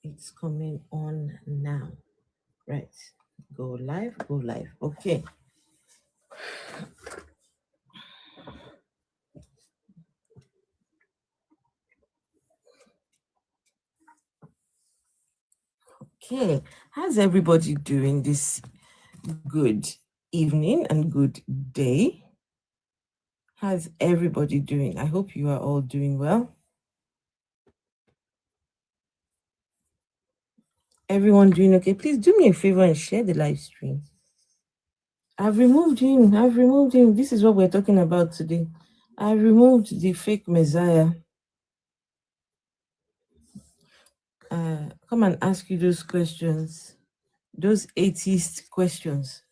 It's coming on now. Right. Go live, go live. Okay. Okay. How's everybody doing this good evening and good day? How's everybody doing? I hope you are all doing well. Everyone doing okay? Please do me a favor and share the live stream. I've removed him. This is what we're talking about today. I removed the fake Messiah. Come and ask you those questions. Those atheist questions.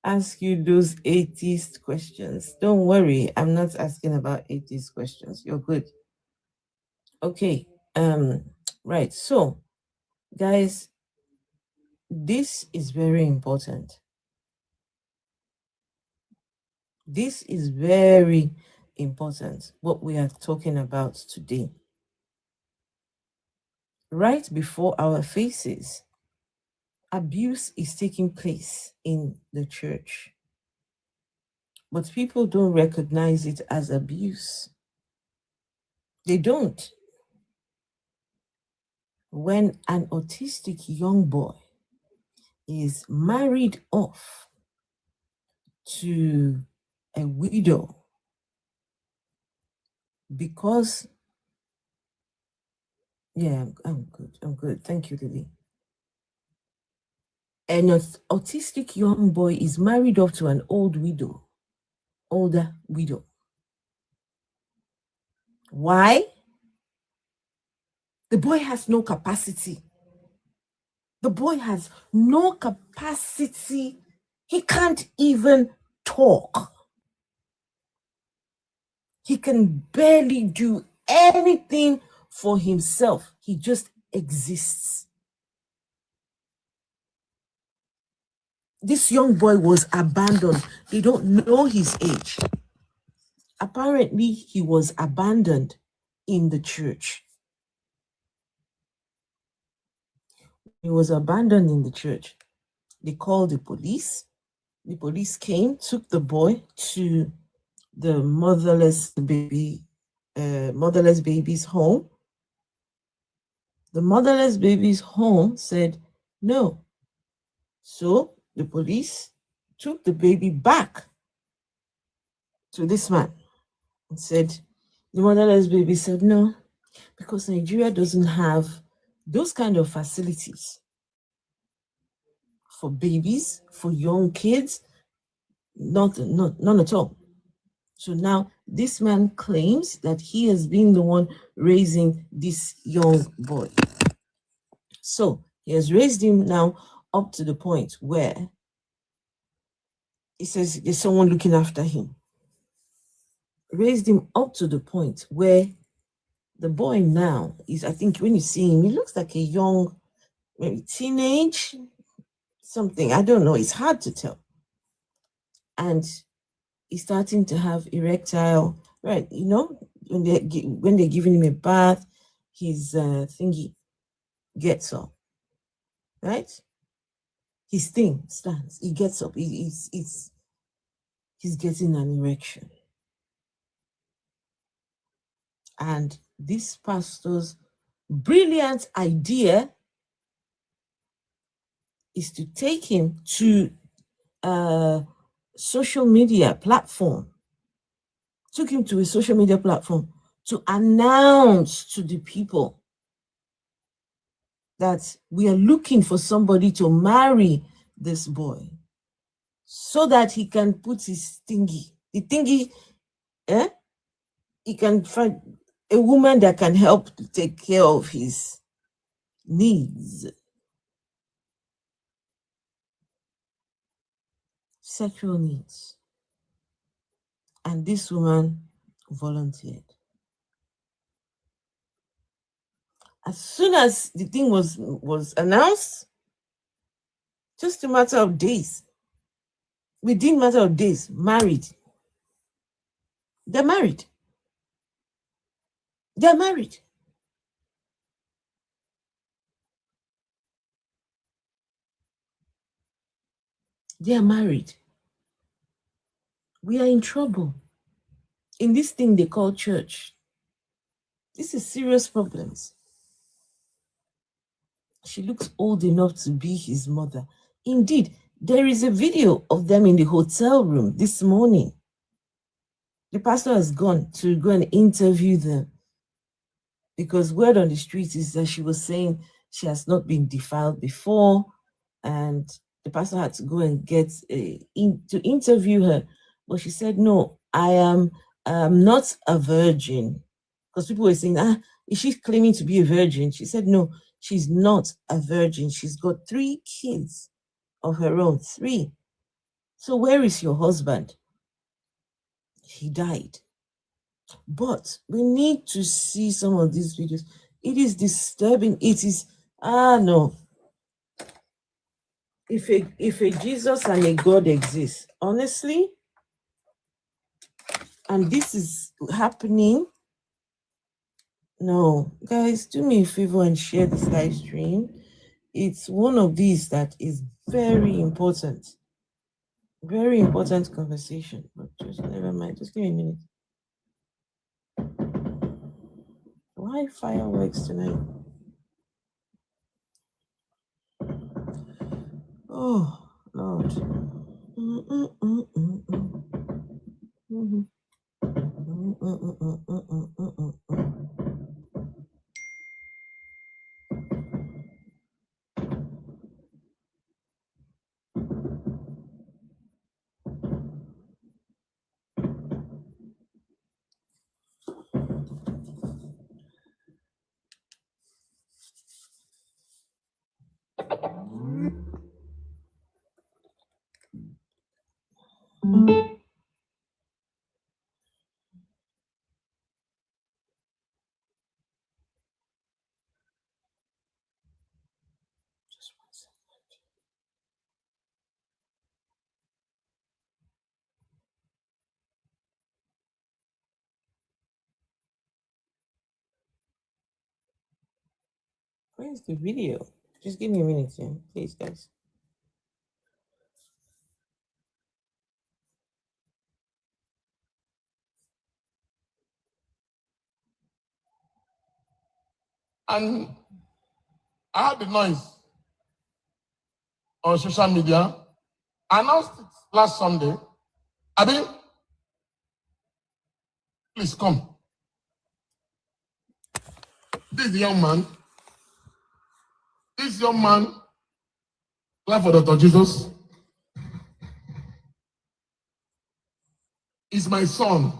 Ask you those atheist questions. Don't worry, I'm not asking about atheist questions. You're good. Okay. Right. So, guys, this is very important. This is very important, what we are talking about today. Right before our faces, abuse is taking place in the church. But people don't recognize it as abuse. They don't. When an autistic young boy is married off to a widow because, yeah, I'm good. Thank you, Lily. An autistic young boy is married off to an older widow. Why? The boy has no capacity. The boy has no capacity. He can't even talk. He can barely do anything for himself. He just exists. This young boy was abandoned. They don't know his age. Apparently, he was abandoned in the church. He was abandoned in the church. They called the police. The police came, took the boy to the motherless baby's home. The motherless baby's home said no. So the police took the baby back to this man and said, the motherless baby said no, because Nigeria doesn't have those kind of facilities for babies, for young kids, none at all. So now this man claims that he has been the one raising this young boy. So he has raised him now up to the point where he says there's someone looking after him. Raised him up to the point where the boy now is, I think when you see him, he looks like a young, maybe teenage, something. I don't know. It's hard to tell. And he's starting to have erectile, right? You know, when they're giving him a bath, his thingy gets up, right? His thing stands. He gets up. He's getting an erection. And this pastor's brilliant idea is to take him to a social media platform. Took him to a social media platform to announce to the people that we are looking for somebody to marry this boy so that he can put his thingy. The thingy, he can find a woman that can help to take care of his needs. Sexual needs. And this woman volunteered. As soon as the thing was announced, just a matter of days, within a matter of days, married. They're married. They are married. They are married. We are in trouble in this thing they call church. This is serious problems. She looks old enough to be his mother. Indeed, there is a video of them in the hotel room this morning. The pastor has gone to go and interview them because word on the street is that she was saying she has not been defiled before, and the pastor had to go and get to interview her, but she said, "No, I am not a virgin." Because people were saying, is she claiming to be a virgin? She said, no, she's not a virgin. She's got 3 kids of her own, 3. So where is your husband? He died. But we need to see some of these videos. It is disturbing. It is, no. If a Jesus and a God exists, honestly, and this is happening, no, guys, do me a favor and share this live stream. It's one of these that is very important. Very important conversation. But just never mind. Just give me a minute. Why fireworks tonight? Oh, Lord. Just 1 second. Where's the video? Just give me a minute here, please, guys. And I heard the noise on social media. I announced it last Sunday. Abi, please come. This young man, clap for Dr. Jesus, is my son.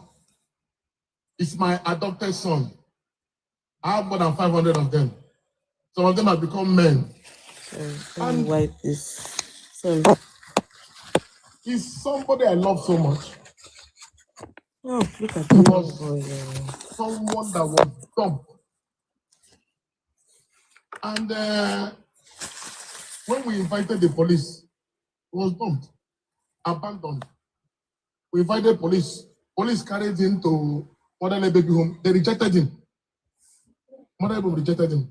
It's my adopted son. I have more than 500 of them. Some of them have become men. Let me wipe this. Sorry. He's somebody I love so much. Oh, look at He that was boy. someone that was dumped. And when we invited the police, he was dumped, abandoned. We invited police. Police carried him to Motherless Baby Home. They rejected him. Motherless Baby rejected him.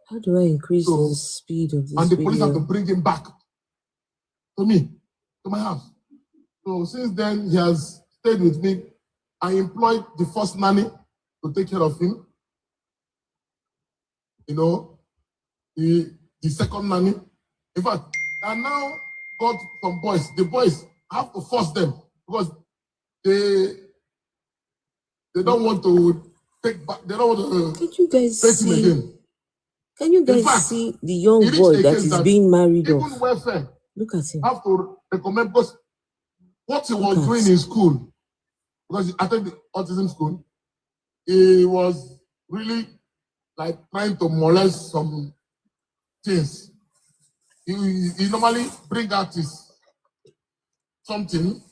How do I increase the speed of this And the police video? have to bring him back to me, to my house. So since then, he has stayed with me. I employed the first nanny to take care of him. You know, the second nanny. In fact, I now got some boys. The boys have to force them because they don't want to take back. They don't want to. Can you guys face him see? again. Can you guys fact, see the young boy that is being married even off? welfare Look at him. have to recommend because what he was doing in school, because he attended the autism school, he was really like trying to molest some things. He normally bring out his something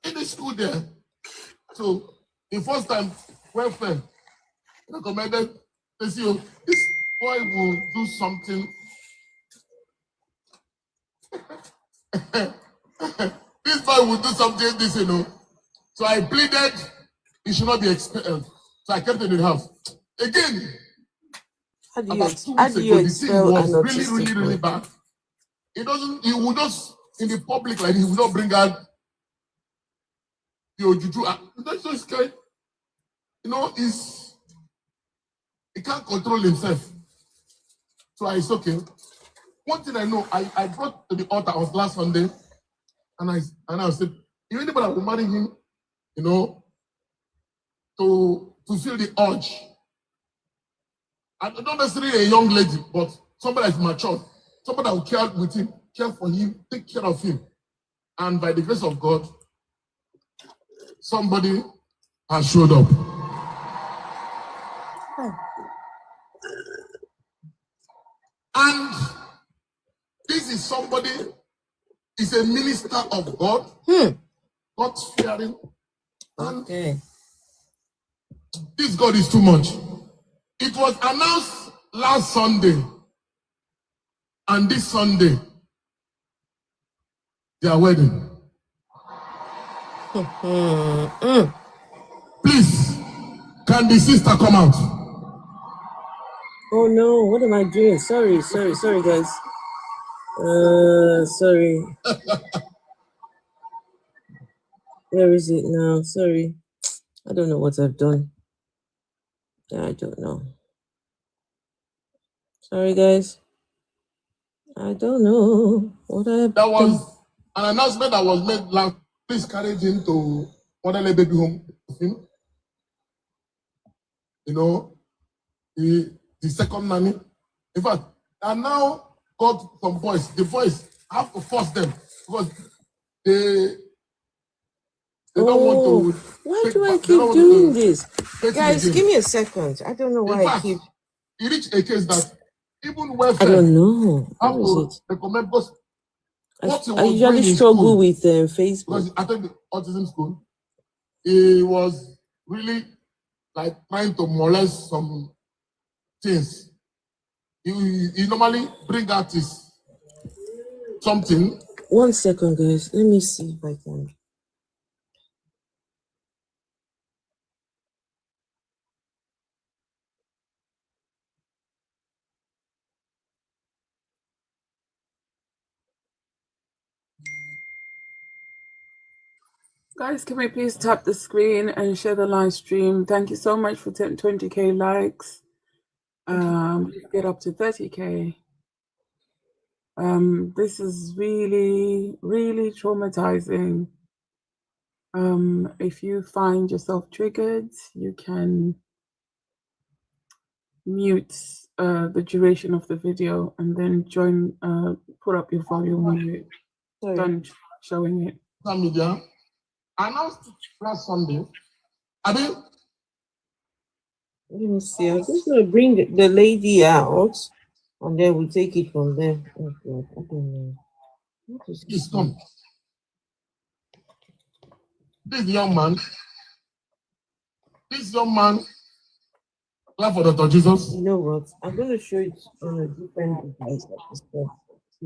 in the school there. So the first time welfare recommended, they see, oh, this boy will do something. This boy will do something, this, you know. So I pleaded he should not be expelled. So I kept it in the house. Again, How do about 2 how weeks do you ago, the thing expel was an really, really, autistic really boy? bad. He would just, in the public, like, he would not bring out the juju. That's so scary. You know, he can't control himself. So it's okay. One thing I know, I brought to the altar on last Sunday, and I said, if anybody will marry him, you know, to fulfill the urge. And not necessarily a young lady, but somebody that's mature, somebody that will care with him, care for him, take care of him. And by the grace of God, somebody has showed up. And this is somebody, is a minister of God, God's fearing. Okay. This God is too much. It was announced last Sunday, and this Sunday, their wedding. Please, can the sister come out? Oh no, what am I doing? Sorry, guys. Sorry. Where is it now? Sorry. I don't know what I've done. I don't know. Sorry, guys. I don't know what I've That done. was an announcement that was made last. Please carry him to Motherley Baby Home with him. You know, the second nanny. In fact, and now got some boys. The boys have to force them because they don't want to. Why do I keep doing this? Guys, give me a second. I don't know why I keep. It reached a case that even welfare. I don't know. Have to recommend because what he was I usually doing in struggle school, with Facebook. because he attended autism school. He was really like trying to molest some things. He normally bring out his something. 1 second, guys. Let me see if I can. Guys, can we please tap the screen and share the live stream? Thank you so much for 20k likes. Get up to 30k. This is really, really traumatizing. If you find yourself triggered, you can mute the duration of the video and then put up your volume when you're done showing it. Media announced last Sunday. I mean, let me see. I'm just gonna bring the lady out, and then we'll take it from there. Oh God, I don't know. Please come. This young man, clap for Dr. Jesus. You know what? I'm going to show it on a different device because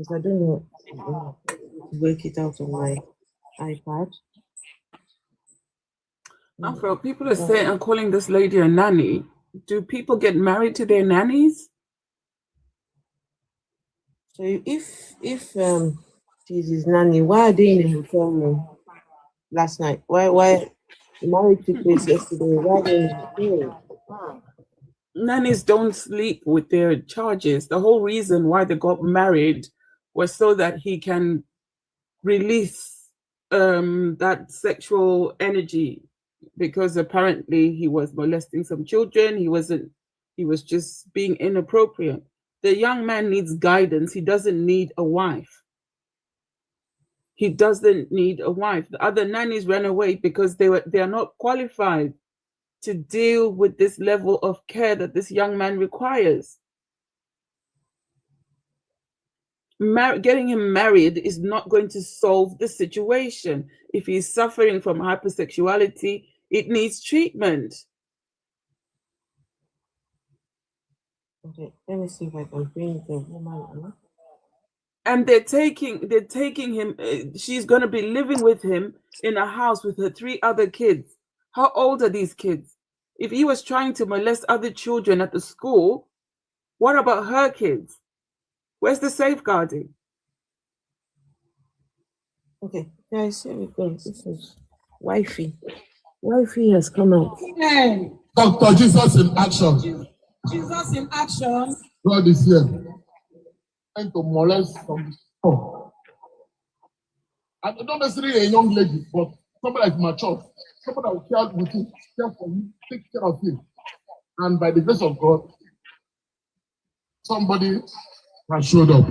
I don't know how to work it out on my iPad. Afro, people are saying and calling this lady a nanny. Do people get married to their nannies? So if she's his nanny, why are they in a hotel room last night? Why marriage took place yesterday? Why are they in a hotel room? Nannies don't sleep with their charges. The whole reason why they got married was so that he can release that sexual energy, because apparently he was molesting some children. He was just being inappropriate. The young man needs guidance. He doesn't need a wife. He doesn't need a wife. The other nannies ran away because they are not qualified to deal with this level of care that this young man requires. Getting him married is not going to solve the situation. If he's suffering from hypersexuality, it needs treatment. Okay, let me see if I can bring the woman. And they're taking him. She's going to be living with him in a house with her 3 other kids. How old are these kids? If he was trying to molest other children at the school, what about her kids? Where's the safeguarding? Okay, guys, here we go. This is wifey. Wifey has come out. Dr. Jesus in action. Jesus in action. God is here. Trying to molest some people. And not necessarily a young lady, but somebody like mature, somebody that will care with you, care for you, take care of you. And by the grace of God, somebody has showed up.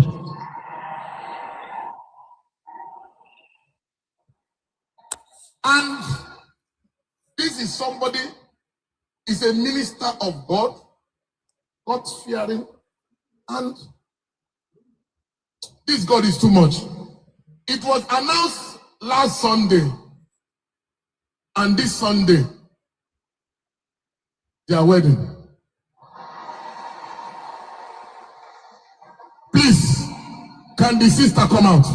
And this is somebody, is a minister of God, God-fearing, and this God is too much. It was announced last Sunday, and this Sunday, their wedding. Please, can the sister come out?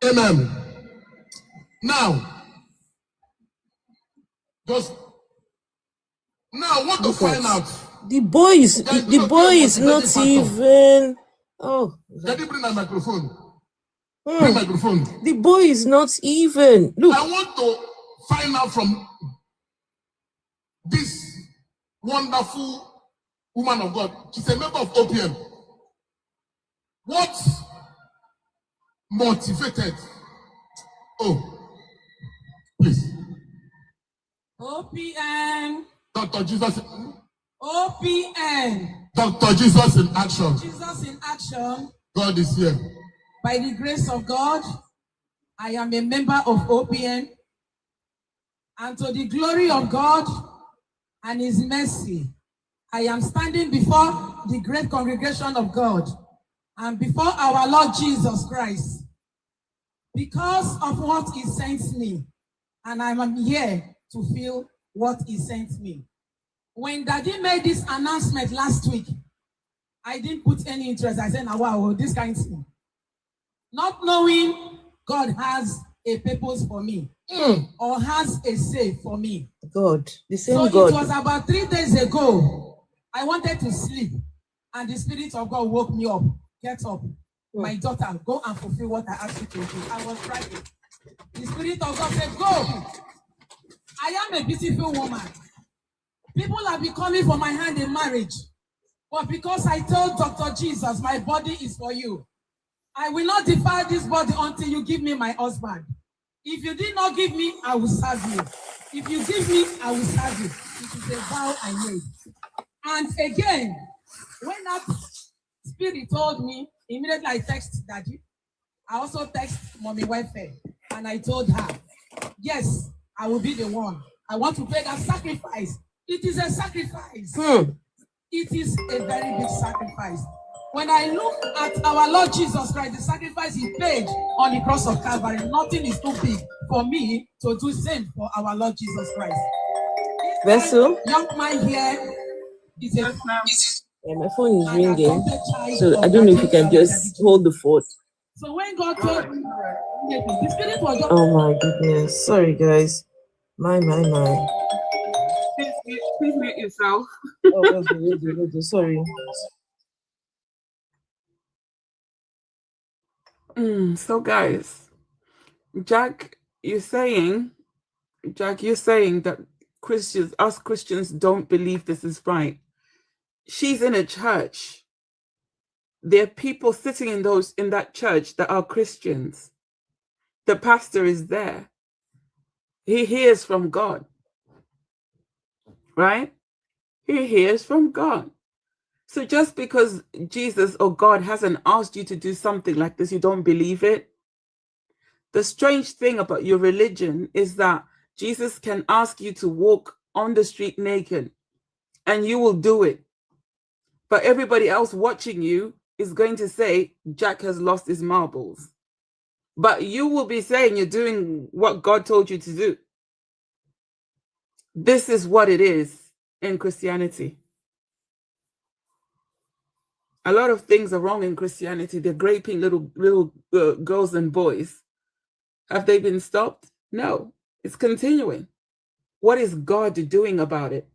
Amen. Now, just now, what to find out? The boy is not even. Oh, Can you bring that microphone? Bring microphone. The boy is not even. Look, I want to find out from this wonderful woman of God. She's a member of OPM. What motivated? Oh, please. OPN. Dr. Jesus. OPN. Dr. Jesus in action. Jesus in action. God is here. By the grace of God, I am a member of OPN. And to the glory of God and His mercy, I am standing before the great congregation of God and before our Lord Jesus Christ because of what He sent me. And I am here to feel what He sent me. When Daddy made this announcement last week, I didn't put any interest. I said, now, wow, this kind of thing. Not knowing God has a purpose for me or has a say for me. God, the same so God. It was about 3 days ago. I wanted to sleep, and the Spirit of God woke me up. Get up. My daughter, go and fulfill what I asked you to do. I was driving. The Spirit of God said, go. I am a beautiful woman. People have been coming for my hand in marriage. But because I told Dr. Jesus, my body is for you, I will not defile this body until you give me my husband. If you did not give me, I will serve you. If you give me, I will serve you. It is a vow I made. And again, when that Spirit told me, immediately I text Daddy. I also text Mommy Welfare. And I told her, yes, I will be the one. I want to pay that sacrifice. It is a sacrifice. It is a very big sacrifice. When I look at our Lord Jesus Christ, the sacrifice He paid on the cross of Calvary, nothing is too big for me to do same for our Lord Jesus Christ. Vessel? Young man here is a my phone is ringing, so I don't know if you can just hold the fort. So when God told me, the Spirit was just... Oh my goodness. Sorry, guys. My. Please mute yourself. Oh, sorry. So guys, Jack, you're saying that us Christians don't believe this is right. She's in a church. There are people sitting in that church that are Christians. The pastor is there. He hears from God. Right? He hears from God. So just because Jesus or God hasn't asked you to do something like this, you don't believe it? The strange thing about your religion is that Jesus can ask you to walk on the street naked and you will do it. But everybody else watching you is going to say, Jack has lost his marbles. But you will be saying you're doing what God told you to do. This is what it is in Christianity. A lot of things are wrong in Christianity. They're raping little girls and boys. Have they been stopped? No, it's continuing. What is God doing about it?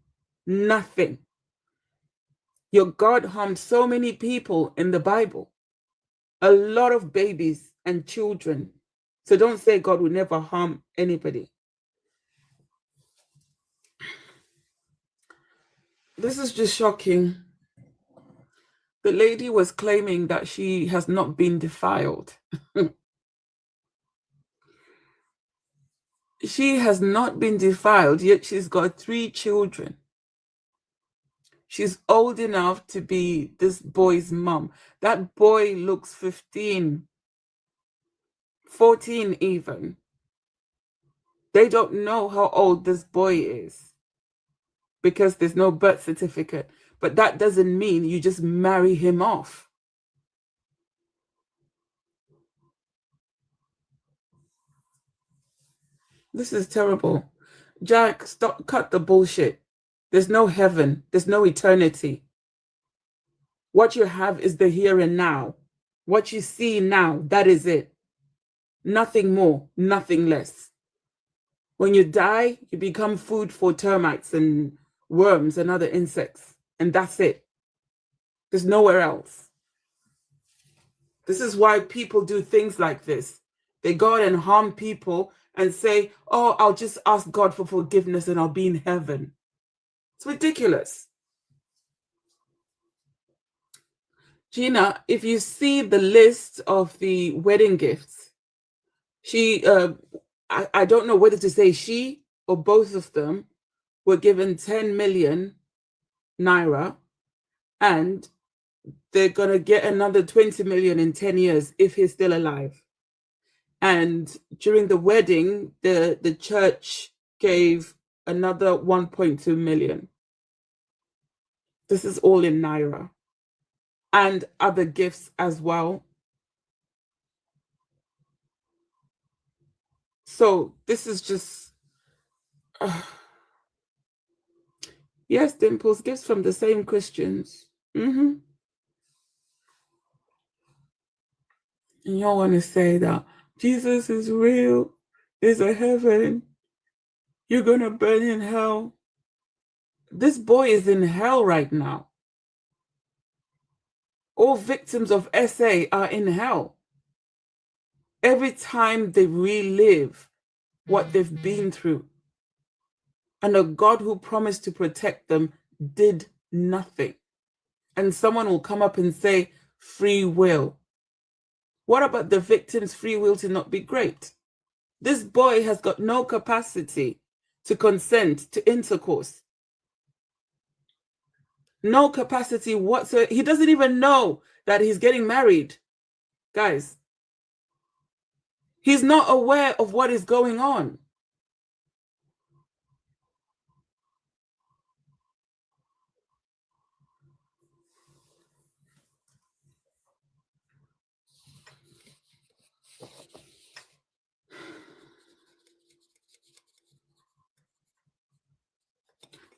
Nothing. Your God harmed so many people in the Bible. A lot of babies and children. So don't say God will never harm anybody. This is just shocking. The lady was claiming that she has not been defiled. She has not been defiled, yet she's got 3 children. She's old enough to be this boy's mom. That boy looks 15, 14 even. They don't know how old this boy is because there's no birth certificate. But that doesn't mean you just marry him off. This is terrible. Jack, stop, cut the bullshit. There's no heaven. There's no eternity. What you have is the here and now. What you see now, that is it. Nothing more, nothing less. When you die, you become food for termites and worms and other insects. And that's it. There's nowhere else. This is why people do things like this. They go out and harm people and say, oh, I'll just ask God for forgiveness and I'll be in heaven. It's ridiculous. Gina, if you see the list of the wedding gifts, she, I don't know whether to say she or both of them were given 10 million naira, and they're going to get another 20 million in 10 years if he's still alive. And during the wedding, the church gave another 1.2 million. This is all in naira. And other gifts as well. So this is just... yes, Dimples, gifts from the same Christians. And y'all want to say that Jesus is real, there's a heaven, you're going to burn in hell. This boy is in hell right now. All victims of SA are in hell. Every time they relive what they've been through. And a God who promised to protect them did nothing. And someone will come up and say, free will. What about the victim's free will to not be great? This boy has got no capacity to consent to intercourse. No capacity whatsoever. He doesn't even know that he's getting married. Guys, he's not aware of what is going on.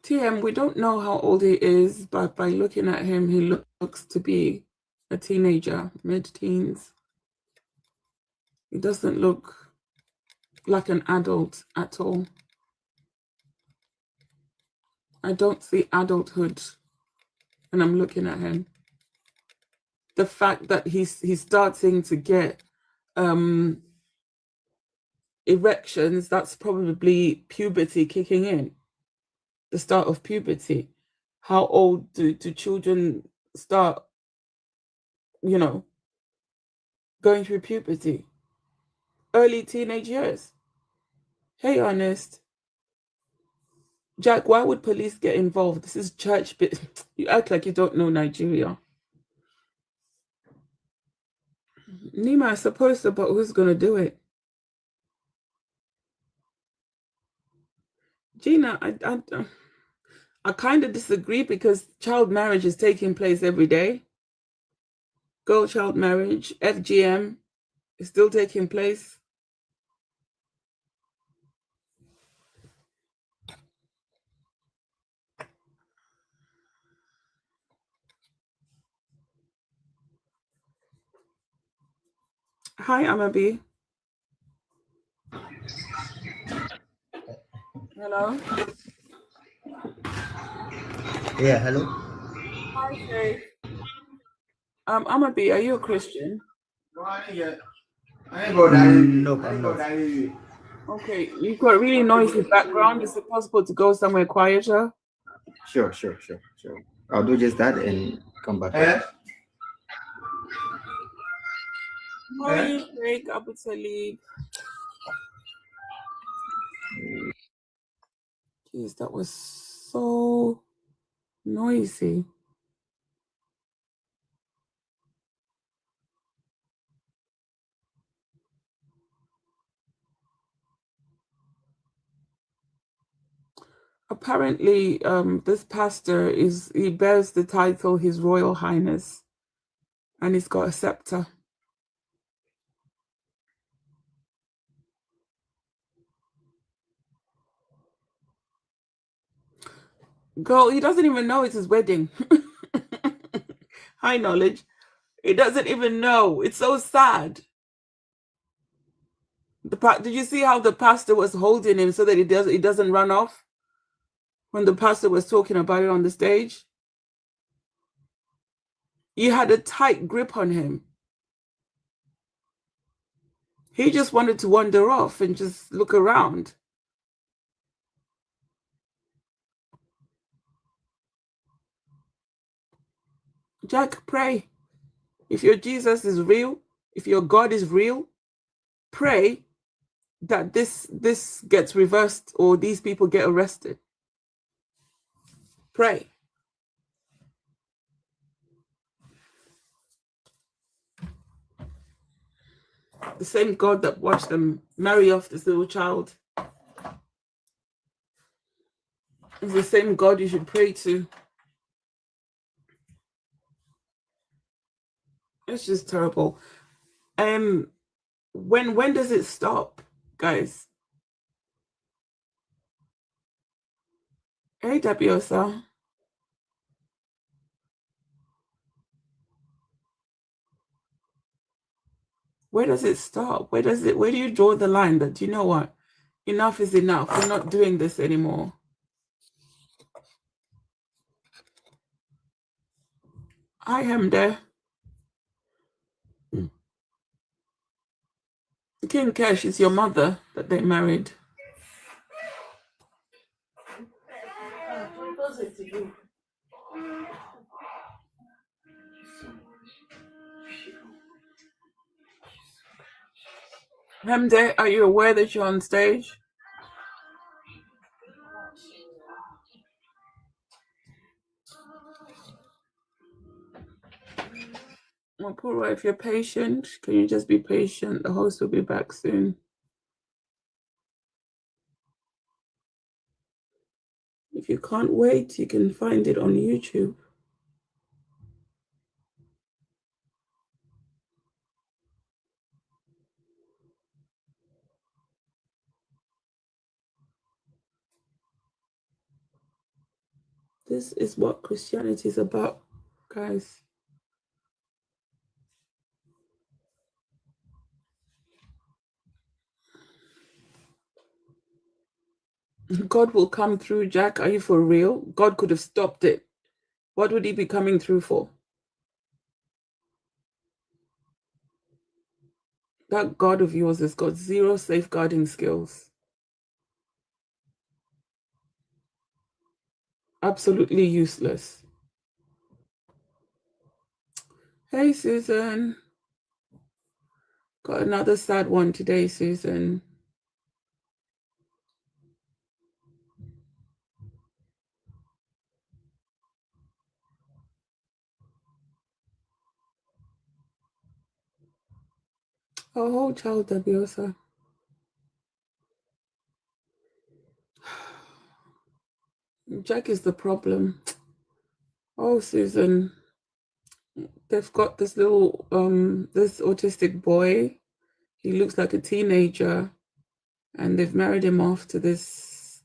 TM, we don't know how old he is, but by looking at him, he looks to be a teenager, mid-teens. He doesn't look like an adult at all. I don't see adulthood when I'm looking at him. The fact that he's starting to get erections, that's probably puberty kicking in. The start of puberty. How old do children start, you know, going through puberty? Early teenage years. Hey, Honest. Jack, why would police get involved? This is church bit. You act like you don't know Nigeria. Nima, I suppose so, but who's going to do it? Gina, I kind of disagree because child marriage is taking place every day. Girl child marriage, FGM is still taking place. Hi, Amabi. Hello. Yeah, hello. Hi, Faith. Amabi, are you a Christian? No, I'm not. Okay, you've got a really noisy background. Is it possible to go somewhere quieter? Sure. I'll do just that and come back. How are you, Craig? Abutali. Jeez, that was so noisy. Apparently, this pastor he bears the title His Royal Highness, and he's got a scepter. Girl, he doesn't even know it's his wedding. High knowledge. He doesn't even know. It's so sad. Did you see how the pastor was holding him so that he doesn't run off when the pastor was talking about it on the stage? He had a tight grip on him. He just wanted to wander off and just look around. Jack, pray. If your Jesus is real, if your God is real, pray that this gets reversed or these people get arrested. Pray. The same God that watched them marry off this little child is the same God you should pray to. It's just terrible. When does it stop, guys? Hey, Dabiosa. Where does it stop? Where do you draw the line that, you know what? Enough is enough. We're not doing this anymore. I am there. King Kesh is your mother that they married. Hemde, are you aware that you're on stage? Mapura, if you're patient, can you just be patient? The host will be back soon. If you can't wait, you can find it on YouTube. This is what Christianity is about, guys. God will come through, Jack. Are you for real? God could have stopped it. What would he be coming through for? That God of yours has got zero safeguarding skills. Absolutely useless. Hey, Susan. Got another sad one today, Susan. A whole child abuser. Jack is the problem. Oh, Susan. They've got this little, this autistic boy. He looks like a teenager. And they've married him off to this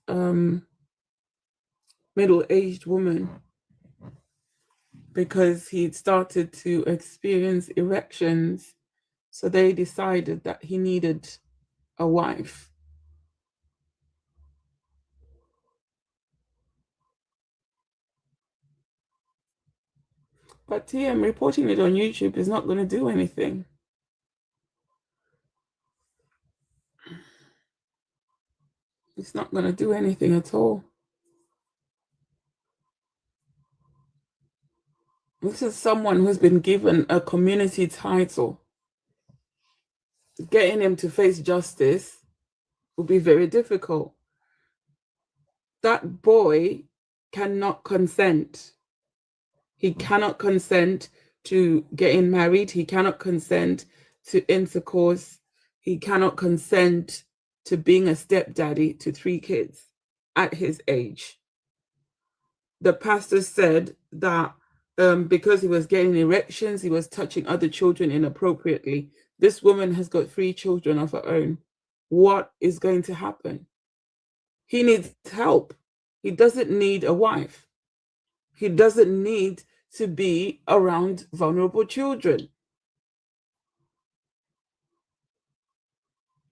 middle-aged woman because he'd started to experience erections So they decided that he needed a wife. But TM, reporting it on YouTube is not going to do anything. It's not going to do anything at all. This is someone who's been given a community title. Getting him to face justice will be very difficult. That boy cannot consent. He cannot consent to getting married. He cannot consent to intercourse. He cannot consent to being a stepdaddy to 3 kids at his age. The pastor said that because he was getting erections, he was touching other children inappropriately. This woman has got 3 children of her own. What is going to happen? He needs help. He doesn't need a wife. He doesn't need to be around vulnerable children.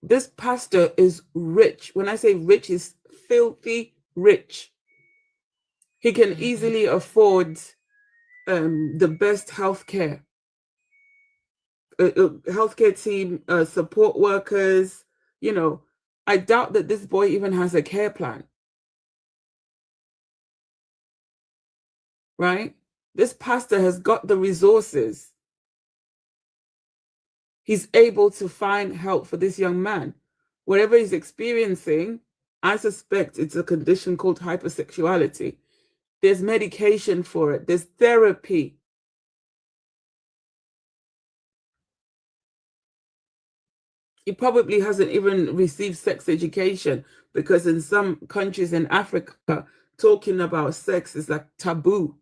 This pastor is rich. When I say rich, he's filthy rich. He can easily afford the best healthcare. Healthcare team, support workers, you know. I doubt that this boy even has a care plan. Right? This pastor has got the resources. He's able to find help for this young man. Whatever he's experiencing, I suspect it's a condition called hypersexuality. There's medication for it. There's therapy. He probably hasn't even received sex education, because in some countries in Africa, talking about sex is like taboo.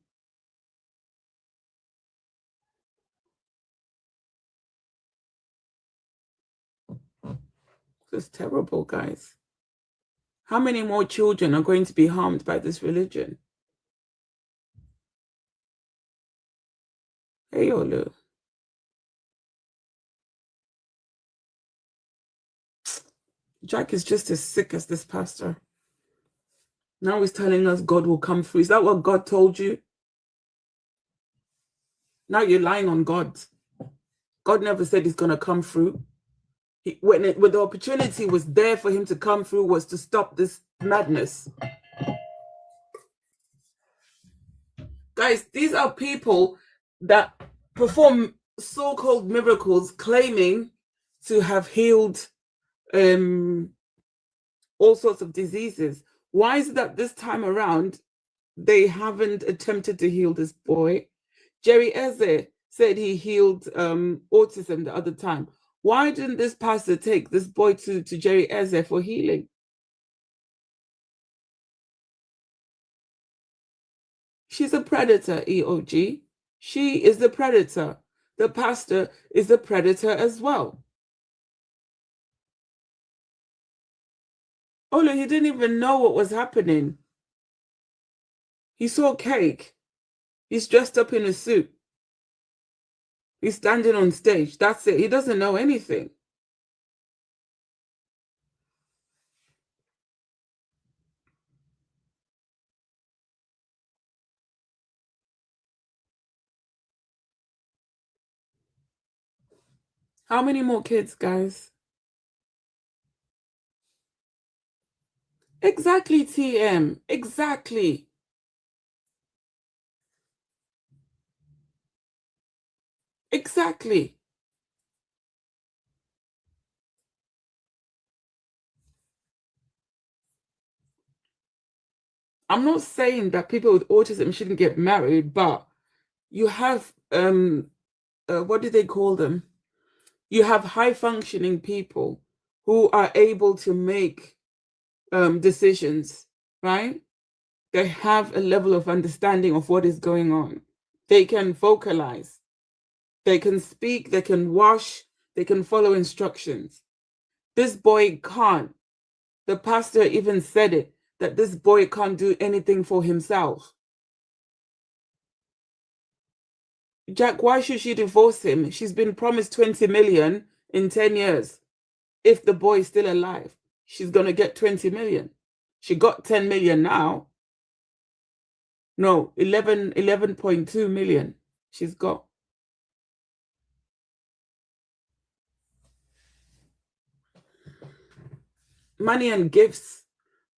It's terrible, guys. How many more children are going to be harmed by this religion? Hey, Olu. Jack is just as sick as this pastor. Now he's telling us God will come through. Is that what God told you? Now you're lying on God. God never said he's going to come through. When the opportunity was there for him to come through, was to stop this madness. Guys, these are people that perform so-called miracles, claiming to have healed all sorts of diseases. Why is it that this time around they haven't attempted to heal this boy? Jerry Eze said he healed autism the other time. Why didn't this pastor take this boy to Jerry Eze for healing? She's a predator, EOG. She is the predator. The pastor is a predator as well. Oh, look, he didn't even know what was happening. He saw cake. He's dressed up in a suit. He's standing on stage. That's it. He doesn't know anything. How many more kids, guys? Exactly, TM. Exactly. Exactly. I'm not saying that people with autism shouldn't get married, but you have, what do they call them? You have high-functioning people who are able to make decisions, right? They have a level of understanding of what is going on. They can vocalize. They can speak. They can wash. They can follow instructions. This boy can't. The pastor even said it, that this boy can't do anything for himself. Jack, why should she divorce him? She's been promised 20 million in 10 years. If the boy is still alive, she's going to get 20 million. She got 10 million now. No, 11.2 million she's got. Money and gifts.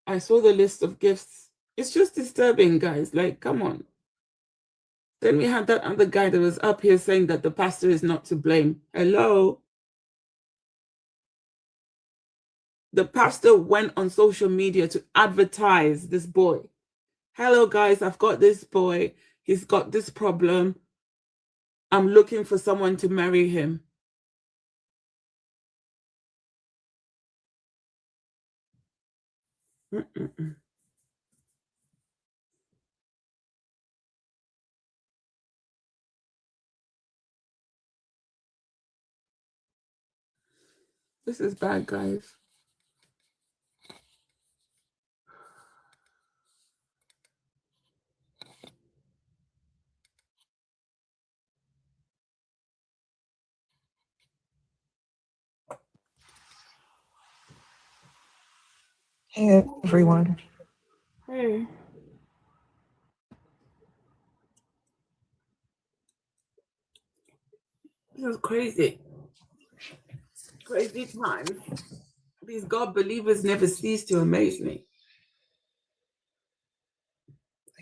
I saw the list of gifts. It's just disturbing, guys. Like, come on. Then we had that other guy that was up here saying that the pastor is not to blame. Hello? The pastor went on social media to advertise this boy. Hello, guys, I've got this boy. He's got this problem. I'm looking for someone to marry him. This is bad, guys. Hey everyone. Hey. This is crazy. Crazy times. These God believers never cease to amaze me.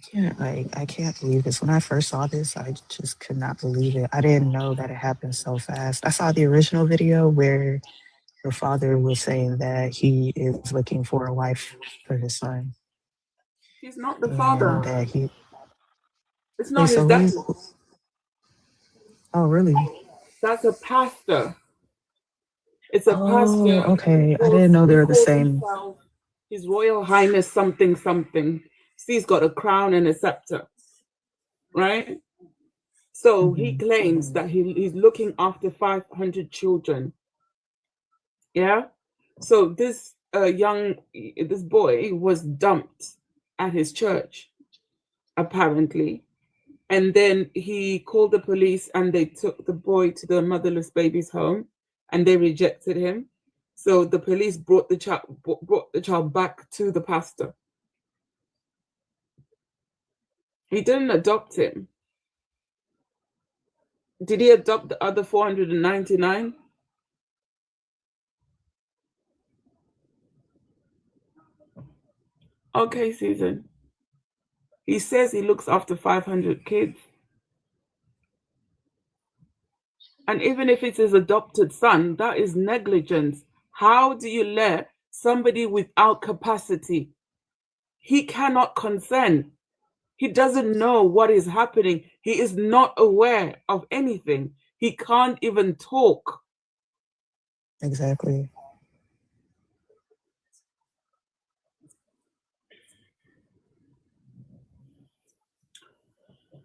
I can't believe this. When I first saw this, I just could not believe it. I didn't know that it happened so fast. I saw the original video where your father was saying that he is looking for a wife for his son. He's not the And father. that he It's not his so dad. oh really? That's a pastor. It's a pastor. Okay. I didn't know they were the same. His Royal Highness something something. See, he's got a crown and a scepter, right? So he claims that he's looking after 500 children. Yeah. So this this boy was dumped at his church, apparently. And then he called the police and they took the boy to the motherless baby's home and they rejected him. So the police brought the child back to the pastor. He didn't adopt him. Did he adopt the other 499? Okay, Susan. He says he looks after 500 kids. And even if it's his adopted son, that is negligence. How do you let somebody without capacity? He cannot consent. He doesn't know what is happening. He is not aware of anything. He can't even talk. Exactly.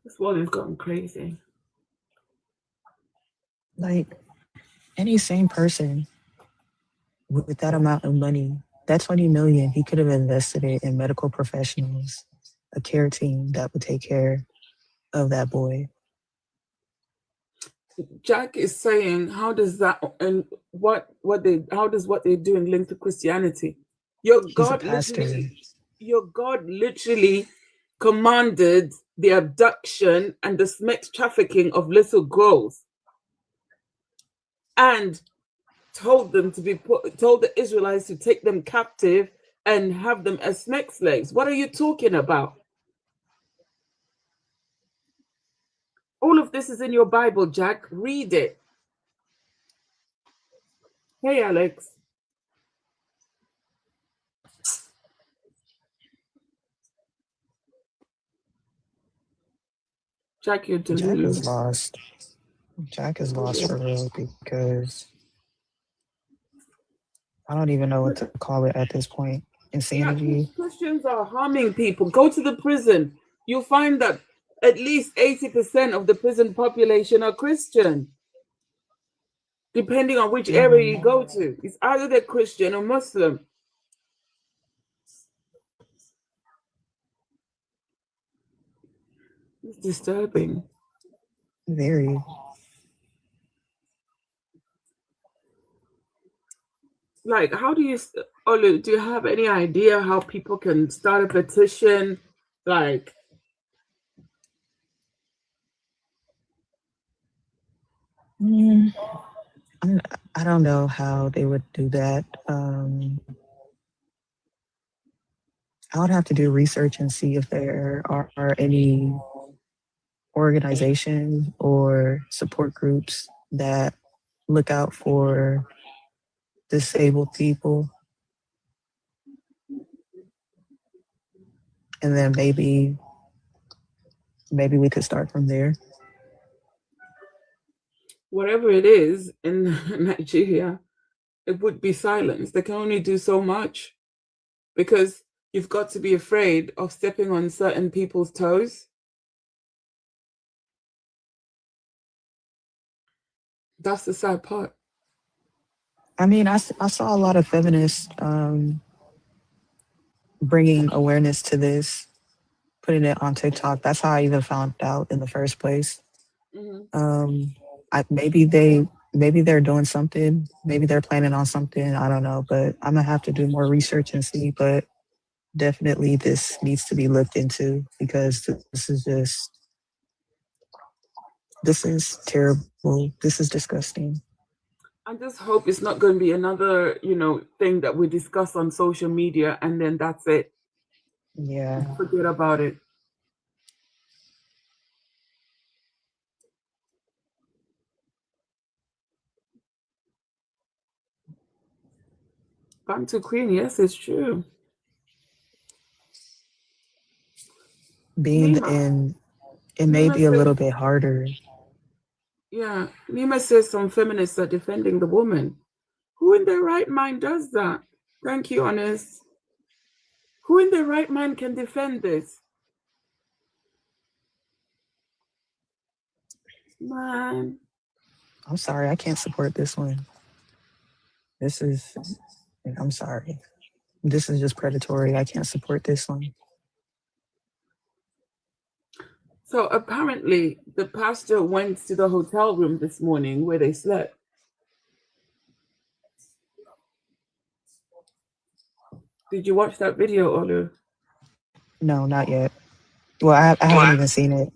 This world is going crazy. Like any sane person with that amount of money, that 20 million, he could have invested it in medical professionals, a care team that would take care of that boy. Jack is saying, how does that and how does what they're doing link to Christianity? Your God literally commanded the abduction and the sex trafficking of little girls, and told the Israelites to take them captive and have them as sex slaves. What are you talking about? All of this is in your Bible, Jack. Read it. Hey, Alex. Jack, you're delulu. Jack is lost. Jack is lost for real because I don't even know what to call it at this point. Insanity. Yeah, Christians are harming people. Go to the prison. You'll find that at least 80% of the prison population are Christian. Depending on which area you go to. It's either they're Christian or Muslim. It's disturbing. Very. Like, how do you, Olu, do you have any idea how people can start a petition? Like, I don't know how they would do that. I would have to do research and see if there are any organizations or support groups that look out for disabled people. And then maybe we could start from there. whatever it is in Nigeria, it would be silenced. They can only do so much because you've got to be afraid of stepping on certain people's toes. That's the sad part. I mean, I saw a lot of feminists bringing awareness to this, putting it on TikTok. That's how I even found out in the first place. Maybe they're doing something. Maybe they're planning on something. I don't know, but I'm gonna have to do more research and see. But definitely, this needs to be looked into because this is terrible. This is disgusting. I just hope it's not going to be another, thing that we discuss on social media and then that's it. Yeah. Forget about it. Back to Queen, yes, it's true. Being Nima. in, it may Nima be a says- little bit harder. Yeah, Nima says some feminists are defending the woman. Who in their right mind does that? Thank you, Honest. Who in their right mind can defend this? Man. I'm sorry, I can't support this one. I'm sorry. This is just predatory. I can't support this one. So apparently the pastor went to the hotel room this morning where they slept. Did you watch that video, Olu? No, not yet. Well, I haven't even seen it.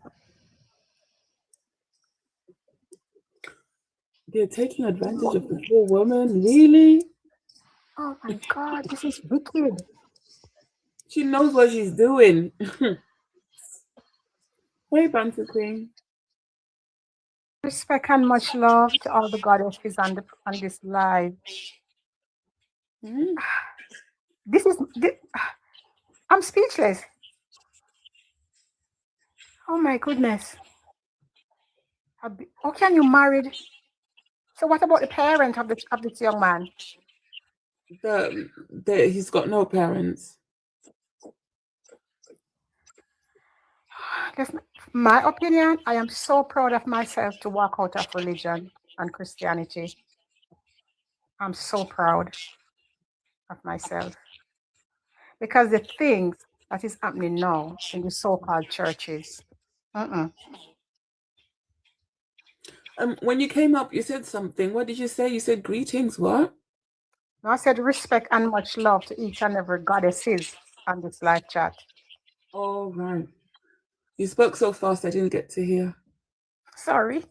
They're taking advantage of the poor woman, really? Oh my God, this is wicked. She knows what she's doing. Hey, Bantu Queen. Respect and much love to all the goddesses on this live. I'm speechless. Oh my goodness. How can you married? So what about the parent of this young man? He's got no parents. Listen, my opinion, I am so proud of myself to walk out of religion and Christianity. I'm so proud of myself. Because the things that is happening now in the so-called churches. When you came up, you said something. What did you say? You said greetings, what? No, I said respect and much love to each and every goddesses on this live chat. Oh, right. You spoke so fast, I didn't get to hear. Sorry.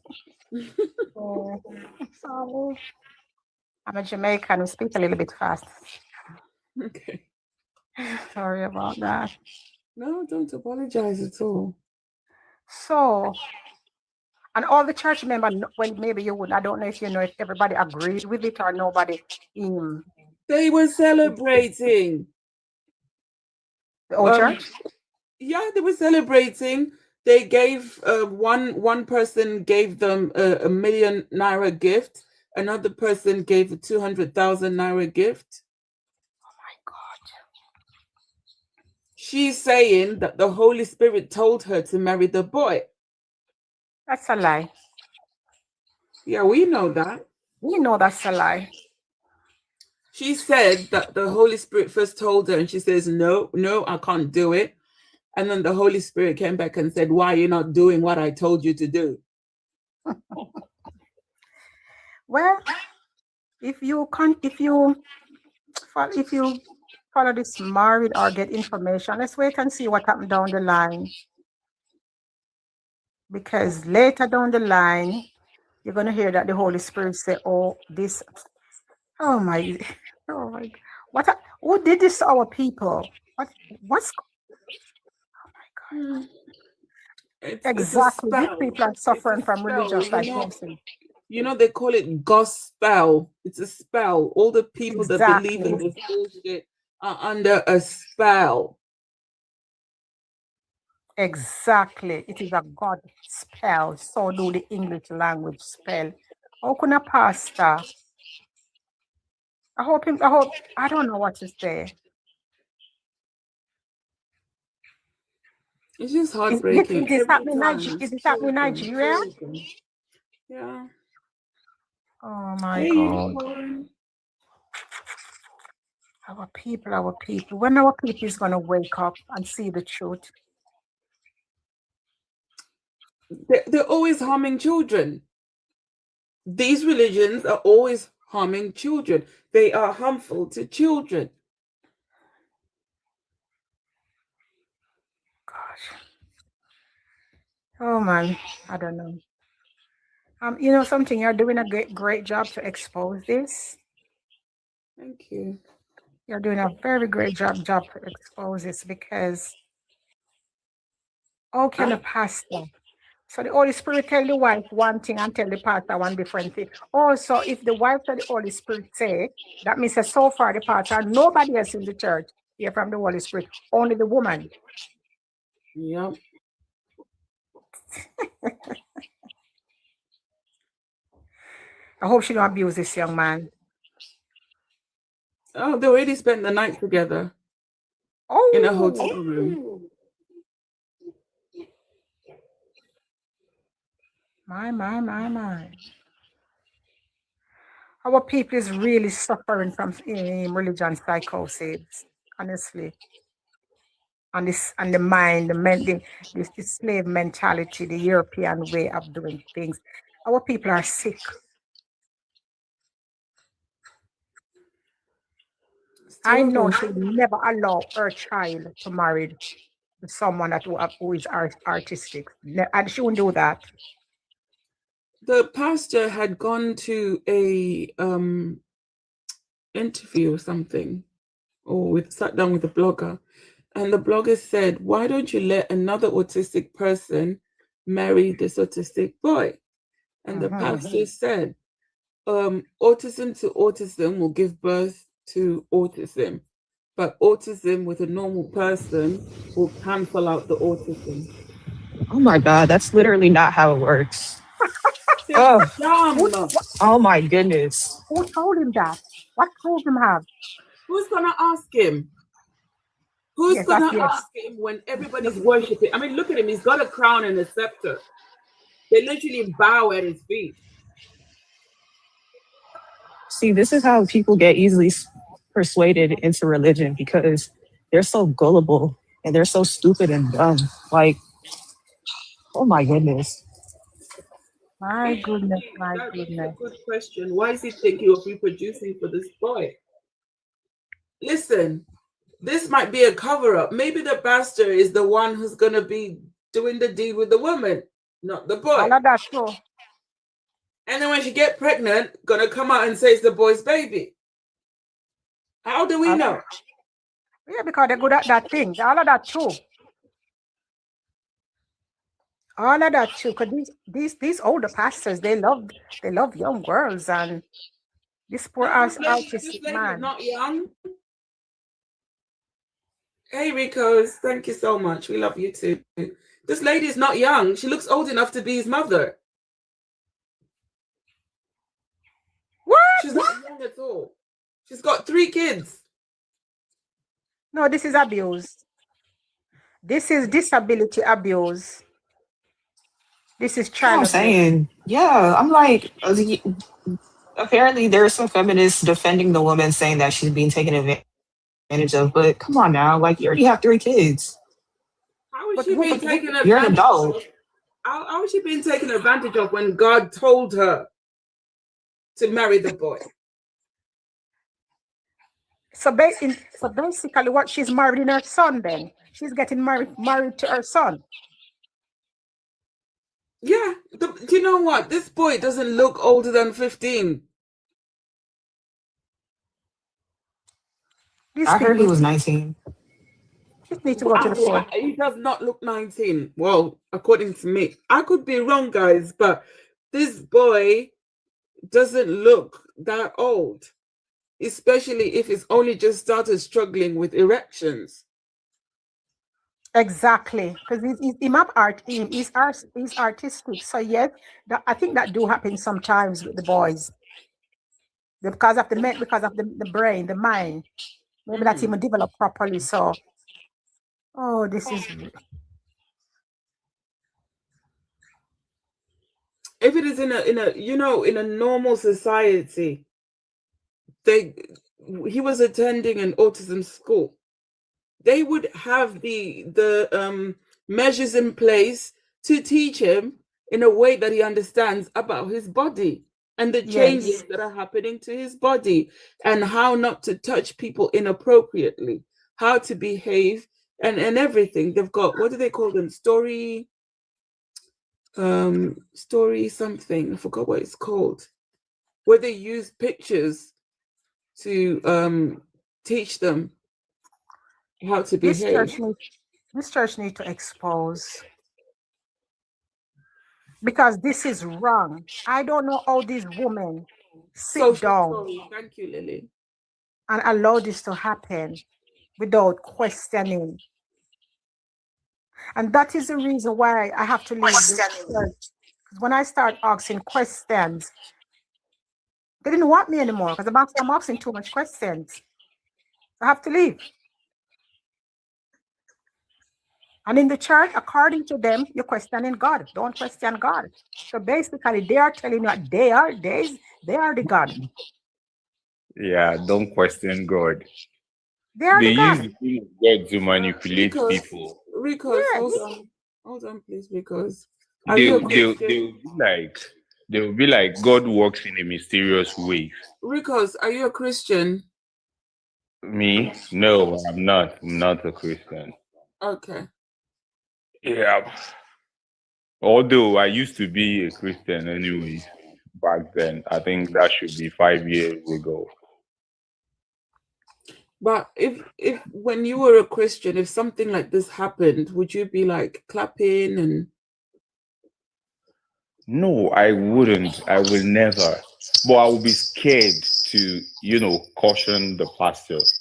Sorry. I'm a Jamaican who speak a little bit fast. Okay. Sorry about that. No, don't apologize at all. So, and all the church members, well, maybe you wouldn't. I don't know if you know if everybody agreed with it or nobody. They were celebrating. The whole church? Yeah, they were celebrating. They gave one person gave them a 1 million naira gift. Another person gave a 200,000 naira gift. Oh my God. She's saying that the Holy Spirit told her to marry the boy. That's a lie. Yeah, we know that. We know that's a lie. She said that the Holy Spirit first told her, and she says, no, I can't do it. And then the Holy Spirit came back and said, why are you not doing what I told you to do? Well, if you follow this married or get information, let's wait and see what happens down the line. Because later down the line, you're gonna hear that the Holy Spirit say, "Oh, this, oh my, oh my, who did this to our people? What's, oh my God." Exactly. These people are suffering from religious psychosis. You know, they call it gospel. It's a spell. All the people that believe in this bullshit are under a spell. Exactly. It is a God spell. So do the English language spell. How can a pastor? I don't know what to say. It's just heartbreaking. Is it happening in Nigeria? Yeah. Oh my God. Our people. When our people is going to wake up and see the truth? They're always harming children. These religions are always harming children. They are harmful to children. Gosh. Oh man, I don't know. You know something, you're doing a great job to expose this. Thank you. You're doing a very great job to expose this, because how can a pastor? So the Holy Spirit tell the wife one thing and tell the pastor one different thing. Also, if the wife tell the Holy Spirit say, that means that so far the pastor, nobody else in the church hear from the Holy Spirit, only the woman. Yep. I hope she don't abuse this young man. Oh, they already spent the night together. Oh, in a hotel room. My. Our people is really suffering from religion psychosis, honestly. And the mind, the slave mentality, the European way of doing things. Our people are sick. I know she would never allow her child to marry someone who is artistic. And she wouldn't do that. The pastor had gone to a interview or something, or sat down with a blogger, and the blogger said, "Why don't you let another autistic person marry this autistic boy?" And the pastor said, autism to autism will give birth to autism, but autism with a normal person will cancel out the autism. Oh my God, that's literally not how it works. Oh my goodness. Who told him that? What proof him have? Who's gonna ask him? Who's gonna ask him when everybody's worshiping? I mean, look at him. He's got a crown and a scepter. They literally bow at his feet. See, this is how people get easily persuaded into religion, because they're so gullible and they're so stupid and dumb. Like, oh my goodness. My goodness. That's a good question. Why is he thinking of reproducing for this boy? Listen, this might be a cover-up. Maybe the pastor is the one who's going to be doing the deed with the woman, not the boy. I love that too. And then when she get pregnant, going to come out and say it's the boy's baby. How do we know? Yeah, because they're good at that thing. All of that too. All of that too. Because these older pastors, they love young girls, and this poor autistic man. Not young. Hey, Ricos, thank you so much. We love you too. This lady is not young. She looks old enough to be his mother. What? She's not young at all. She's got 3 kids. No, this is abuse. This is disability abuse. This is child abuse. I'm saying, yeah, I'm like, apparently there's some feminists defending the woman, saying that she's being taken advantage of, but come on now, like, you already have 3 kids. How is she being taken advantage of? You're an adult. How was she being taken advantage of when God told her to marry the boy? So basically, what she's marrying her son. Then she's getting married to her son. Yeah. Do you know what? This boy doesn't look older than 15. These I heard he people was 19. just need to go to the court. He does not look 19. Well, according to me. I could be wrong, guys, but this boy doesn't look that old, especially if he's only just started struggling with erections. Exactly, because he's artistic. So yes, I think that do happen sometimes with the boys because of the brain, the mind. Maybe that's even developed properly. So, oh, this is. If it is in a normal society, he was attending an autism school. They would have the measures in place to teach him in a way that he understands about his body and the changes that are happening to his body and how not to touch people inappropriately, how to behave and everything. They've got, what do they call them? Story something. I forgot what it's called. Where they use pictures to teach them how to behave. This church need to expose, because this is wrong. I don't know how these women sit down. Thank you, Lily. And allow this to happen without questioning. And that is the reason why I have to leave this church. When I start asking questions, they didn't want me anymore because I'm asking too much questions. I have to leave. And in the church, according to them, you're questioning God. Don't question God. So basically, they are telling you that they are the God. Yeah, don't question God. They are the God. Use the name of God to manipulate people. Because hold on, please, because They'll be like God works in a mysterious way. Ricos, are you a Christian? Me? No, I'm not. I'm not a Christian. Okay. Yeah. Although I used to be a Christian anyway back then. I think that should be 5 years ago. But if when you were a Christian, if something like this happened, would you be like clapping and? No, I wouldn't. I will never. But I would be scared to, caution the pastors,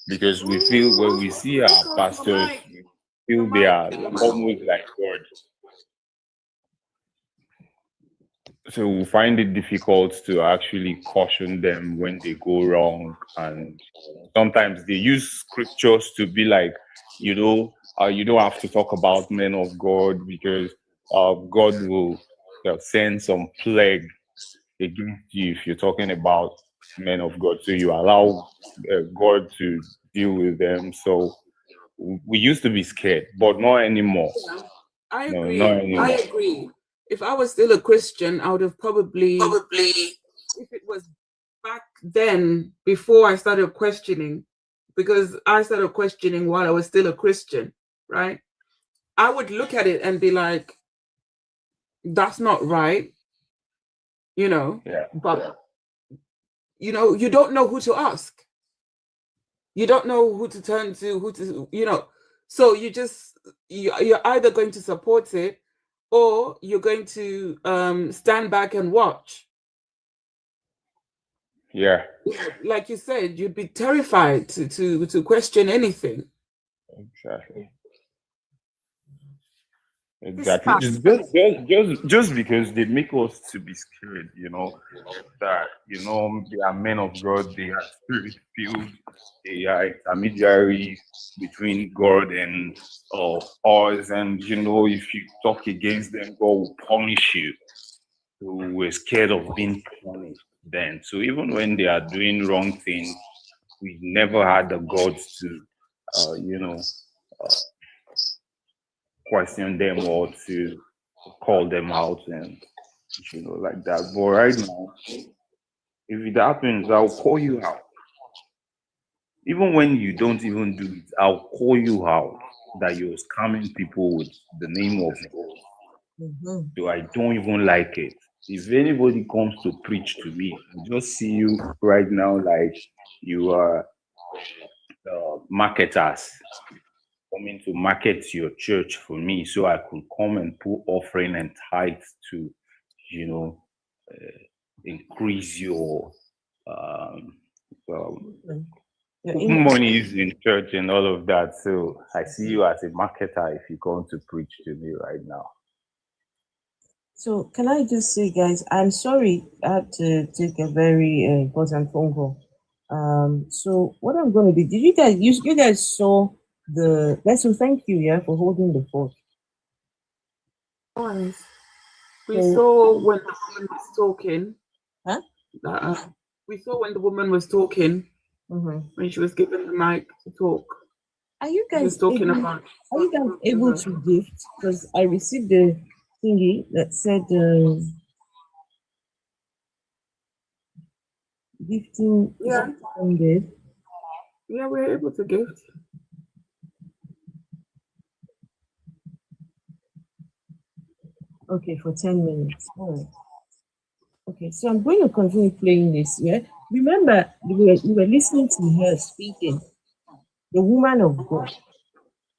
because we feel when we see our pastors, we feel they are almost like God. So we find it difficult to actually caution them when they go wrong. And sometimes they use scriptures to be like, you don't have to talk about men of God because God will send some plague against you if you're talking about men of God. So you allow God to deal with them. So we used to be scared, but not anymore. I agree. No, not anymore. I agree. If I was still a Christian, I would have probably, if it was back then, before I started questioning, because I started questioning while I was still a Christian, right? I would look at it and be like, that's not right, Yeah. But, you don't know who to ask. You don't know who to turn to, so you're either going to support it or you're going to stand back and watch. Yeah. Like you said, you'd be terrified to question anything. Exactly. Just because they make us to be scared, that they are men of God, they are spirit filled, they are intermediaries between God and us, and if you talk against them, God will punish you. So we're scared of being punished then. So even when they are doing wrong things, we never had the guts to question them or to call them out and like that. But right now, if it happens, I'll call you out. Even when you don't even do it, I'll call you out that you're scamming people with the name of God. So I don't even like it. If anybody comes to preach to me, I just see you right now like you are marketers coming to market your church for me, so I could come and put offering and tithes to, increase your monies in church and all of that. So I see you as a marketer if you come to preach to me right now. So can I just say, guys, I'm sorry I had to take a very important phone call. So what I'm going to do, did you guys saw the lesson? Thank you, for holding the fort. We saw when the woman was talking. Huh? We saw when the woman was talking, when she was given the mic to talk. Are you guys able to gift? Because I received the thingy that said gifting. Yeah, we're able to gift. Okay, for 10 minutes. All right. Okay, so I'm going to continue playing this. Yeah, remember we were listening to her speaking, the woman of God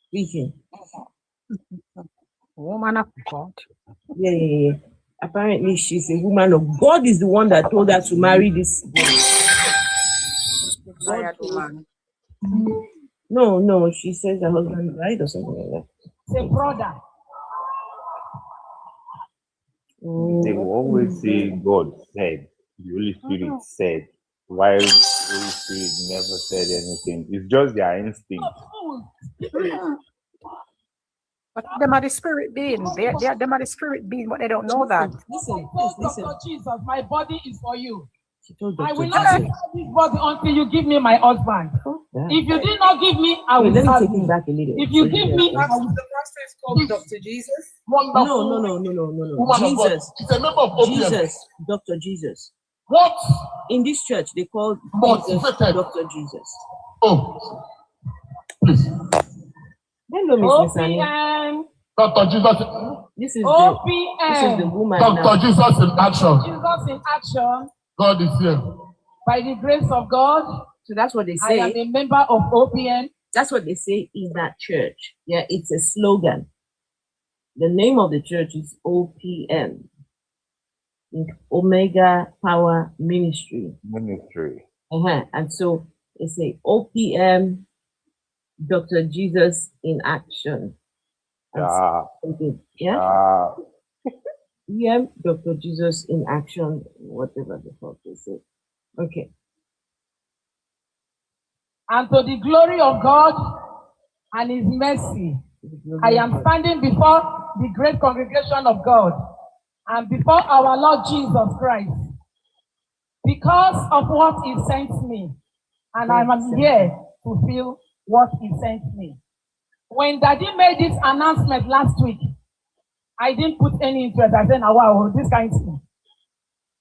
speaking. Woman of God. Yeah. Apparently, she's a woman of God. Is the one that told her to marry this boy. No, she says her husband died or something like that. It's a brother. They will always say God said, the Holy Spirit said, while the Holy Spirit never said anything. It's just their instinct. But them are the spirit being. Them are the spirit being, but they don't know that. Listen. Dr. Jesus, my body is for you. I will Jesus. not have this body until you give me my husband. If you did not give me, I will let me serve take you. it back a little. If you give me, I will. The pastor is called Dr. Jesus. No. Jesus. He's a member of OPM. Jesus, Dr. Jesus. What? In this church, they call Jesus Dr. Jesus. Oh, please. Hello, Miss Nisani. OPM. Dr. Jesus. This is OPM. the woman Dr. now. Jesus in action. Jesus in action. God is here. By the grace of God. So that's what they I say. am a member of OPM. That's what they say in that church. Yeah, it's a slogan. The name of the church is OPM, Omega Power Ministry. And so they say OPM, Dr. Jesus in action. Yeah, Dr. Jesus in action, whatever the fuck they say. Okay. And to the glory of God and His mercy, I am standing before the great congregation of God and before our Lord Jesus Christ because of what He sent me. And I am here to fulfill what He sent me. When Daddy made this announcement last week, I didn't put any interest. I said, "Now, wow, this kind of thing."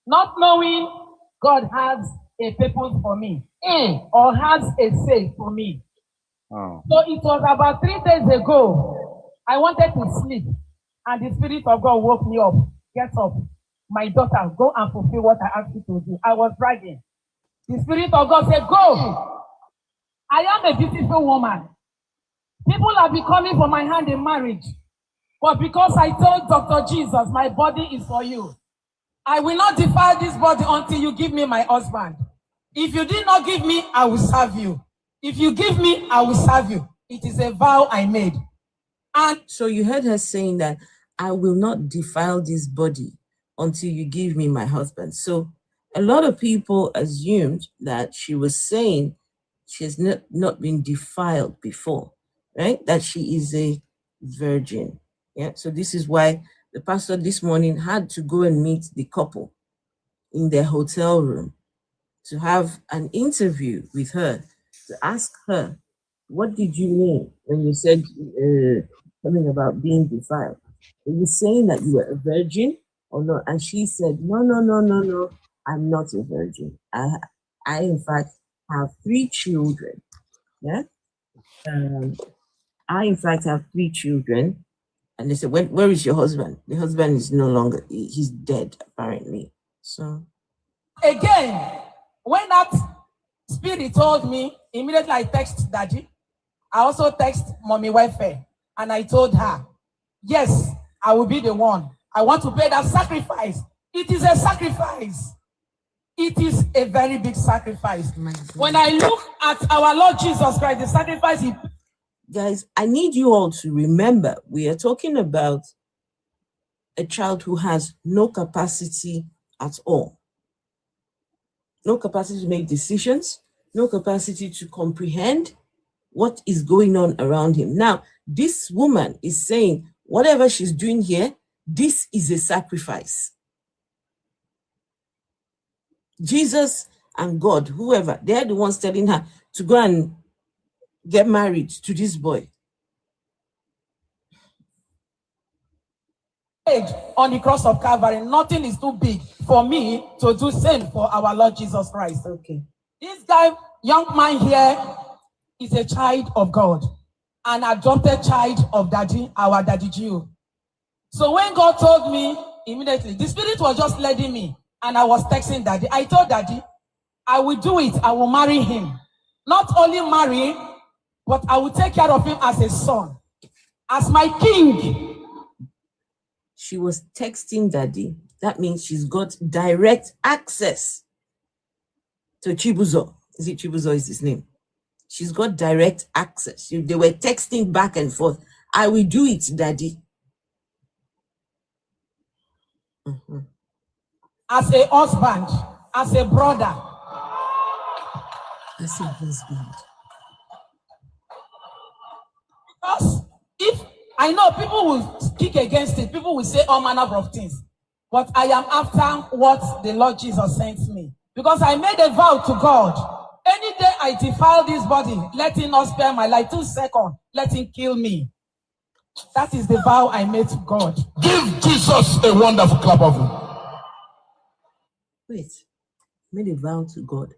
Not knowing God has a purpose for me or has a say for me. So it was about 3 days ago. I wanted to sleep, and the Spirit of God woke me up. Get up, my daughter, go and fulfill what I asked you to do. I was dragging. The Spirit of God said, "Go." I am a beautiful woman. People are becoming for my hand in marriage. But because I told Dr. Jesus, my body is for you, I will not defile this body until you give me my husband. If you did not give me, I will serve you. If you give me, I will serve you. It is a vow I made. And so you heard her saying that I will not defile this body until you give me my husband. So a lot of people assumed that she was saying she has not been defiled before, right? That she is a virgin. Yeah. So this is why the pastor this morning had to go and meet the couple in their hotel room to have an interview with her, to ask her, what did you mean when you said something about being defiled? Are you saying that you were a virgin or not? And she said, no, no, no, no, no, I'm not a virgin. I in fact have 3 children. Yeah. I in fact have 3 children. And they said, where is your husband? The husband is no longer, he's dead apparently. So again, when that spirit told me, immediately I text Daddy. I also text Mommy Welfare, and I told her, yes, I will be the one. I want to pay that sacrifice. It is a sacrifice. It is a very big sacrifice. When I look at our Lord Jesus Christ, the sacrifice he... Guys, I need you all to remember, we are talking about a child who has no capacity at all. No capacity to make decisions, no capacity to comprehend what is going on around him. Now, this woman is saying, whatever she's doing here, this is a sacrifice. Jesus and God, whoever, they're the ones telling her to go and get married to this boy. On the cross of Calvary, nothing is too big for me to do same for our Lord Jesus Christ. Okay. This guy, young man here, is a child of God, an adopted child of Daddy, our Daddy Jew. So when God told me immediately, the Spirit was just leading me, and I was texting Daddy. I told Daddy, I will do it. I will marry him. Not only marry, but I will take care of him as a son, as my king. She was texting Daddy. That means she's got direct access to Chibuzor. Is it Chibuzor is his name? She's got direct access. They were texting back and forth. I will do it, Daddy. As a husband, as a brother. As a husband. Because if I know people will speak against it, people will say all manner of things. But I am after what the Lord Jesus sent me. Because I made a vow to God. Any day I defile this body, let him not spare my life. 2 seconds, let him kill me. That is the vow I made to God. Give Jesus a wonderful clap of him. Wait, made a vow to God.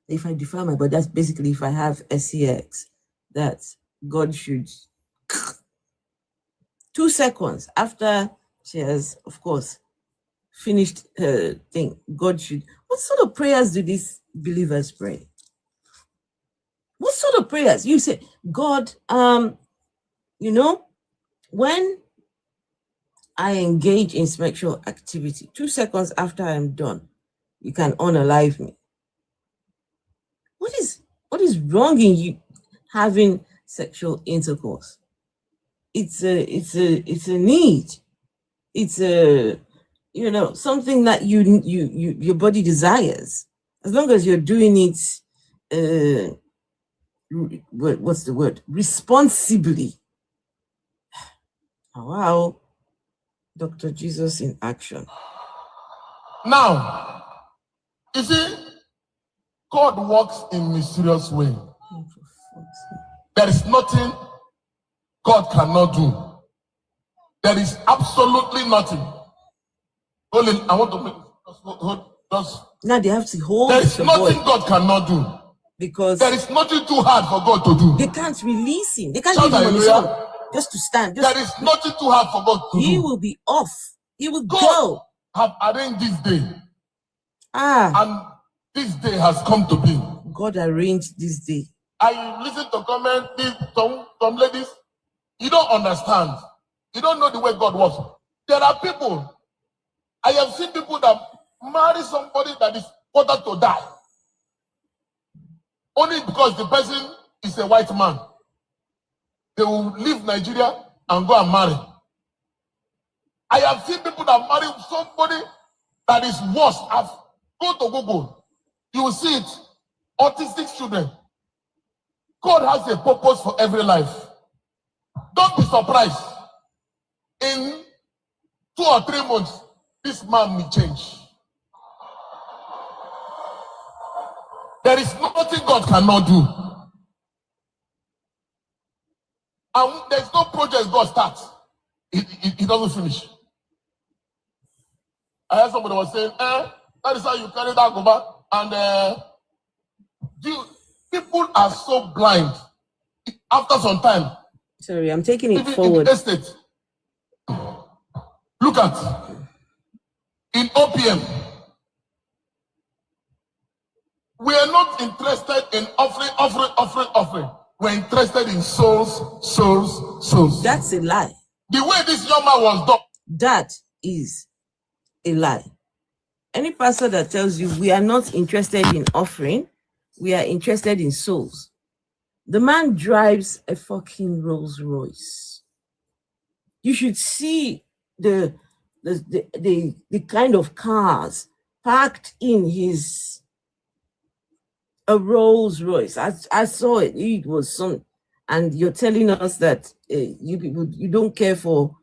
If I defile my body, that's basically if I have SCX, that God should. 2 seconds after she has, of course, finished her thing, God should. What sort of prayers do these believers pray? What sort of prayers? You say, God, you know, when I engage in sexual activity, 2 seconds after I'm done, you can unalive me. What is wrong in you having sexual intercourse? It's a need. It's a, you know, something that your body desires. As long as you're doing it, what's the word? Responsibly. Oh, wow. Dr. Jesus in action. Now, you see, God works in mysterious way. There is nothing God cannot do. There is absolutely nothing. Only I want to make now they have to hold. There is nothing God cannot do. Because there is nothing too hard for God to do. They can't release him. They can't leave him on his own. Just to stand. There is nothing too hard for God to do. He will be off. He will God go. Have arranged this day. And this day has come to be. God arranged this day. I listen to comment, some ladies, you don't understand. You don't know the way God works. There are people, I have seen people that marry somebody that is ordered to die. Only because the person is a white man. They will leave Nigeria and go and marry. I have seen people that marry somebody that is worse. Go to Google. You will see it. Autistic children. God has a purpose for every life. Don't be surprised. In 2 or 3 months, this man will change. There is nothing God cannot do. And there's no project God starts he doesn't finish. I heard somebody was saying, that is how you carry that go back. And people are so blind. After some time, Sorry, I'm taking it even forward. in the estate, look at in OPM. We are not interested in offering. We're interested in souls. That's a lie. The way this young man was done. That is a lie. Any pastor that tells you we are not interested in offering, we are interested in souls. The man drives a fucking Rolls Royce. You should see the kind of cars parked in his a Rolls Royce. I saw it. It was some, and you're telling us that you people, you don't care for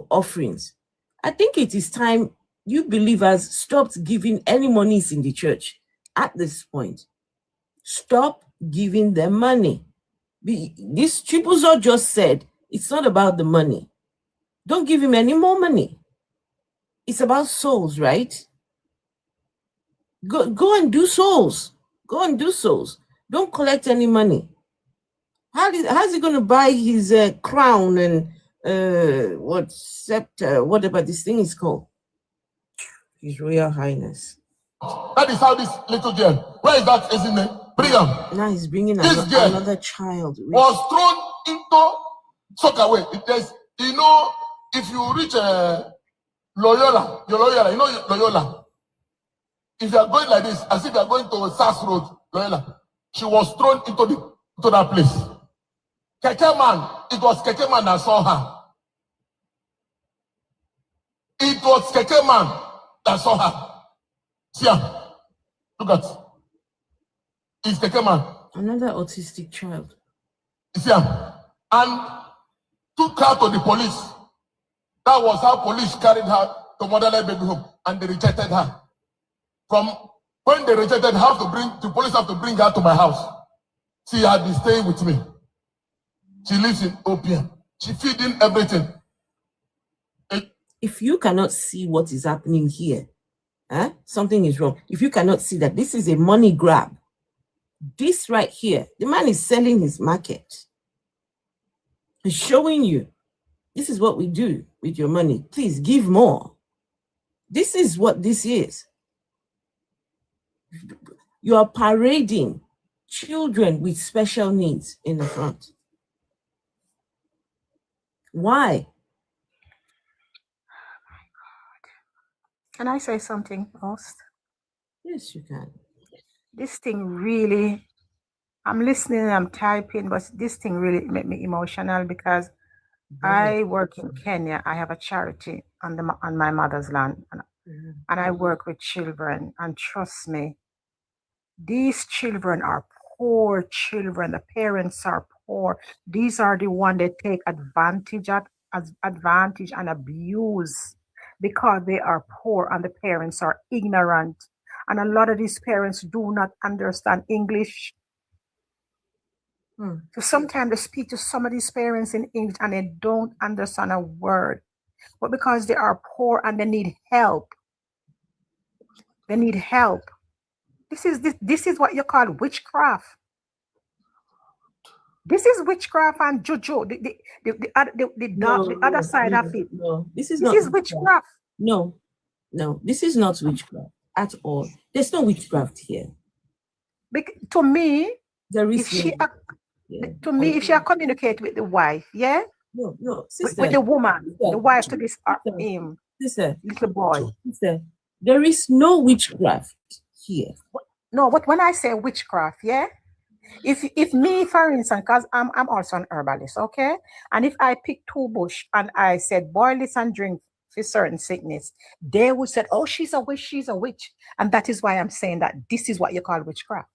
offerings. I think it is time you believers stopped giving any monies in the church at this point. Stop giving them money. This Chibuzor just said it's not about the money. Don't give him any more money. It's about souls, right? Go and do souls. Go and do souls. Don't collect any money. How's he going to buy his crown and scepter, whatever this thing is called? His Royal Highness. That is how this little girl, where is that, isn't it? Bring him. Now he's bringing another child. Was thrown into Sokaway. If you reach Loyola, you know Loyola. If you are going like this, as if you are going to SAS Road, Loyola, she was thrown into that place. Keke man, it was Keke man that saw her. It was Keke man that saw her. See her. Look at. It's Keke man. Another autistic child. See her. And took her to the police. That was how police carried her to Motherland Baby Home, and they rejected her. From when they rejected her, the police have to bring her to my house. She had been staying with me. She lives in OPM. She feeding everything. If you cannot see what is happening here, something is wrong. If you cannot see that this is a money grab, this right here, the man is selling his market. He's showing you, this is what we do with your money. Please give more. This is what this is. You are parading children with special needs in the front. Why? Can I say something else? Yes, you can. This thing really, I'm listening, I'm typing, but this thing really made me emotional because I work in Kenya. I have a charity on my mother's land, and I work with children. And trust me, these children are poor children. The parents are poor. These are the ones that take advantage and abuse because they are poor and the parents are ignorant. And a lot of these parents do not understand English. So sometimes they speak to some of these parents in English and they don't understand a word. But because they are poor and they need help. They need help. This is what you call witchcraft. This is witchcraft and juju. The other side of it. No, this is witchcraft. No, this is not witchcraft at all. There's no witchcraft here. To me, there is. If she communicate with the wife, no, sister, with the woman, sister, the wife to this him, sister, little boy. Sister, there is no witchcraft here. No, but when I say witchcraft, if me, for instance, because I'm also an herbalist, okay, and if I pick 2 bush and I said boil this and drink for certain sickness, they would say, oh, she's a witch, and that is why I'm saying that this is what you call witchcraft.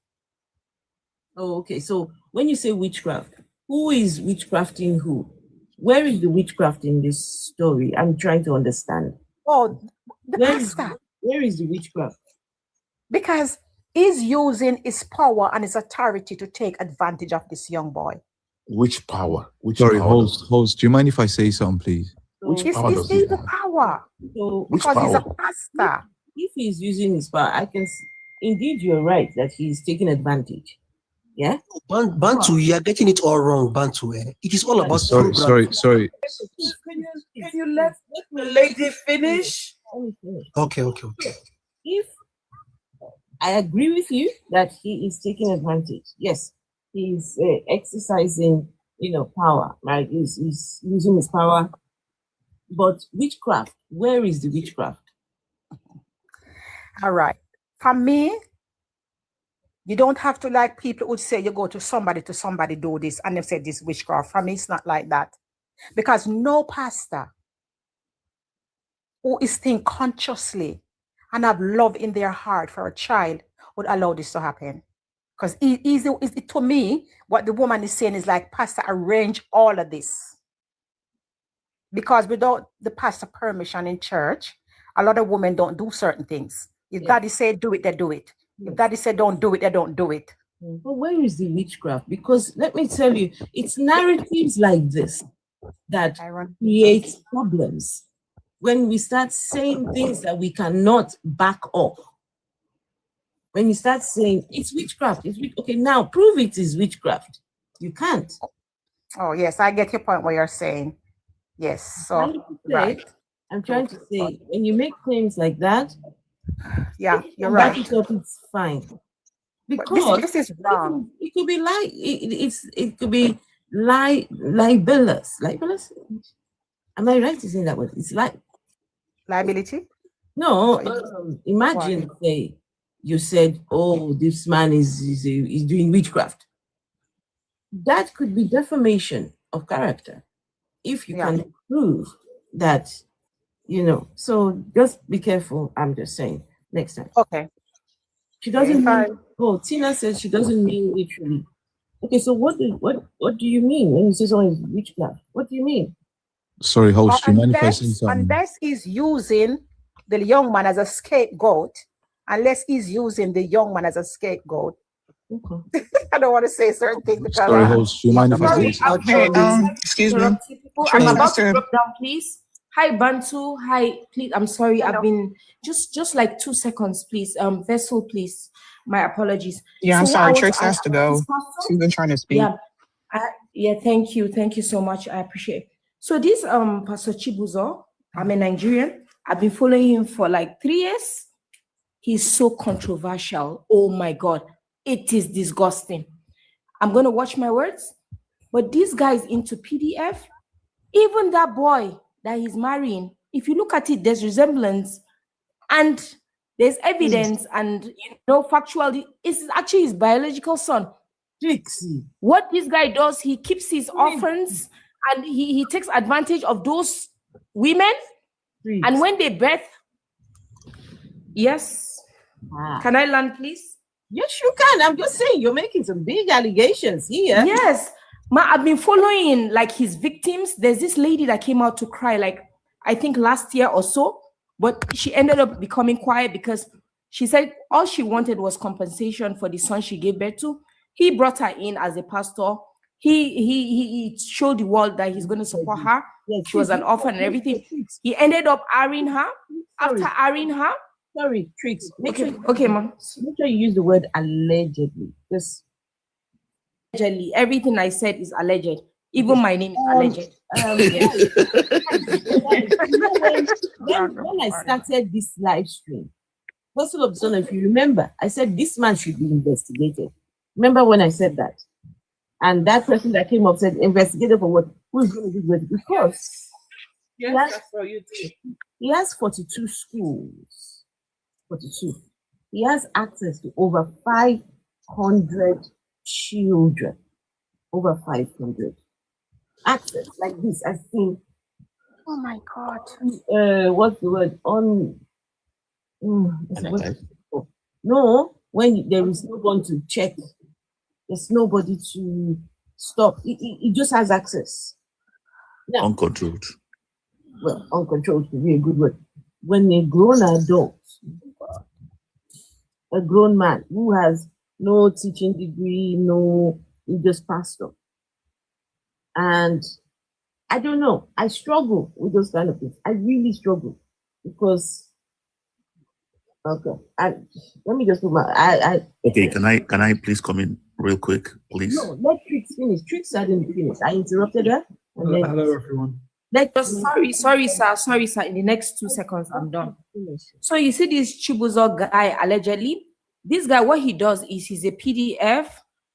Oh, okay. So when you say witchcraft, who is witchcrafting who? Where is the witchcraft in this story? I'm trying to understand. Oh, the pastor. Where is the witchcraft? Because he's using his power and his authority to take advantage of this young boy. Which power? Sorry, host, do you mind if I say something, please? So, It's evil power. so Which Because he's a power? pastor. if he's using his power, I can indeed you're right that he's taking advantage. Yeah. Bantu, you are getting it all wrong, Bantu. It is all about Sorry. Can you let the lady finish? Let me finish. Okay. If I agree with you that he is taking advantage, yes, he's exercising, power, right? He's using his power. But witchcraft, where is the witchcraft? All right. For me, you don't have to, like people would say, you go to somebody do this, and they say this witchcraft. For me, it's not like that. Because no pastor who is thinking consciously and have love in their heart for a child would allow this to happen. Because to me, what the woman is saying is like, pastor, arrange all of this. Because without the pastor permission in church, a lot of women don't do certain things. If daddy said do it, they do it. If daddy said don't do it, they don't do it. But where is the witchcraft? Because let me tell you, it's narratives like this that create problems. When we start saying things that we cannot back up. When you start saying it's witchcraft, okay, now prove it is witchcraft. You can't. Oh, yes, I get your point what you're saying. Yes, so right. I'm trying to say, when you make claims like that, yeah, you're right. Back it up, it's fine. Because this is wrong. It could be like it could be libelous. Libelous? Am I right to say that word? It's like liability? No, imagine say you said, oh, this man is doing witchcraft. That could be defamation of character if you can prove that, so just be careful. I'm just saying next time. Okay. She doesn't mean, Tina says she doesn't mean literally. Okay, so what do you mean when you say someone is witchcraft? What do you mean? Sorry, host, do you mind if I say something? Unless he's using the young man as a scapegoat, unless he's using the young man as a scapegoat. Okay. I don't want to say certain things because sorry, host, do you mind if I say something? Excuse me. I'm about to drop down, please. Hi, Bantu. Hi, please. I'm sorry. Hello. I've been just like 2 seconds, please. Vessel, please. My apologies. Yeah, I'm sorry. Trix has to go. She's been trying to speak. Yeah. Thank you. Thank you so much. I appreciate it. So this Pastor Chibuzor, I'm a Nigerian. I've been following him for like 3 years. He's so controversial. Oh my God. It is disgusting. I'm going to watch my words. But this guy is into PDF. Even that boy that he's marrying, if you look at it, there's resemblance and there's evidence and, factually, it's actually his biological son. Trixie. What this guy does, he keeps his orphans and he takes advantage of those women. And when they birth, yes. Can I land, please? Yes, you can. I'm just saying, you're making some big allegations here. Yes. I've been following like his victims. There's this lady that came out to cry, like I think last year or so, but she ended up becoming quiet because she said all she wanted was compensation for the son she gave birth to. He brought her in as a pastor. He showed the world that he's going to support her. Yes, she was an orphan and everything. He ended up airing her. After airing her. Sorry, Trix. Okay, ma'am. Make sure you use the word allegedly. Just allegedly. Everything I said is alleged. Even my name is alleged. When I started this live stream, first of all, if you remember, I said this man should be investigated. Remember when I said that? And that person that came up said, investigated for what? Who is going to do it? Because he has 42 schools. 42. He has access to over 500 children. Over 500. Access like this. I've seen. Oh my God. What's the word? No, when there is no one to check, there's nobody to stop. He just has access. Now, uncontrolled. Well, uncontrolled could be a good word. When a grown adult, a grown man who has no teaching degree, he's just pastor. And I don't know. I struggle with those kind of things. I really struggle because okay. Let me just put my Okay, can I please come in real quick, please? no, let Trix finish. Trix didn't finish. I interrupted her. And then Hello, everyone. Sorry, sir. In the next 2 seconds, I'm done. So you see this Chibuzor guy, allegedly, this guy, what he does is he's a PDF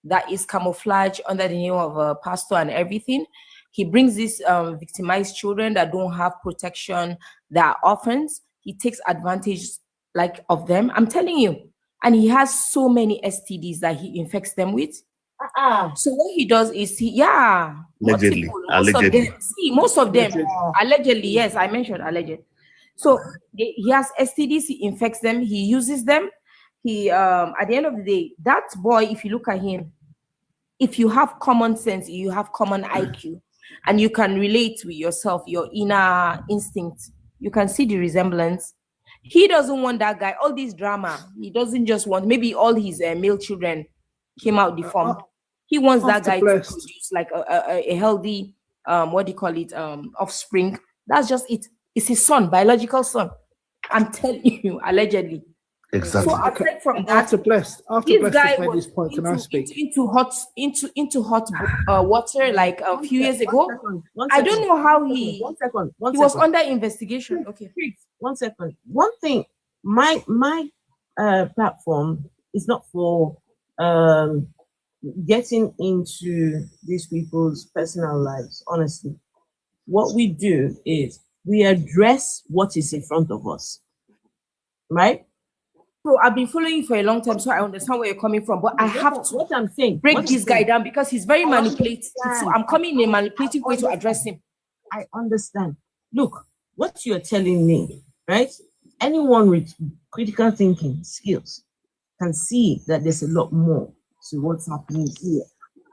that is camouflaged under the name of a pastor and everything. He brings these victimized children that don't have protection, that are orphans. He takes advantage of them. I'm telling you. And he has so many STDs that he infects them with. So what he does is Allegedly. Most of them, allegedly, yes, I mentioned alleged. So he has STDs, he infects them, he uses them. He at the end of the day, that boy, if you look at him, if you have common sense, you have common IQ, and you can relate with yourself, your inner instinct, you can see the resemblance. He doesn't want that guy, all this drama. He doesn't just want, maybe all his male children came out deformed. He wants that guy to produce like a healthy, offspring. That's just it. It's his son, biological son. I'm telling you, allegedly. Exactly. So aside from that, after Blessed has made this point, can I speak? Into hot water like a few years ago. I don't know how he. He was under investigation. Okay. One second. One thing, my platform is not for getting into these people's personal lives. Honestly, what we do is we address what is in front of us, right? So I've been following you for a long time, so I understand where you're coming from. But I have to what I'm saying, break this guy down because he's very manipulative. So I'm coming in a manipulative way to address him. I understand. Look, what you're telling me, right? Anyone with critical thinking skills can see that there's a lot more to what's happening here,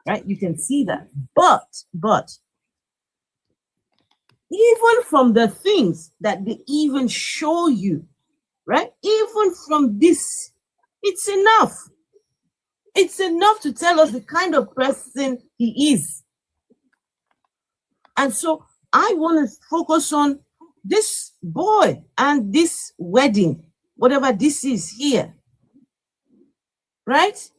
right? You can see that. But even from the things that they even show you, right? Even from this, it's enough. It's enough to tell us the kind of person he is. And so I want to focus on this boy and this wedding, whatever this is here, right?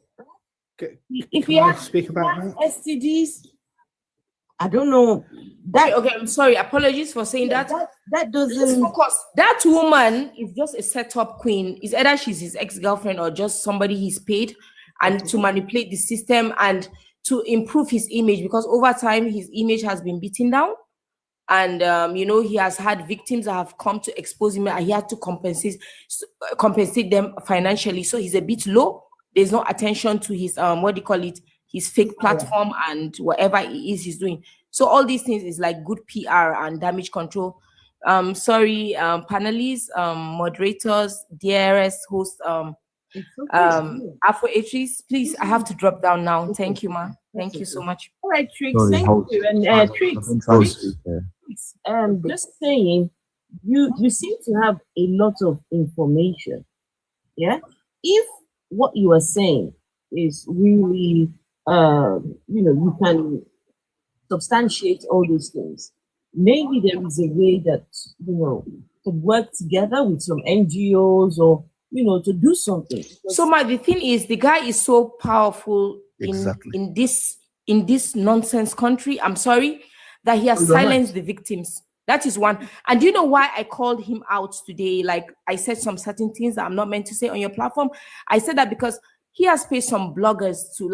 If you have speak about that? STDs, I don't know. That okay, I'm sorry. Apologies for saying that. That doesn't. Let's focus. That woman is just a setup queen. Is either she's his ex-girlfriend or just somebody he's paid and to manipulate the system and to improve his image, because over time his image has been beaten down. And he has had victims that have come to expose him, and he had to compensate them financially. So he's a bit low. There's no attention to his his fake platform and whatever it is he's doing. So all these things is like good PR and damage control. Sorry, panelists, moderators, DRS hosts, Afro Atris, please, I have to drop down now. Thank you, ma. Thank you so much. All right, Trix, thank you. And Trix, just saying, you seem to have a lot of information. Yeah. If what you are saying is really, you can substantiate all these things, maybe there is a way that, to work together with some NGOs or, to do something. So the thing is, the guy is so powerful in this nonsense country, I'm sorry, that he has silenced the victims. That is one. And do you know why I called him out today? Like I said some certain things that I'm not meant to say on your platform. I said that because he has paid some bloggers to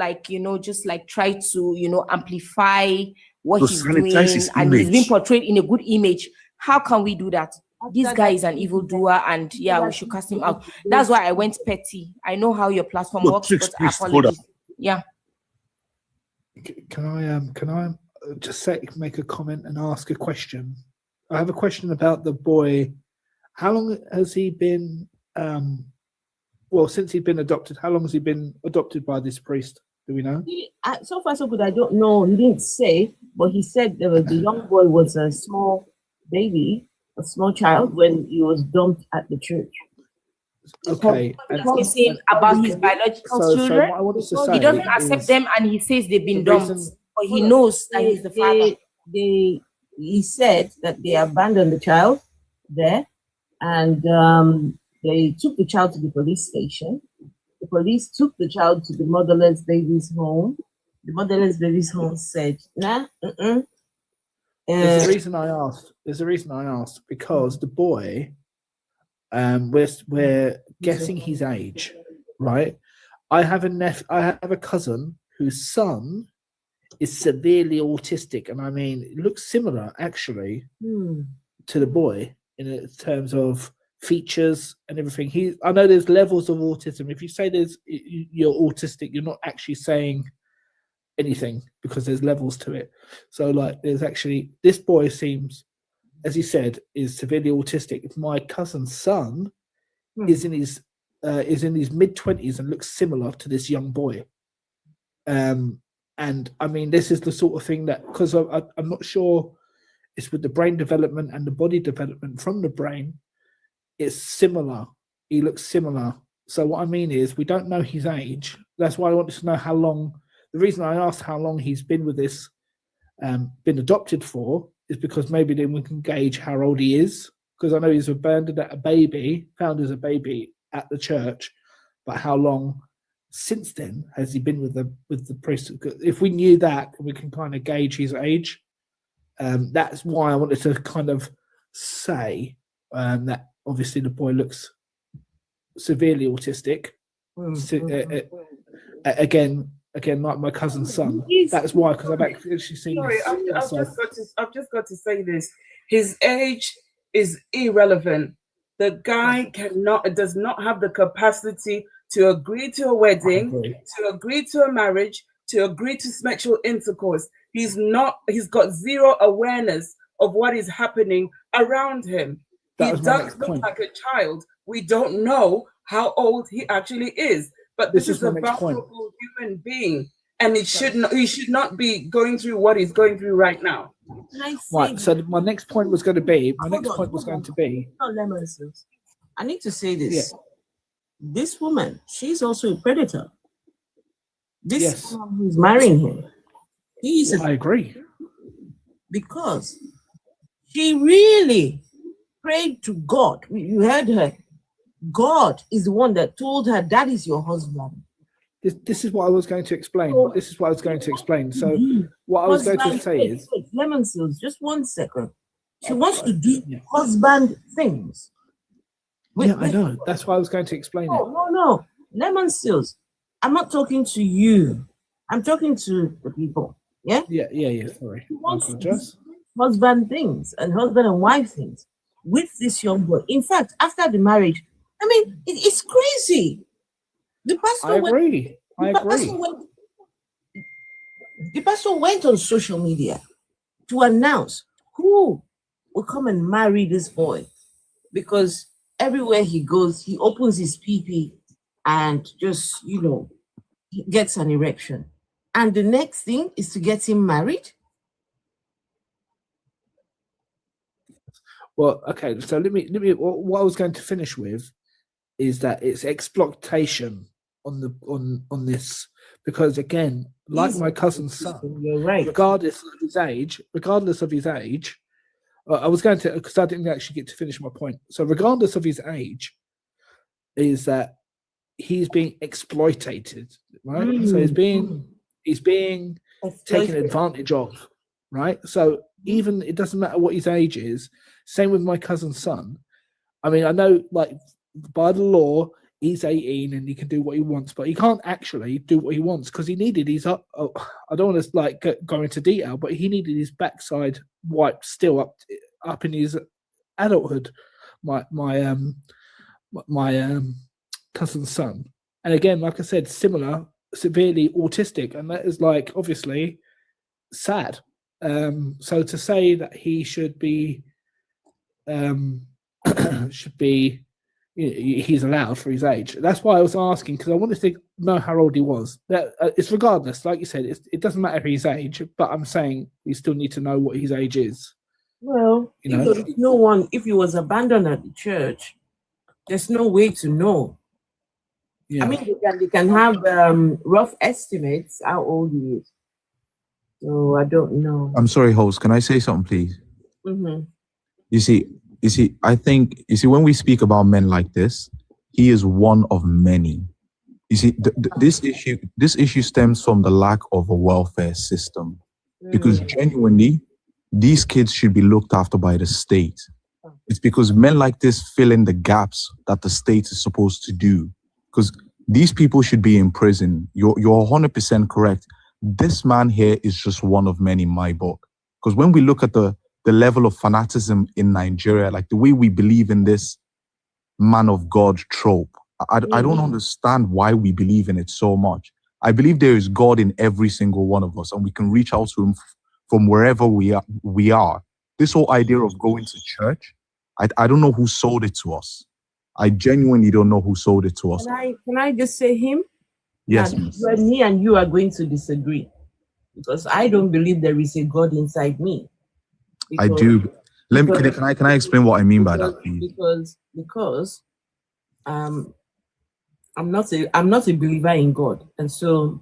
just try to, amplify what he's doing, and he's being portrayed in a good image. How can we do that? This guy is an evildoer, and we should cast him out. That's why I went petty. I know how your platform works, but apologies. Yeah. Can I just make a comment and ask a question? I have a question about the boy. How long has he been? Since he'd been adopted, how long has he been adopted by this priest? Do we know? So far, so good. I don't know. He didn't say, but he said the young boy was a small baby, a small child, when he was dumped at the church. Okay. He's saying about his biological children. He doesn't accept them, and he says they've been dumped, but he knows that he's the father. he said that they abandoned the child there, and they took the child to the police station. The police took the child to the motherless baby's home. The motherless baby's home said, nah, There's a reason I asked. There's a reason I asked, because the boy, we're guessing his age, right? I have a cousin whose son is severely autistic, and I mean, it looks similar actually to the boy in terms of features and everything. I know there's levels of autism. If you say you're autistic, you're not actually saying anything, because there's levels to it. So like, there's actually, this boy seems, as he said, is severely autistic. My cousin's son is in his mid-20s and looks similar to this young boy. And I mean, this is the sort of thing that, because I'm not sure, it's with the brain development and the body development from the brain, it's similar. He looks similar. So what I mean is, we don't know his age. That's why I wanted to know how long. The reason I asked how long he's been with this, been adopted for, is because maybe then we can gauge how old he is. Because I know he's abandoned at found as a baby at the church, but how long since then has he been with the priest? If we knew that, we can kind of gauge his age. That's why I wanted to kind of say that obviously the boy looks severely autistic. Again, like my cousin's son. That's why, because I've actually seen. Sorry, I've just got to say this. His age is irrelevant. The guy does not have the capacity to agree to a wedding, to agree to a marriage, to agree to sexual intercourse. He's got zero awareness of what is happening around him. He does look like a child. We don't know how old he actually is. But this is a vulnerable human being, and he should not be going through what he's going through right now. Right. So my next point was going to be. I need to say this. Yeah. This woman, she's also a predator. This woman who's marrying him, I agree. Because she really prayed to God. You heard her. God is the one that told her, that is your husband. This is what I was going to explain. So what I was going to say is, Lemon Seals, just 1 second. She wants to do husband things. I know. That's why I was going to explain it. No. Lemon Seals, I'm not talking to you. I'm talking to the people. Yeah? Yeah. Sorry. She wants to do husband things and husband and wife things with this young boy. In fact, after the marriage, I mean, it's crazy. The pastor I agree. The pastor went on social media to announce who will come and marry this boy, because everywhere he goes, he opens his pee and just, he gets an erection. And the next thing is to get him married. Well, okay. So let me. What I was going to finish with is that it's exploitation on this, because again, like my cousin's son, you're right. Regardless of his age, I was going to, because I didn't actually get to finish my point. So regardless of his age, is that he's being exploited, right? So he's being taken advantage of, right? So even, it doesn't matter what his age is. Same with my cousin's son. I mean, I know, like, by the law, he's 18 and he can do what he wants, but he can't actually do what he wants, because he needed his I don't want to go into detail, but he needed his backside wiped still up in his adulthood. My cousin's son, and again, like I said, similar, severely autistic, and that is obviously sad. So to say that he should be he's allowed for his age. That's why I was asking, because I wanted to know how old he was. That it's regardless, like you said, it doesn't matter his age, but I'm saying we still need to know what his age is. Well, if he was abandoned at the church, there's no way to know. Yeah. I mean, they can have rough estimates how old he is. So I don't know. I'm sorry, host. Can I say something, please? You see, I think, when we speak about men like this, he is one of many. You see, this issue stems from the lack of a welfare system, because genuinely, these kids should be looked after by the state. It's because men like this fill in the gaps that the state is supposed to do. Because these people should be in prison. You're 100% correct. This man here is just one of many in my book. Because when we look at the level of fanaticism in Nigeria, like the way we believe in this man of God trope, I don't understand why we believe in it so much. I believe there is God in every single one of us, and we can reach out to him from wherever we are. This whole idea of going to church, I don't know who sold it to us. I genuinely don't know who sold it to us. Can I just say him? Yes, Now, me and you are going to disagree, because I don't believe there is a God inside me. I do. Can I explain what I mean by that, please? Because I'm not a believer in God, and so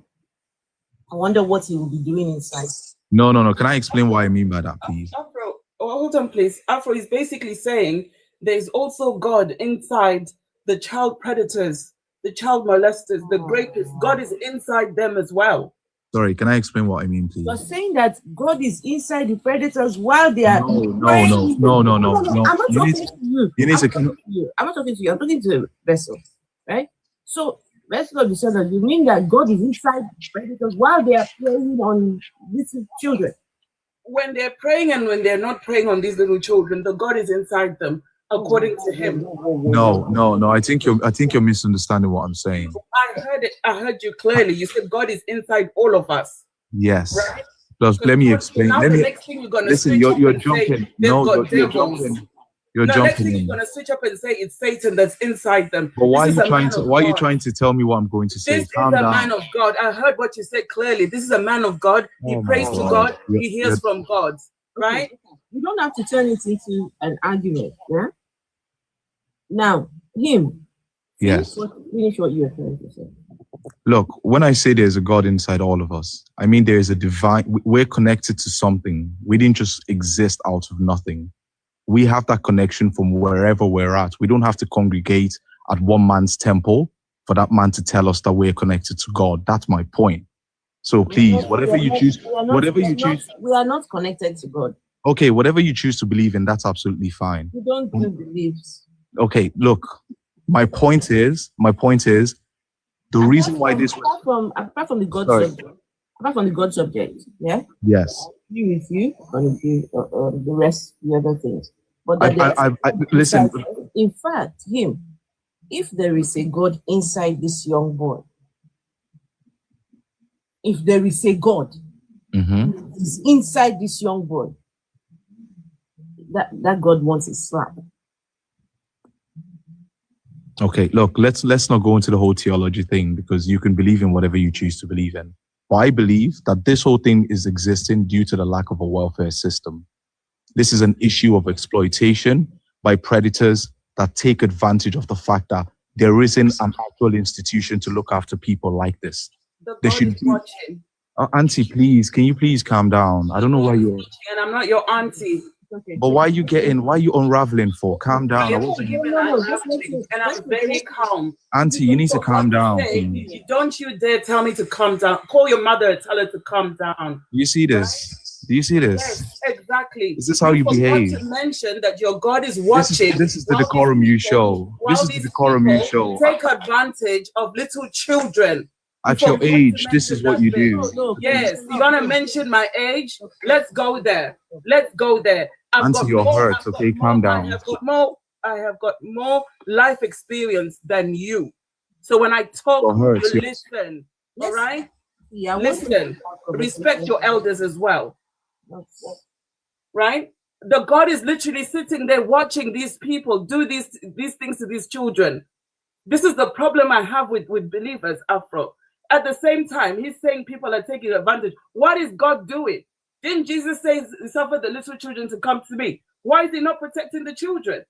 I wonder what he will be doing inside. No. Can I explain what I mean by that, please? Afro, hold on, please. Afro is basically saying there's also God inside the child predators, the child molesters, the rapists. God is inside them as well. Sorry, can I explain what I mean, please? You're saying that God is inside the predators while they are. No. I'm not You talking to you. I'm not talking to you. I'm talking to Vessel, right? So let's not be certain. You mean that God is inside the predators while they are preying on these children? When they're praying and when they're not praying on these little children, the God is inside them, according to him. No. I think you're misunderstanding what I'm saying. I heard it. I heard you clearly. You said God is inside all of us. Yes. Right? Plus, let me explain. Now the next thing you're gonna listen. You're jumping. No, you're jumping. You're jumping. Next thing you're gonna switch up and say it's Satan that's inside them. But why are you trying to tell me what I'm going to say? This is a man of God. I heard what you said clearly. This is a man of God. He prays to God. He hears from God. Right? You don't have to turn it into an argument. Yeah. Now, him. Yes. Finish what you're trying to say. Look, when I say there's a God inside all of us, I mean there is a divine. We're connected to something. We didn't just exist out of nothing. We have that connection from wherever we're at. We don't have to congregate at one man's temple for that man to tell us that we're connected to God. That's my point. So please, whatever you choose, we are not connected to God. Okay, whatever you choose to believe in, that's absolutely fine. We don't do beliefs. Okay, look, my point is the reason why this apart from the God subject, yeah. Yes. Agree with you on the rest, the other things. But listen. In fact, if there is a God inside this young boy, if there is a God is inside this young boy, that God wants a slap. Okay, look, let's not go into the whole theology thing, because you can believe in whatever you choose to believe in. But I believe that this whole thing is existing due to the lack of a welfare system. This is an issue of exploitation by predators that take advantage of the fact that there isn't an actual institution to look after people like this. There should be. Auntie, please, can you please calm down? I don't know why you're. And I'm not your auntie. Okay. But why are you unraveling for? Calm down. And I'm very calm. Auntie, you need to calm down. Don't you dare tell me to calm down. Call your mother and tell her to calm down. Do you see this? Do you see this? Yes, exactly. Is this how you behave? To mention that your God is watching. This is the decorum you show. This is the decorum you show. Take advantage of little children. At your age, this is what you do. Yes, you're gonna mention my age. Let's go there. Auntie, you're hurt. Okay, calm down. I have got more life experience than you. So when I talk, you listen. All right? Yeah, listen. Respect your elders as well. Right? The God is literally sitting there watching these people do these things to these children. This is the problem I have with believers, Afro. At the same time, he's saying people are taking advantage. What is God doing? Didn't Jesus say, suffer the little children to come to me? Why is he not protecting the children?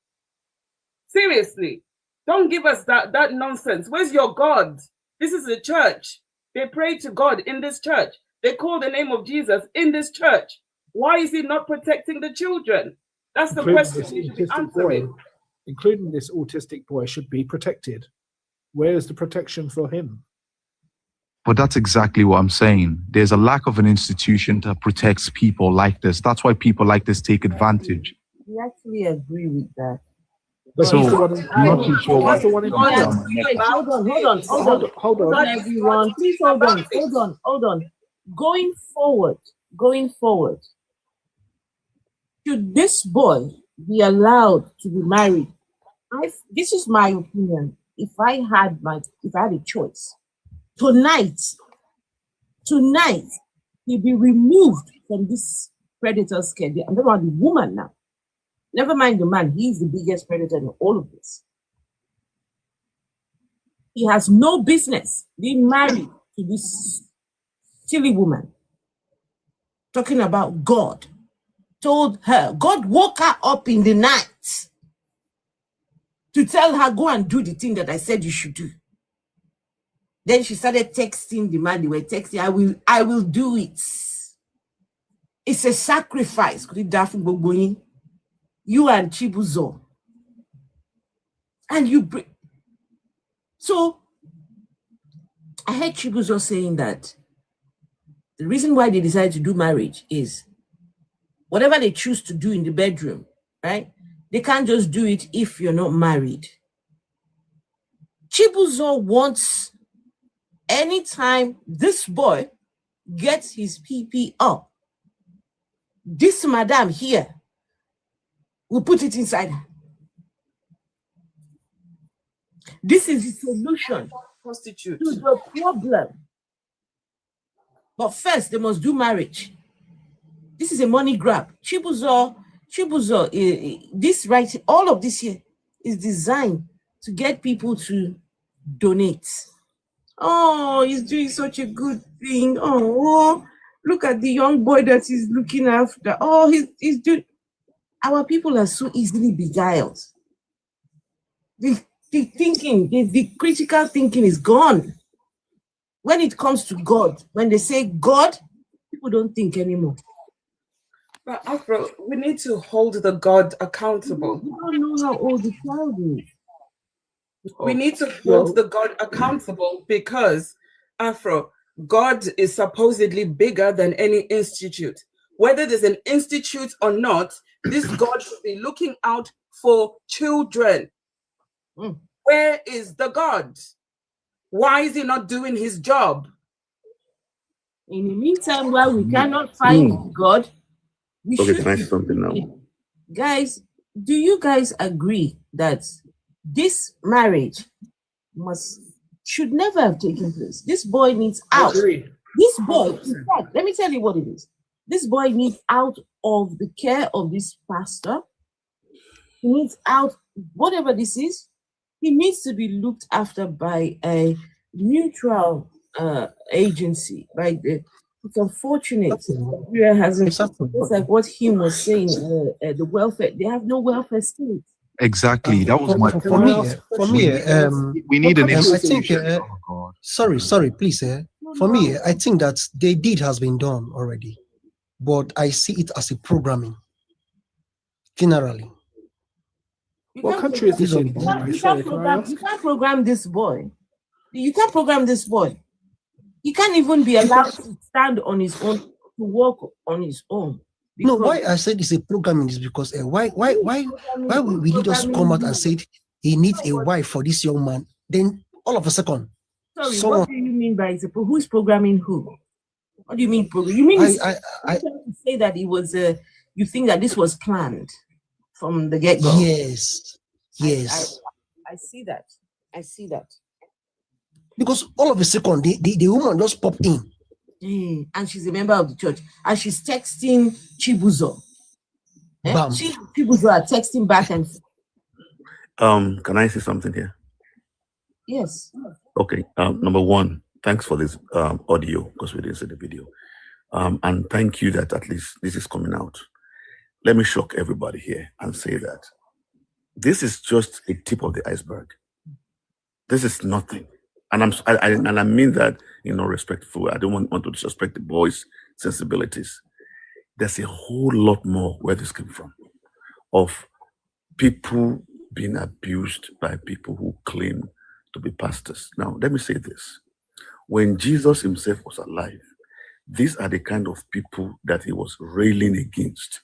Seriously, don't give us that nonsense. Where's your God? This is a church. They pray to God in this church. They call the name of Jesus in this church. Why is he not protecting the children? That's the including question this you should be autistic boy, answering. including this autistic boy, should be protected. Where is the protection for him? But that's exactly what I'm saying. There's a lack of an institution that protects people like this. That's why people like this take advantage. We actually agree with that. But So, he's the one in I'm not too sure why. he's the one in Hold power. on. Hold on. Everyone, please hold on. Going forward, should this boy be allowed to be married? This is my opinion. If I had a choice, tonight, he'll be removed from this predator's care. I'm talking about the woman now. Never mind the man, he's the biggest predator in all of this. He has no business being married to this silly woman. Talking about God. Told her, God woke her up in the night to tell her, go and do the thing that I said you should do. Then she started texting the man, they were texting, I will do it. It's a sacrifice. You and Chibuzor. And you so I heard Chibuzor saying that the reason why they decided to do marriage is whatever they choose to do in the bedroom, right? They can't just do it if you're not married. Chibuzor wants anytime this boy gets his PP up, this madam here will put it inside her. This is the solution Prostitute. to the problem. But first, they must do marriage. This is a money grab. Chibuzor, this right, all of this here is designed to get people to donate. Oh, he's doing such a good thing. Oh, look at the young boy that he's looking after. Oh, he's doing. Our people are so easily beguiled. The thinking, the critical thinking is gone. When it comes to God, when they say God, people don't think anymore. But Afro, we need to hold the God accountable. You don't know how old the child is. We need to hold the God accountable because, Afro, God is supposedly bigger than any institute. Whether there's an institute or not, this God should be looking out for children. Where is the God? Why is he not doing his job? In the meantime, while we cannot find God, we Okay, should. can I say something now? Guys, do you guys agree that this marriage should never have taken place? This boy needs out. This boy, in fact, let me tell you what it is. This boy needs out of the care of this pastor. He needs out, whatever this is, he needs to be looked after by a neutral agency. It's unfortunate. Nigeria hasn't, it's like what Hume was saying, the welfare, they have no welfare state. Exactly. That was my point. For me, we need an I think, institution. Oh, God. sorry, please. For me, I think that the deed has been done already, but I see it as a programming, generally. What country is this in? You can't program this boy. You can't program this boy. He can't even be allowed to stand on his own, to walk on his own. No, why I said it's a programming is because why will we just come out and say he needs a wife for this young man? Then all of a second, what do you mean by who's programming who? What do you mean? You mean I say that it was you think that this was planned from the get-go? Yes. I see that. Because all of a second, the woman just popped in. And she's a member of the church. And she's texting Chibuzor. Chibuzor are texting back and forth. Can I say something here? Yes. Okay. Number one, thanks for this audio because we didn't see the video. And thank you that at least this is coming out. Let me shock everybody here and say that this is just a tip of the iceberg. This is nothing. And I mean that in no respectful. I don't want to disrespect the boys' sensibilities. There's a whole lot more where this came from. of people being abused by people who claim to be pastors. Now, let me say this. When Jesus himself was alive, these are the kind of people that he was railing against.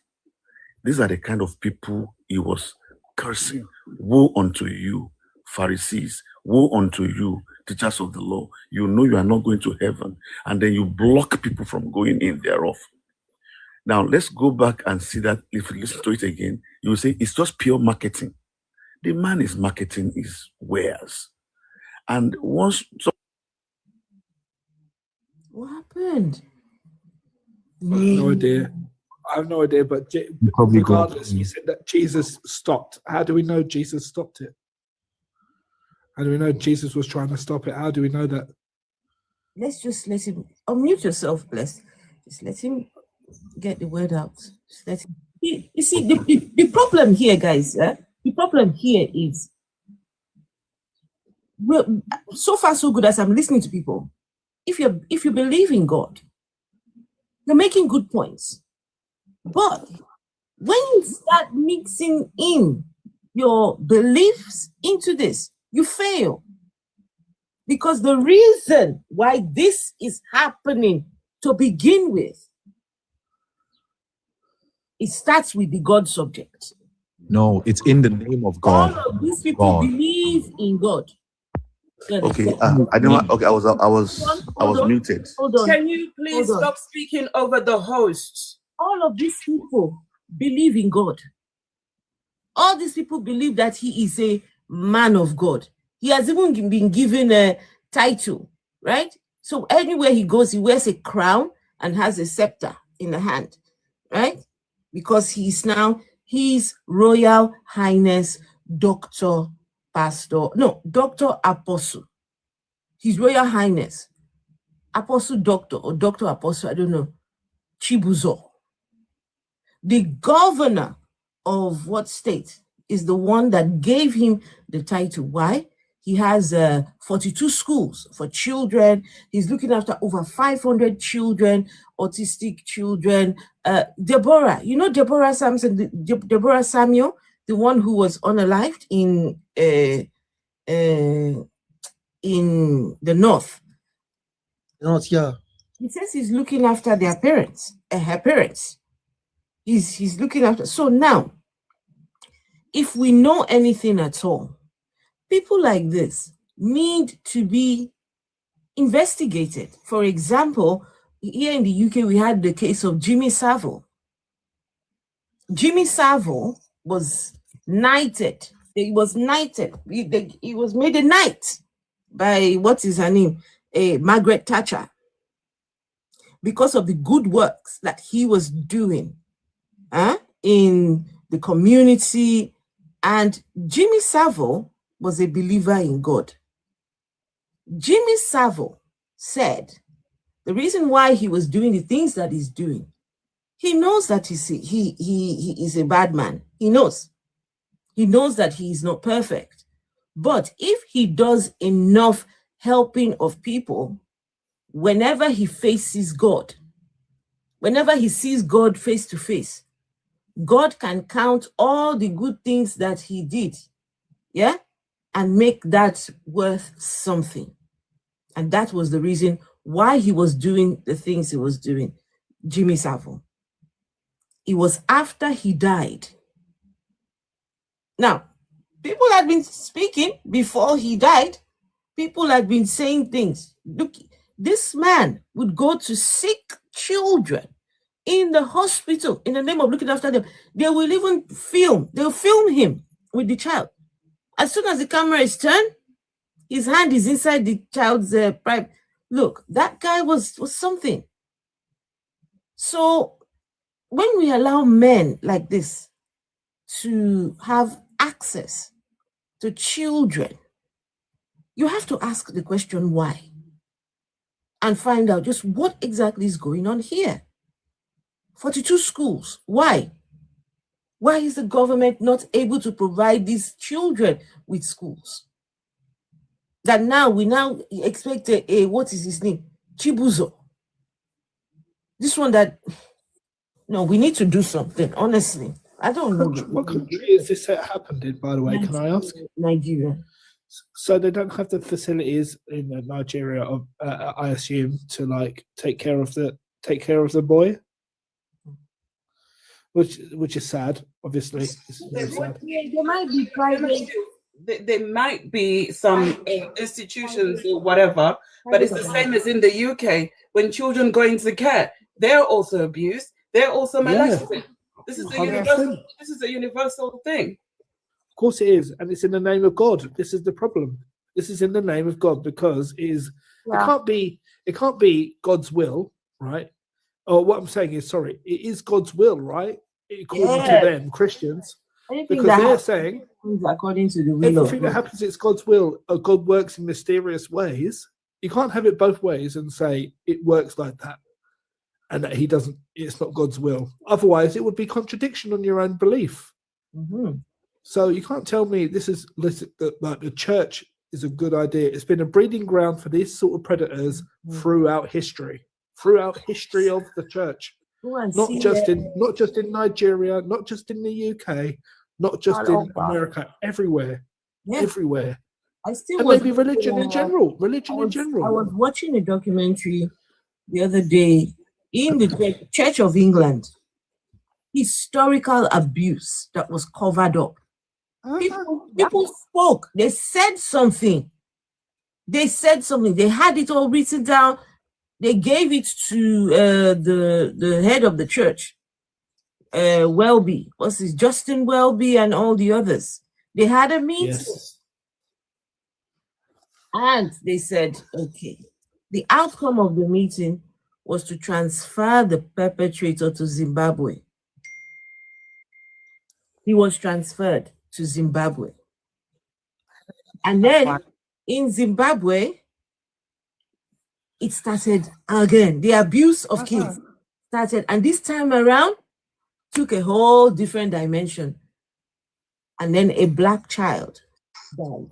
These are the kind of people he was cursing. Woe unto you, Pharisees. Woe unto you, teachers of the law. You know you are not going to heaven, and then you block people from going in thereof. Now, let's go back and see that. If you listen to it again, you will say it's just pure marketing. The man is marketing his wares. And once... What happened? I have no idea. I have no idea, but regardless, you said that Jesus stopped. How do we know Jesus stopped it? How do we know Jesus was trying to stop it? How do we know that? Let's just let him unmute yourself, bless. Just let him get the word out. Just let him. You see, the problem here, guys, the problem here is, well, so far so good as I'm listening to people. If you believe in God, you're making good points. But when you start mixing in your beliefs into this, you fail. Because the reason why this is happening to begin with, it starts with the God subject. No, it's in the name of God. All of these people believe in God. Okay, I didn't. Okay, I was muted. Hold on. Can you please stop speaking over the host? All of these people believe in God. All these people believe that he is a man of God. He has even been given a title, right? So anywhere he goes, he wears a crown and has a scepter in the hand, right? Because he's now His Royal Highness Dr. Apostle. His Royal Highness Apostle Doctor or Dr. Apostle, I don't know, Chibuzor. The governor of what state is the one that gave him the title. Why? He has 42 schools for children. He's looking after over 500 children, autistic children. Deborah, you know Deborah Samuel, the one who was unalived in the north. Yeah. He says he's looking after their parents, her parents. He's looking after. So now, if we know anything at all, people like this need to be investigated. For example, here in the UK, we had the case of Jimmy Savile. Jimmy Savile was knighted. He was knighted. He was made a knight by, what is her name? Margaret Thatcher. Because of the good works that he was doing in the community. And Jimmy Savile was a believer in God. Jimmy Savile said the reason why he was doing the things that he's doing, he knows that he is a bad man. He knows that he is not perfect. But if he does enough helping of people, whenever he faces God, whenever he sees God face to face, God can count all the good things that he did, yeah, and make that worth something. And that was the reason why he was doing the things he was doing, Jimmy Savile. It was after he died. Now, people had been speaking before he died. People had been saying things. Look, this man would go to sick children in the hospital in the name of looking after them. They will even they'll film him with the child. As soon as the camera is turned, his hand is inside the child's pipe. Look, that guy was something. So when we allow men like this to have access to children, you have to ask the question why and find out just what exactly is going on here. 42 schools. Why? Why is the government not able to provide these children with schools? That now we expect a what is his name? Chibuzor. This one that, no, we need to do something, honestly. I don't know. What country is this that happened in, by the way? Can I ask? Nigeria. So they don't have the facilities in Nigeria, I assume, to like take care of the boy, which is sad. Obviously, it's very sad. Yeah, there might be private. There might be some institutions or whatever, but it's the same as in the UK. When children go into care, they're also abused. They're also molested. This is a universal thing. Of course it is, and it's in the name of God. This is the problem. This is in the name of God because it can't be God's will, right? Or what I'm saying is, sorry, it is God's will, right? According to them, Christians, because they're saying according to the will everything that happens, it's God's will. God works in mysterious ways. You can't have it both ways and say it works like that, and that He doesn't. It's not God's will. Otherwise, it would be contradiction on your own belief. Mm-hmm. So you can't tell me this is like the church is a good idea. It's been a breeding ground for these sort of predators throughout history of the church. Not just in Nigeria, not just in the UK, not just in America, everywhere. Everywhere. And maybe religion in general. I was watching a documentary the other day in the Church of England. Historical abuse that was covered up. People spoke. They said something. They had it all written down. They gave it to the head of the church, Welby. What's his Justin Welby and all the others. They had a meeting. Yes. And they said, okay, the outcome of the meeting was to transfer the perpetrator to Zimbabwe. He was transferred to Zimbabwe. And then in Zimbabwe, it started again. The abuse of kids started. And this time around, took a whole different dimension. And then a black child died.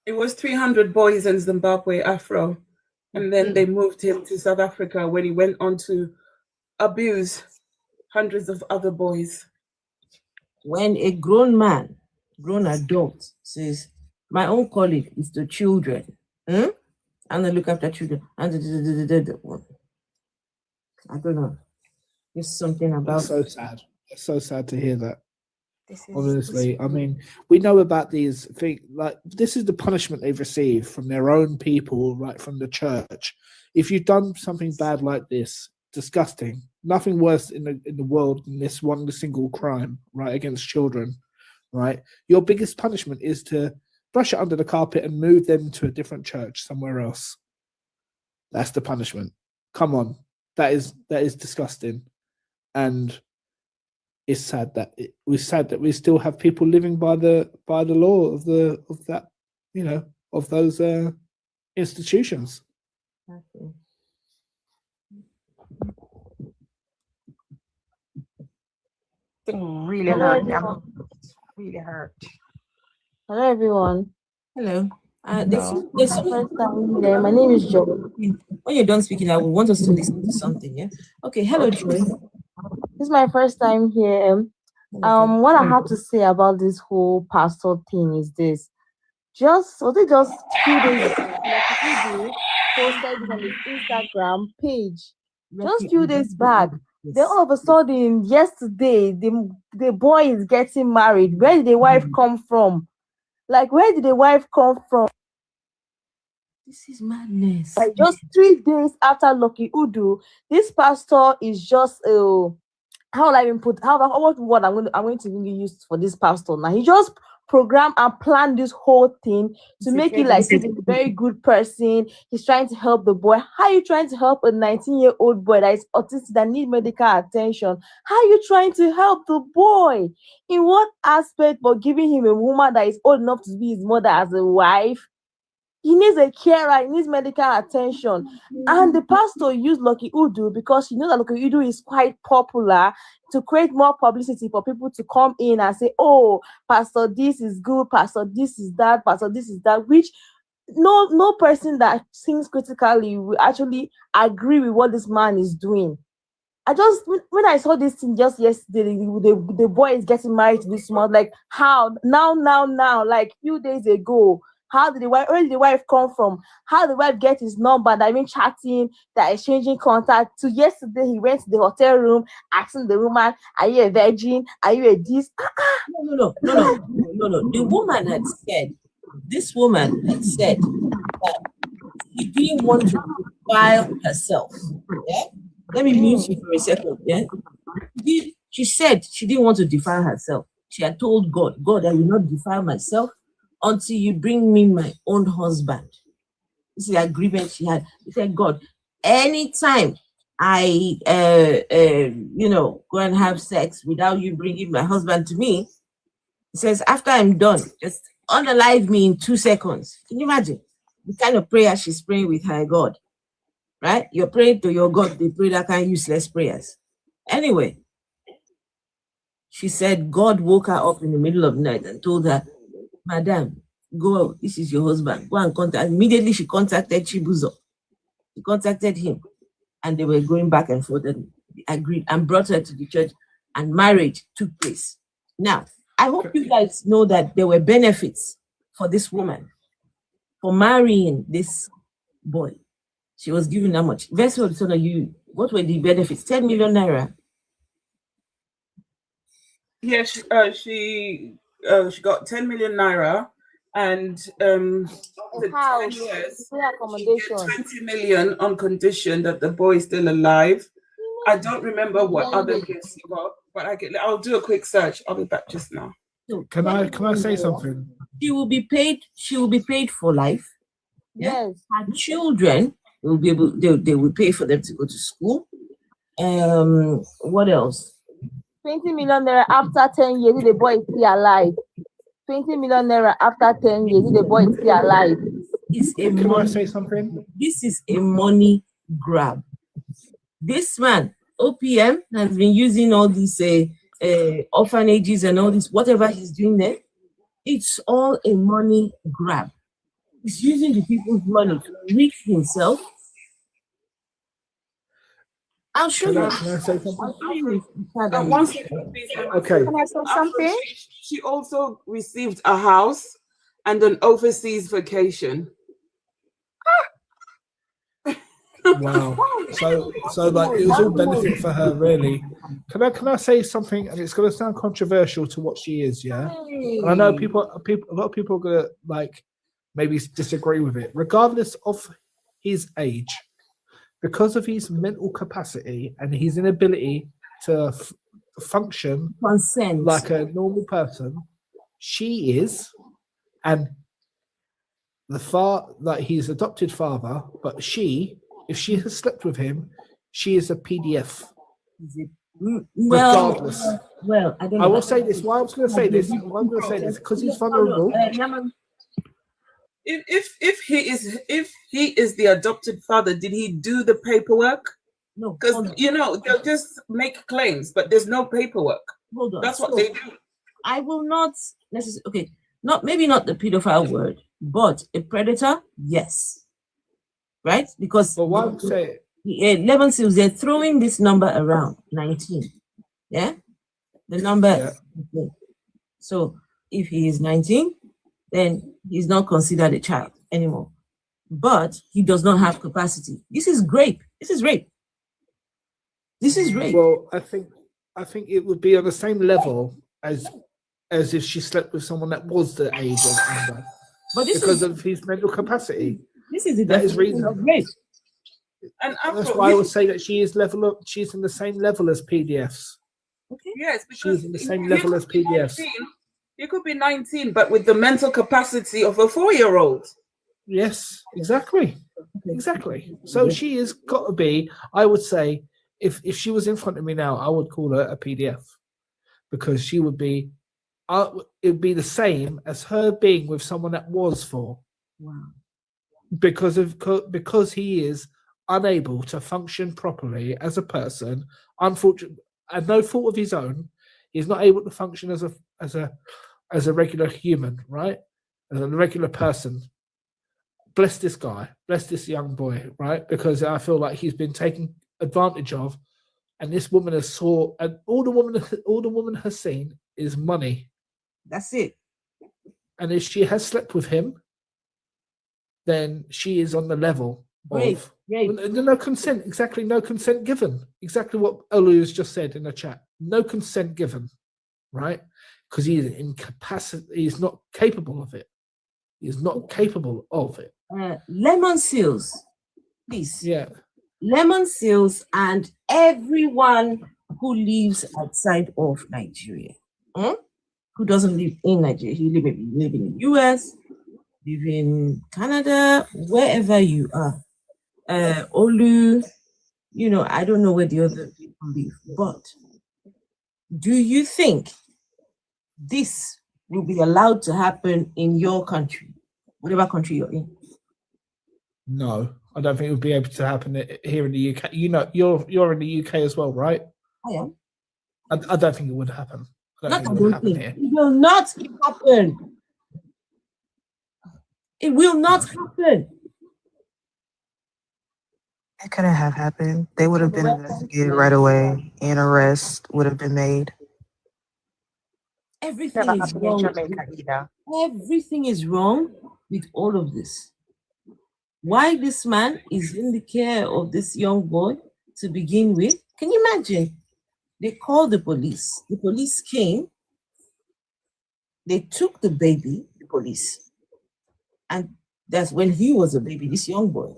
It was 300 boys in Zimbabwe, Afro. And then they moved him to South Africa when he went on to abuse hundreds of other boys. When a grown adult says, my own colleague is the children, and I look after children, and I don't know. There's something about so sad. It's so sad to hear that. Honestly, I mean, we know about these things. Like, this is the punishment they've received from their own people, right, from the church. If you've done something bad like this, disgusting, nothing worse in the world than this one single crime, right, against children, right? Your biggest punishment is to brush it under the carpet and move them to a different church somewhere else. That's the punishment. Come on, that is disgusting, and it's sad that we still have people living by the law of that, you know, of those institutions. Okay. Really hurt. Really hurt. Hello, everyone. Hello. This first time here. My name is Joy. When you're done speaking, I would want us to listen to something. Yeah. Okay. Hello, Joy. This is my first time here. What I have to say about this whole pastor thing is this: just 2 days ago, posted on his Instagram page. Just few days back, then all of a sudden, yesterday, the boy is getting married. Where did the wife come from? Like, where did the wife come from? This is madness. Like, just 3 days after Lucky Udu, this pastor is just how will I even put what word I'm going to really use for this pastor now? He just programmed and planned this whole thing to make it like he's a very good person. He's trying to help the boy. How are you trying to help a 19-year-old boy that is autistic, that needs medical attention? How are you trying to help the boy? In what aspect? But giving him a woman that is old enough to be his mother as a wife? He needs a carer, he needs medical attention. And the pastor used Lucky Udu because he knows that Lucky Udu is quite popular, to create more publicity for people to come in and say, oh, Pastor, this is good, Pastor, this is that, Pastor, this is that, which no person that thinks critically will actually agree with what this man is doing. I just when I saw this thing just yesterday, the boy is getting married to this month. Like how now, like few days ago. How did where did the wife come from? How did the wife get his number? They've been chatting, they're exchanging contact. To yesterday, he went to the hotel room, asking the woman, "Are you a virgin? Are you a this?" No. The woman had said, this woman had said that she didn't want to defile herself. Yeah? Let me mute you for a second. Yeah. She said she didn't want to defile herself. She had told God, I will not defile myself until you bring me my own husband. This is the agreement she had. She said, God, anytime I go and have sex without you bringing my husband to me, he says, after I'm done, just unalive me in 2 seconds. Can you imagine the kind of prayer she's praying with her God? Right? You're praying to your God, they pray that kind of useless prayers. Anyway, she said God woke her up in the middle of the night and told her, Madam, go, this is your husband. Go and contact. Immediately she contacted Chibuzor. She contacted him and they were going back and forth and agreed and brought her to the church and marriage took place. Now, I hope you guys know that there were benefits for this woman for marrying this boy. She was given how much? Vessel, what were the benefits? 10 million naira. Yeah, she got 10 million naira, and for 10 years, accommodation. 20 million on condition that the boy is still alive. I don't remember what other gifts he got, but I'll do a quick search. I'll be back just now. Can I say something? She will be paid for life. Yes. Her children will be able, they will pay for them to go to school. What else? 20 million naira after 10 years, if the boy is still alive. 20 million naira after 10 years, if the boy is still alive. Can I say something? This is a money grab. This man, OPM, has been using all these orphanages and all this, whatever he's doing there. It's all a money grab. He's using the people's money to rich himself. I'll show you. Can I say something? Okay. Can I say something? She also received a house and an overseas vacation. Wow. So like it was all benefit for her, really. Can I say something? And it's going to sound controversial to what she is, yeah. And I know a lot of people are going to like maybe disagree with it, regardless of his age, because of his mental capacity and his inability to function like a normal person. She is, and like his adopted father, but if she has slept with him, she is a PDF. Regardless. Well, I don't know. I will say this. Why I'm going to say this? Why I'm going to say this because he's vulnerable. If he is the adopted father, did he do the paperwork? No, because they'll just make claims, but there's no paperwork. Hold on. That's what they do. I will not necessarily. Okay, maybe not the pedophile word, but a predator, yes. Right? Because why would say 11 seals, they're throwing this number around 19. Yeah, the number. Yeah. So if he is 19, then he's not considered a child anymore. But he does not have capacity. This is rape. This is rape. This is rape. Well, I think it would be on the same level as if she slept with someone that was the age of Amber. But because of his mental capacity. This is the definition of rape. And that's why I would say that she is she's in the same level as PDFs. Okay. Yes, because she's in the same level as PDFs. You could be 19, but with the mental capacity of a 4-year-old. Yes, exactly. Exactly. So she has got to be, I would say, if she was in front of me now, I would call her a PDF. Because she would be, it would be the same as her being with someone that was 4. Wow. Because he is unable to function properly as a person, unfortunately, and no fault of his own, he's not able to function as a regular human, right? As a regular person. Bless this guy, bless this young boy, right? Because I feel like he's been taken advantage of and this woman and all the woman has seen is money. That's it. And if she has slept with him, then she is on the level of no consent. Exactly, no consent given. Exactly what Olu has just said in the chat. No consent given, right? Because he is incapacitated. He's not capable of it. He is not capable of it. Lemon seals, please. Yeah. Lemon seals and everyone who lives outside of Nigeria, who doesn't live in Nigeria, you live in the US, live in Canada, wherever you are. Olu, I don't know where the other people live, but do you think this will be allowed to happen in your country, whatever country you're in? No, I don't think it would be able to happen here in the UK. You're in the UK as well, right? I am. I don't think it would happen. I don't think it would happen here. It will not happen. It will not happen. It couldn't have happened. They would have been investigated right away. An arrest would have been made. Everything is wrong. Everything is wrong with all of this. Why this man is in the care of this young boy to begin with? Can you imagine? They called the police. The police came. They took the baby, the police. And that's when he was a baby, this young boy.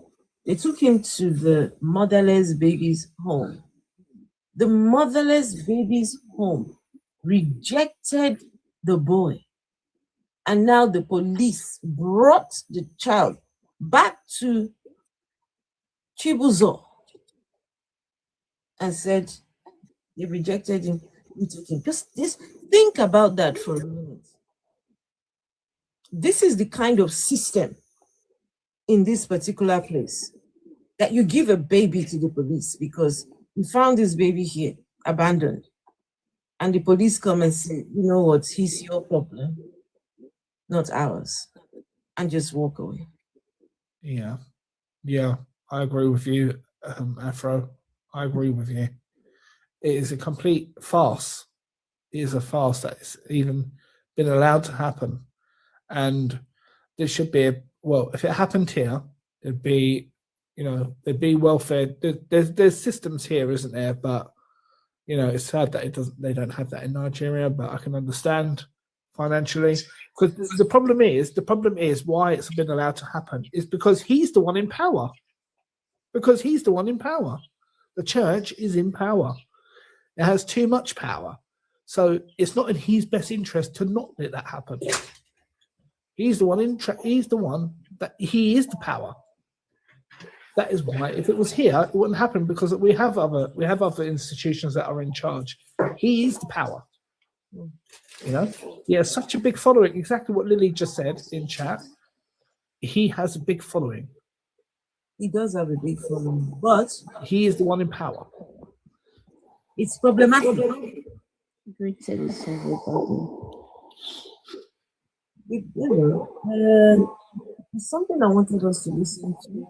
They took him to the motherless babies home. The motherless babies home rejected the boy. And now the police brought the child back to Chibuzor and said they rejected him. We took him. Just think about that for a minute. This is the kind of system in this particular place that you give a baby to the police because you found this baby here abandoned, and the police come and say, you know what, he's your problem, not ours, and just walk away. Yeah, I agree with you, Afro. I agree with you. It is a complete farce. It is a farce that it's even been allowed to happen. And there should be if it happened here, it'd be, there'd be welfare. There's systems here, isn't there? But it's sad that they don't have that in Nigeria. But I can understand financially, because the problem is why it's been allowed to happen is because he's the one in power. Because he's the one in power. The church is in power. It has too much power. So it's not in his best interest to not let that happen. He's the one he's the one that he is the power. That is why if it was here, it wouldn't happen, because we have other institutions that are in charge. He is the power. He has such a big following. Exactly what Lily just said in chat. He has a big following. He does have a big following, but he is the one in power. It's problematic. Greetings, everybody. There's something I wanted us to listen to,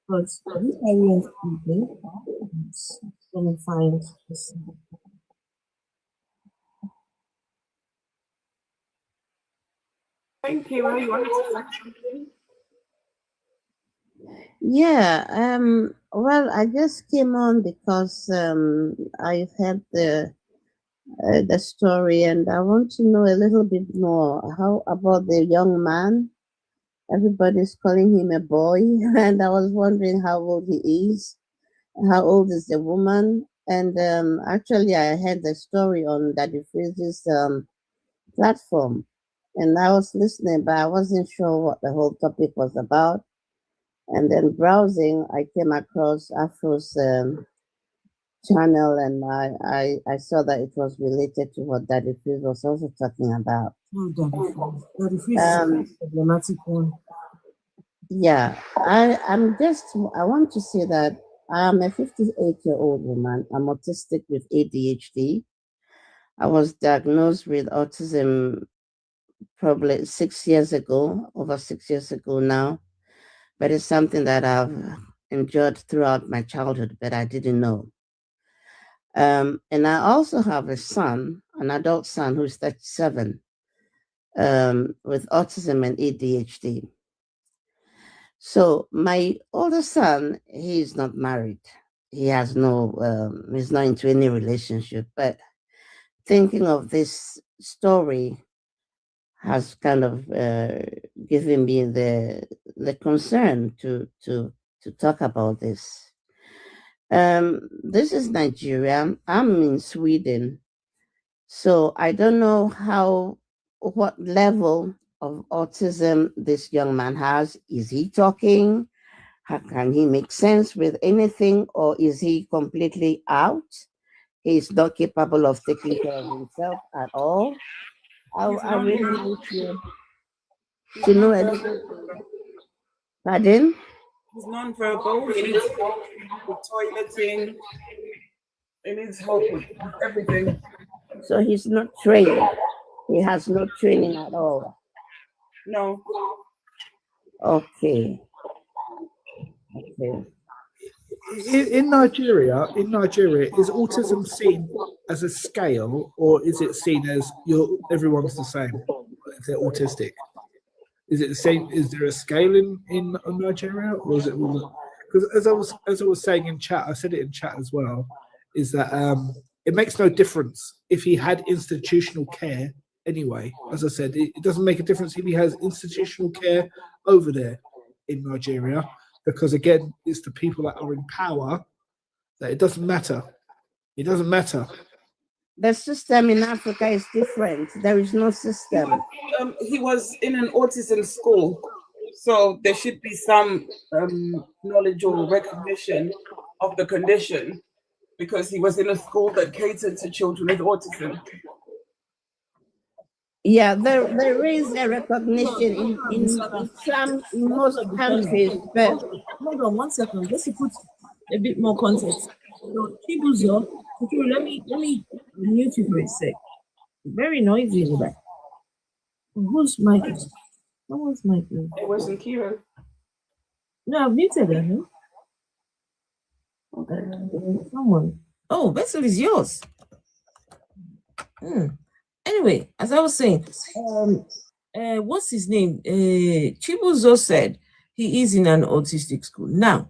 but we carry on speaking. Let me find this. Thank you. You wanted to say something? Yeah, well, I just came on because I've heard the story, and I want to know a little bit more. How about the young man? Everybody's calling him a boy, and I was wondering how old he is. How old is the woman? And actually, I heard the story on Daddy Freeze's platform, and I was listening, but I wasn't sure what the whole topic was about. And then browsing, I came across Afro's channel, and I saw that it was related to what Daddy Freeze was also talking about. Daddy Freeze is a problematic one. Yeah, I want to say that I'm a 58-year-old woman. I'm autistic with ADHD. I was diagnosed with autism probably 6 years ago, over 6 years ago now. But it's something that I've endured throughout my childhood, but I didn't know. And I also have a son, an adult son who's 37, with autism and ADHD. So my older son, he's not married. He has no, he's not into any relationship. But thinking of this story has kind of given me the concern to talk about this. This is Nigeria. I'm in Sweden. So I don't know what level of autism this young man has. Is he talking? How can he make sense with anything, or is he completely out? He's not capable of taking care of himself at all. I really need to know a little. Pardon? He's non-verbal. He needs help with toileting. He needs help with everything. So he's not trained. He has no training at all. No. Okay. Okay. In Nigeria, is autism seen as a scale, or is it seen as everyone's the same if they're autistic? Is it the same? Is there a scale in Nigeria, or is it all? Because as I was saying in chat, I said it in chat as well, is that it makes no difference if he had institutional care anyway. As I said, it doesn't make a difference if he has institutional care over there in Nigeria, because again, it's the people that are in power that it doesn't matter. It doesn't matter. The system in Africa is different. There is no system. He was in an autism school, so there should be some knowledge or recognition of the condition, because he was in a school that catered to children with autism. Yeah, there is a recognition in most countries, but hold on 1 second. Just to put a bit more context. So Chibuzor, let me mute you for a sec. Very noisy in the back. Whose mic is? Someone's mic is. It wasn't Kira. No, I've muted her. No? Someone. Oh, Vessel is yours. Anyway, as I was saying, what's his name? Chibuzor said he is in an autistic school. Now,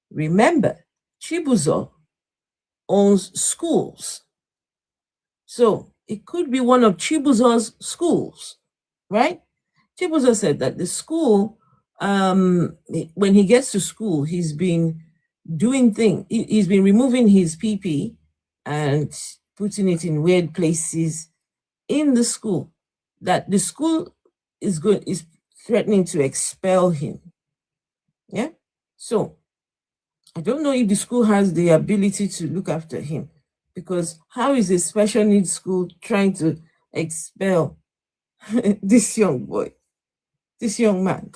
remember, Chibuzor owns schools. So it could be one of Chibuzor's schools, right? Chibuzor said that the school, when he gets to school, he's been doing things. He's been removing his PP and putting it in weird places in the school, that the school is threatening to expel him. Yeah. So I don't know if the school has the ability to look after him, because how is a special needs school trying to expel this young boy, this young man?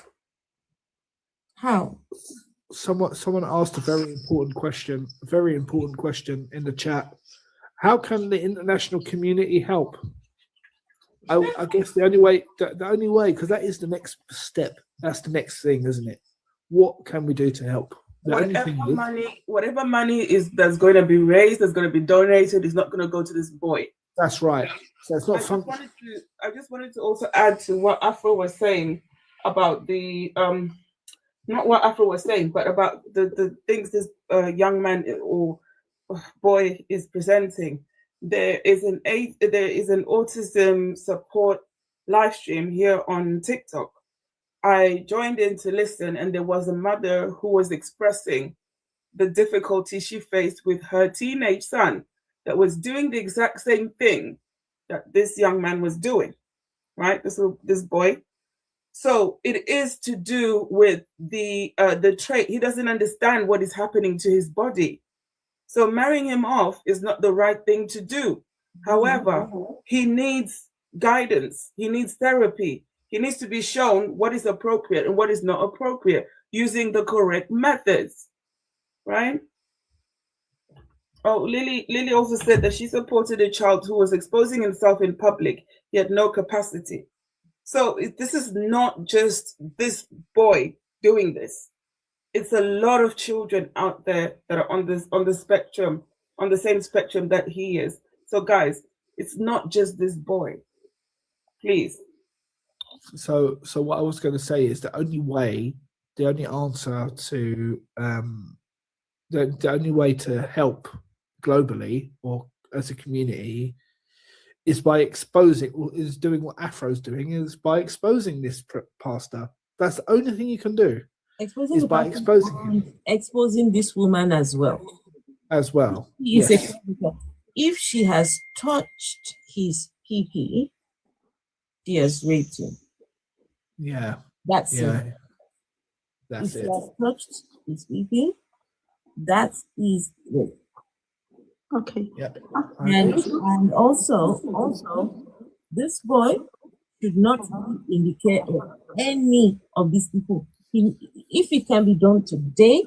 How? Someone asked a very important question in the chat. How can the international community help? I guess the only way, because that is the next step. That's the next thing, isn't it? What can we do to help? Whatever money is that's going to be raised, that's going to be donated, is not going to go to this boy. That's right. So it's not I just wanted to also add to what Afro was saying about the not what Afro was saying, but about the things this young man or boy is presenting. There is an autism support live stream here on TikTok. I joined in to listen, and there was a mother who was expressing the difficulty she faced with her teenage son that was doing the exact same thing that this young man was doing, right? This boy. So it is to do with the trait. He doesn't understand what is happening to his body. So marrying him off is not the right thing to do. However, he needs guidance. He needs therapy. He needs to be shown what is appropriate and what is not appropriate using the correct methods, right? Oh, Lily also said that she supported a child who was exposing himself in public. He had no capacity. So this is not just this boy doing this. It's a lot of children out there that are on the spectrum on the same spectrum that he is. So guys, it's not just this boy. Please. So what I was going to say is the only answer to the only way to help globally or as a community is by exposing, or is doing what Afro's doing, is by exposing this pastor. That's the only thing you can do. Exposing is the by pastor exposing him and exposing this woman as well. He is Yes. If she has touched his PP, she has raped him. Yeah. That's it. That's if it. she has touched his PP, that is rape. Okay. Yep. And also, this boy should not be in the care of any of these people. If it can be done today,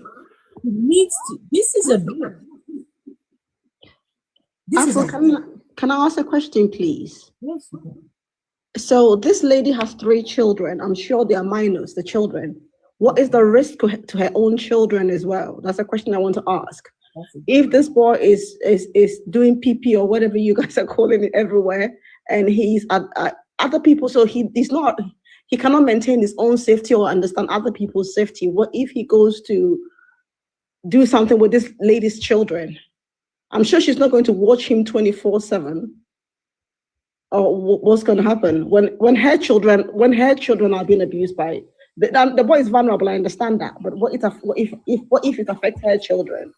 he needs to. This is a bill. Afro, can I ask a question, please? Yes. So this lady has 3 children. I'm sure they are minors, the children. What is the risk to her own children as well? That's a question I want to ask. If this boy is doing PP or whatever you guys are calling it everywhere, and he's at other people, so he cannot maintain his own safety or understand other people's safety. What if he goes to do something with this lady's children? I'm sure she's not going to watch him 24/7. Or what's going to happen when her children are being abused by the boy is vulnerable. I understand that, but what if it affects her children?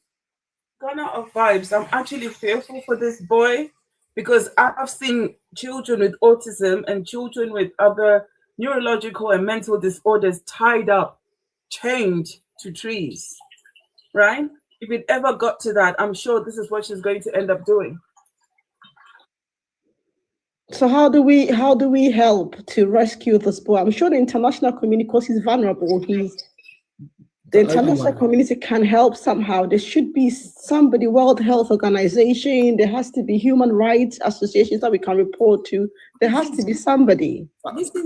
Ghana of vibes. I'm actually fearful for this boy because I've seen children with autism and children with other neurological and mental disorders tied up, chained to trees, right? If it ever got to that, I'm sure this is what she's going to end up doing. So how do we help to rescue this boy? I'm sure the international community, because he's vulnerable, the international community can help somehow. There should be somebody, World Health Organization, there has to be human rights associations that we can report to. There has to be somebody.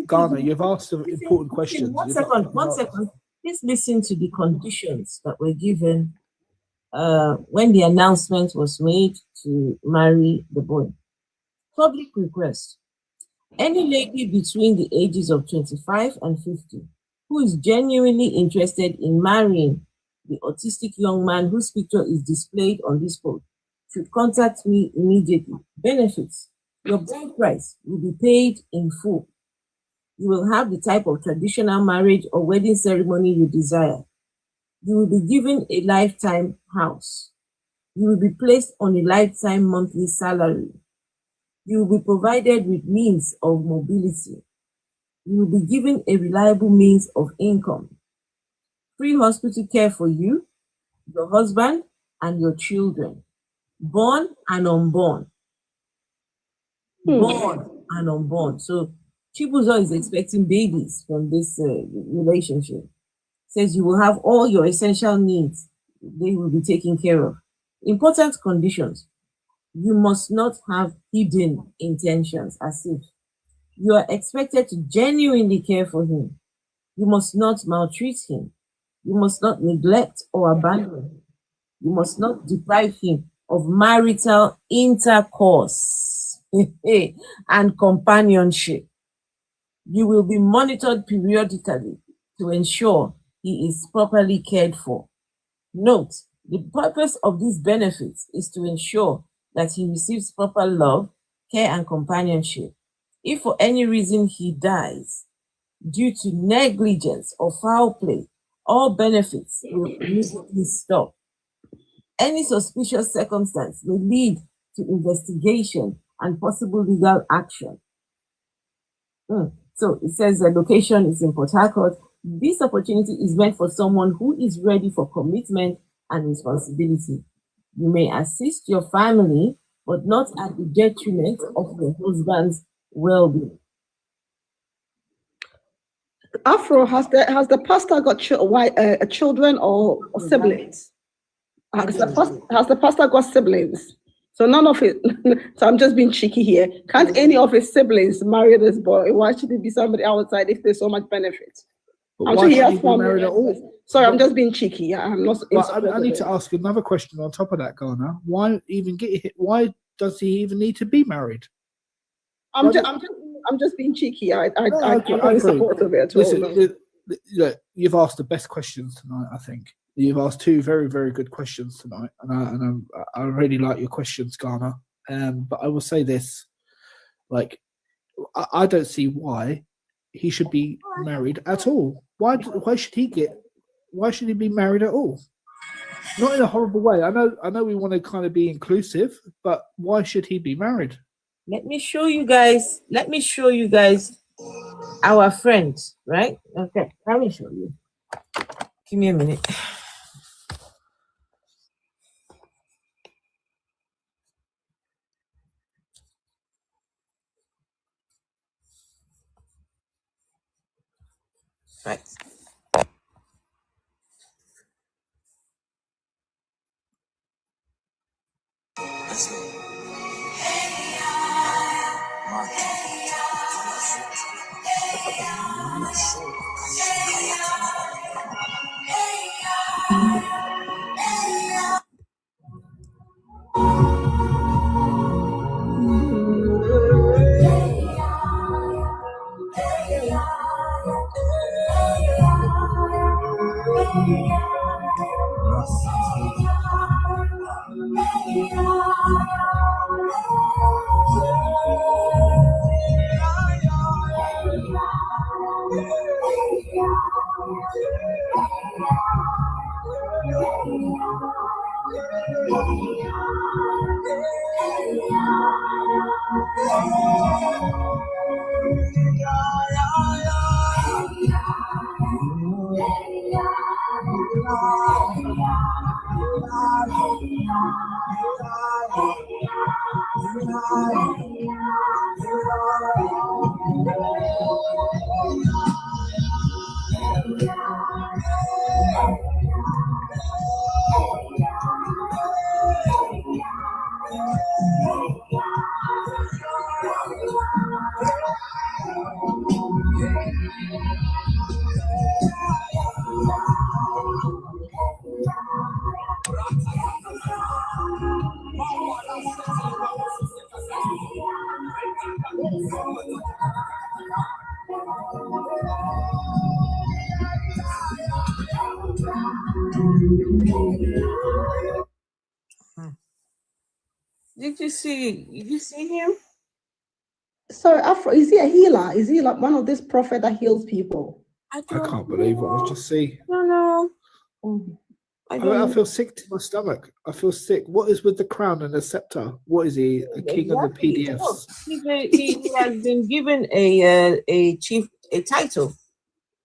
Ghana, you've asked some important questions. One second. Please listen to the conditions that were given when the announcement was made to marry the boy. Public request. Any lady between the ages of 25 and 50 who is genuinely interested in marrying the autistic young man whose picture is displayed on this post should contact me immediately. Benefits. Your bride price will be paid in full. You will have the type of traditional marriage or wedding ceremony you desire. You will be given a lifetime house. You will be placed on a lifetime monthly salary. You will be provided with means of mobility. You will be given a reliable means of income. Free hospital care for you, your husband, and your children, born and unborn. Born and unborn. So Chibuzor is expecting babies from this relationship. Says you will have all your essential needs. They will be taken care of. Important conditions. You must not have hidden intentions, as if you are expected to genuinely care for him. You must not maltreat him. You must not neglect or abandon him. You must not deprive him of marital intercourse and companionship. You will be monitored periodically to ensure he is properly cared for. Note, the purpose of these benefits is to ensure that he receives proper love, care, and companionship. If for any reason he dies due to negligence or foul play, all benefits will immediately stop. Any suspicious circumstance may lead to investigation and possible legal action. So it says the location is in Port Harcourt. This opportunity is meant for someone who is ready for commitment and responsibility. You may assist your family, but not at the detriment of your husband's well-being. Afro, has the pastor got children or siblings? Has the pastor got siblings? So none of it. So I'm just being cheeky here. Can't any of his siblings marry this boy? Why should it be somebody outside if there's so much benefit? But I'm why sure he should has he be married at all? Sorry, I'm just being cheeky. Yeah, I'm not. Well, I need to ask another question on top of that, Ghana. Why even get hit? Why does he even need to be married? I'm just being cheeky. I'm not in support of it at all. Listen, look, you've asked the best questions tonight. I think you've asked two very, very good questions tonight, and I really like your questions, Ghana. But I will say this: like, I don't see why he should be married at all. Why should he be married at all? Not in a horrible way. I know we want to kind of be inclusive, but why should he be married? Let me show you guys our friends, right? Okay, let me show you. Give me a minute. Right. Let's go. Did you see him? Sorry, Afro, is he a healer? Is he like one of these prophets that heals people? I can't believe what I just see. No. I feel sick to my stomach. I feel sick. What is with the crown and the scepter? What is he? A king of the PDFs? He has been given a title.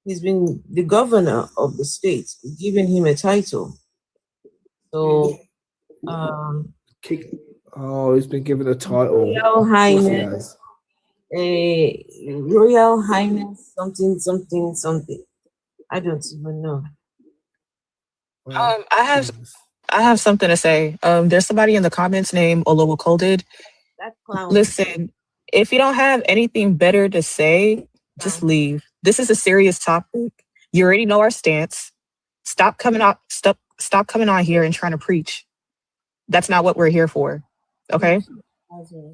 He's been the governor of the state, giving him a title. So, he's been given a title. Royal Highness, Royal Highness, something. I don't even know. I have something to say. There's somebody in the comments named Olowo Colded. That clown. Listen, if you don't have anything better to say, just leave. This is a serious topic. You already know our stance. Stop coming on here and trying to preach. That's not what we're here for. Okay?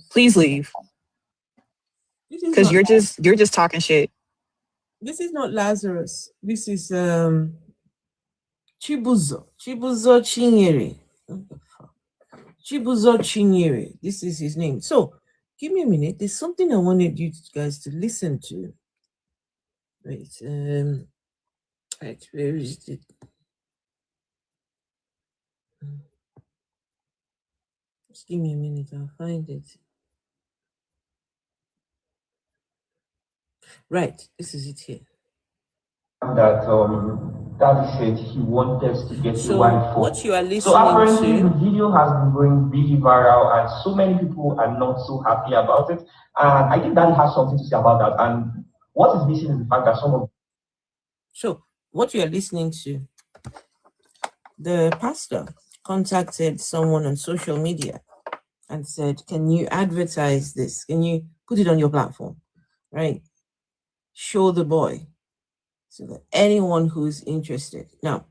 Please leave. Because you're just talking shit. This is not Lazarus. This is Chibuzor Chinyere. Chibuzor Chinyere. This is his name. So give me a minute. There's something I wanted you guys to listen to. Wait, right, where is it? Just give me a minute, I'll find it. Right, this is it here. That Daddy said he wanted to get So a wife for. what you are listening So apparently to, the video has been going really viral and so many people are not so happy about it. And I think Daddy has something to say about that. And what is missing is the fact that some of so what you are listening to, the pastor contacted someone on social media and said, can you advertise this? Can you put it on your platform? Right? Show the boy. so that anyone who is interested. Now,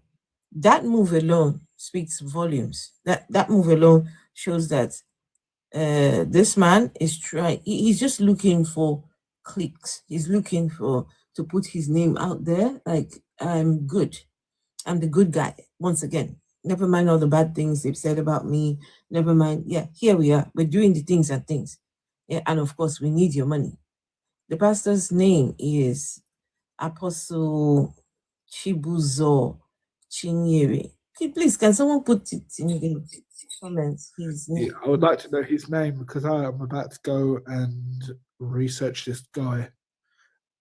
that move alone speaks volumes. That move alone shows that this man is trying. He's just looking for clicks. He's looking to put his name out there. Like, I'm good. I'm the good guy. Once again, never mind all the bad things they've said about me. Never mind. Yeah, here we are. We're doing the things and things. Yeah, and of course, we need your money. The pastor's name is Apostle Chibuzor Chinyere. Please, can someone put it in the comments? His name. I would like to know his name because I am about to go and research this guy.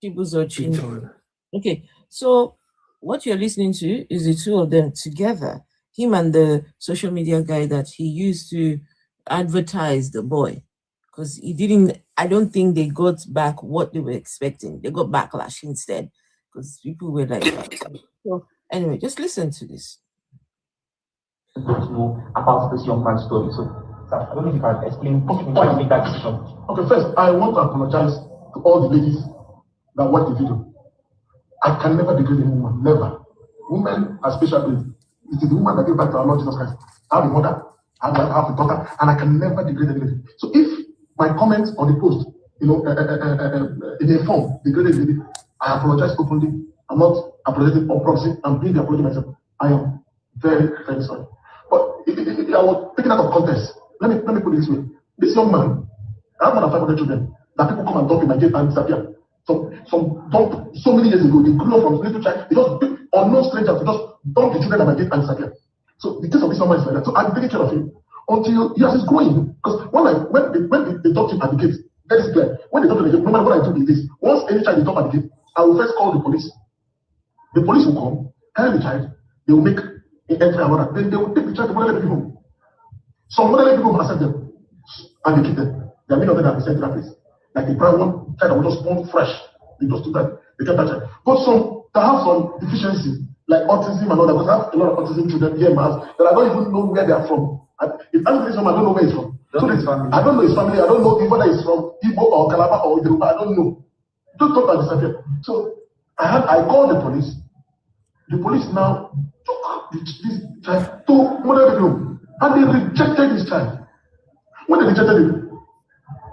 Chibuzor Chinyere. Okay, so what you're listening to is the two of them together, him and the social media guy that he used to advertise the boy, because he didn't, I don't think they got back what they were expecting. They got backlash instead, because people were like, so anyway, just listen to this. Don't know about this young man's story. So, sir, I don't know if you can explain why you make that decision. Okay, first, I want to apologize to all the ladies that watch the video. I can never degrade any woman, never. Women are special beings. It is the woman that gave back to our Lord Jesus Christ. I have a mother, I have a daughter, and I can never degrade anybody. So if my comments on the post, in a form, degraded lady, I apologize openly. I'm not apologizing or proxy. I'm doing the apology myself. I am very, very sorry. But I was taken out of context. Let me put it this way. This young man, I have more than 500 children that people come and dump in my gate and disappear. So many years ago, they grew up from little child. They just unknown strangers to just dump the children at my gate and disappear. So the case of this young man is like that. So I'm taking care of him until he has his growing. Because when they dump him at the gate, that is clear. When they dump him at the gate, no matter what I do is this. Once any child is dumped at the gate, I will first call the police. The police will come, carry the child, they will make entry another. Then they will take the child to motherly people. Some motherly people will accept them and they keep them. There are many of them that have been sent to that place. Like the prime one child that was just born fresh. They just do that, they kept that child. But some that have some deficiency, like autism and all that, because I have a lot of autism children here in my house that I don't even know where they are from. If I'm from, I don't know where he's from. So I don't know his family, I don't know whether he's from Igbo or Calabar or Yoruba, I don't know. Just don't disappear. So I called the police. The police now took this child to mother room and they rejected this child. When they rejected him,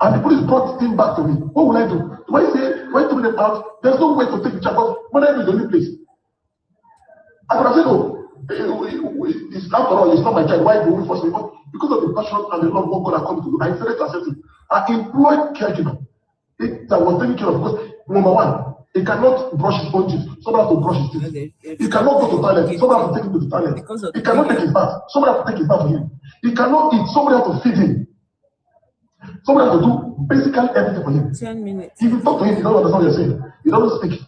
and the police brought him back to me. What will I do? Do I say, why throw them out? There's no way to take the child out. Mother is the only place. I could have said, it's after all, it's not my child. Why do we force me? But because of the passion and the love of God that comes to you, I decided to accept it. I employed caregiver that was taking care of, because number one, he cannot brush his own teeth. Someone has to brush his teeth. He cannot go to the toilet. Someone has to take him to the toilet. He cannot take his bath. Someone has to take his bath for him. He cannot eat. Somebody has to feed him. Somebody has to do basically everything for him. 10 minutes. If you talk to him, he doesn't understand what you're saying. He doesn't speak.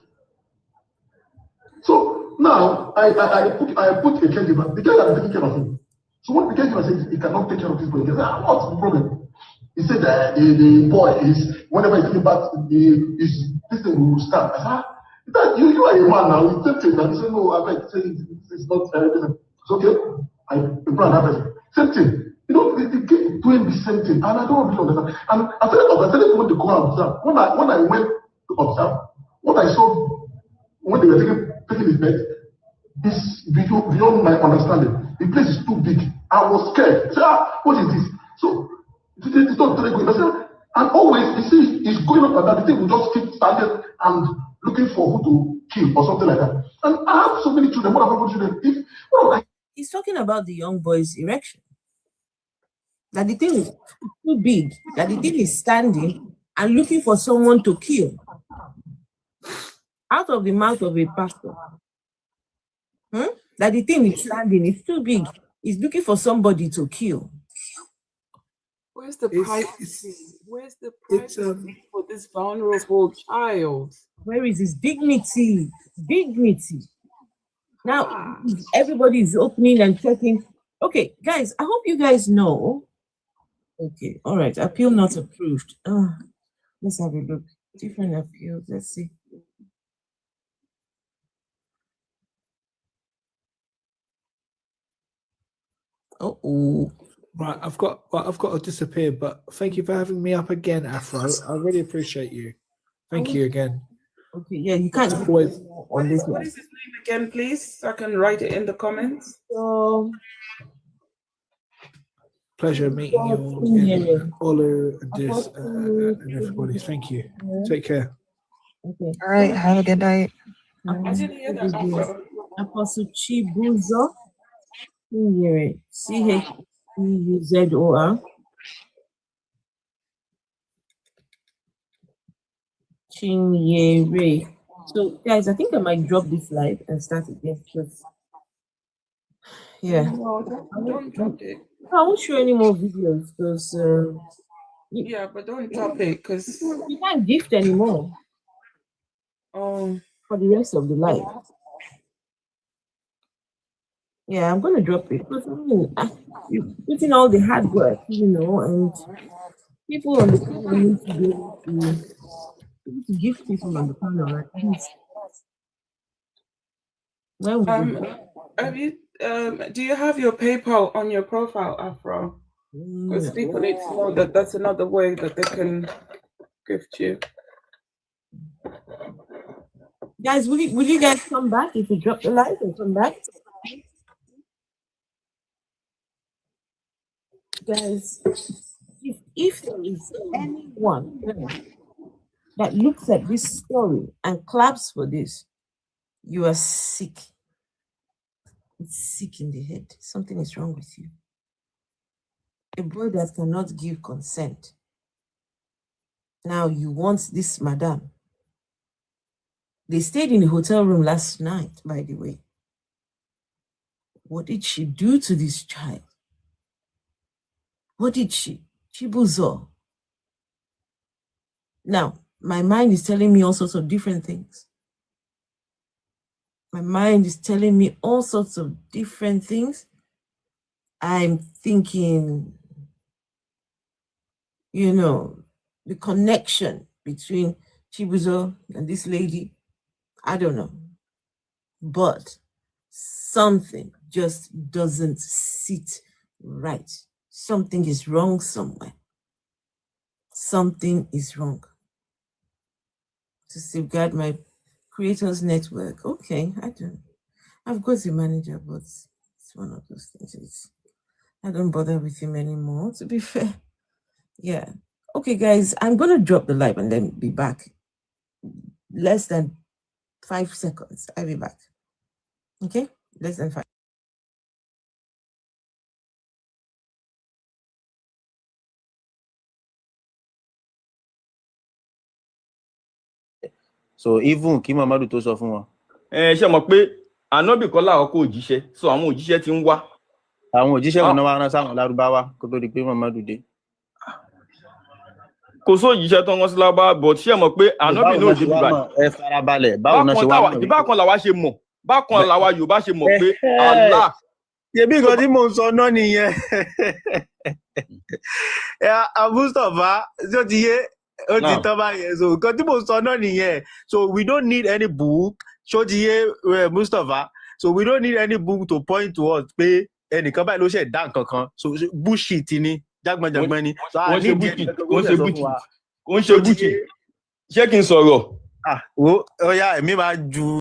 So now I put a caregiver. The guy that is taking care of him. So what the caregiver says, he cannot take care of this boy. He says, what's the problem? He said that the boy is, whenever he's taking back, this thing will start. I said, you are a man now. It's tempting. And he said, no, I beg. It's not everything. It's okay. I employ another person. Same thing. You know, they keep doing the same thing. And I don't really understand. And I started to go and observe. When I went to observe, what I saw when they were taking his bed is beyond my understanding. The place is too big. I was scared. I said, what is this? So, it's not very good. And always, you see, it's going up like that. The thing will just keep standing and looking for who to kill or something like that. And I have so many children. What about children? He's talking about the young boy's erection. That the thing is too big. That the thing is standing and looking for someone to kill. Out of the mouth of a pastor. That the thing is standing. It's too big. He's looking for somebody to kill. Where's the privacy? Where's the privacy for this vulnerable child? Where is his dignity? Dignity. Now, everybody is opening and checking. Okay, guys, I hope you guys know. Okay, all right. Appeal not approved. Let's have a look. Different appeals. Let's see. Right, I've got to disappear, but thank you for having me up again, Afro. I really appreciate you. Thank you again. Okay, yeah, you can't Always. on this What one. is his name again, please? So I can write it in the comments. So, Pleasure meeting you all again, Olu and this and everybody. Thank you. Take care. Okay. All right. Have a good night. I didn't hear that. Apostle Chibuzor Chinyere, Chibuzor Chinyere. So, guys, I think I might drop this live and start again because, yeah. No, don't drop it. I won't show any more videos because. Yeah, but don't drop it because you can't gift anymore. For the rest of the life. Yeah, I'm gonna drop it because you're putting all the hard work, and people on the panel need to be able to give people on the panel at least. Do you have your PayPal on your profile, Afro? Because people need to know that that's another way that they can gift you. Guys, will you guys come back if you drop the live and come back? Guys, if there is anyone that looks at this story and claps for this, you are sick. It's sick in the head. Something is wrong with you. A boy that cannot give consent. Now you want this madam. They stayed in the hotel room last night, by the way. What did she do to this child? What did she? Chibuzor. Now, my mind is telling me all sorts of different things. My mind is telling me all sorts of different things. I'm thinking, the connection between Chibuzor and this lady, I don't know. But something just doesn't sit right. Something is wrong somewhere. Something is wrong. To safeguard my creators network. Okay, I've got a manager, but it's one of those things. I don't bother with him anymore, to be fair. Yeah. Okay, guys, I'm going to drop the live and then be back. Less than 5 seconds. I'll be back. Okay? Less than 5. So even kí Mamadu tó sọ fún wọn. Ṣé mọ̀ pé ànábì kọ́ làwọn kò jíṣẹ́, so àwọn òjíṣẹ́ ti ń wá. Àwọn òjíṣẹ́ wọn náà wá rán sáwọn Lárúbáwá kó tó di pé Mamadu dé. Kò só òjíṣẹ́ tó ń rán sí Lárúbáwá, but ṣé mọ̀ pé ànábì náà dé bíbá. Ẹ farabalẹ̀, báwo náà ṣe wá mọ̀. Bákan làwa ṣe mọ̀, bákan làwa Yorùbá ṣe mọ̀ pé Allah. Ṣebí nǹkan tí mò ń sọ náà nìyẹn. Mustapha, ṣó ti yé? So so we don't need any book Mustafa, so we don't need any book to point to us pé ẹnìkan báyìí ló ṣe dá nǹkan kan, so bullshit ni jágbọ́njágbọ́n ni, so I need kò ń ṣe bullshit. Ṣé kí n sọ̀rọ̀? Ọya èmi máa ju.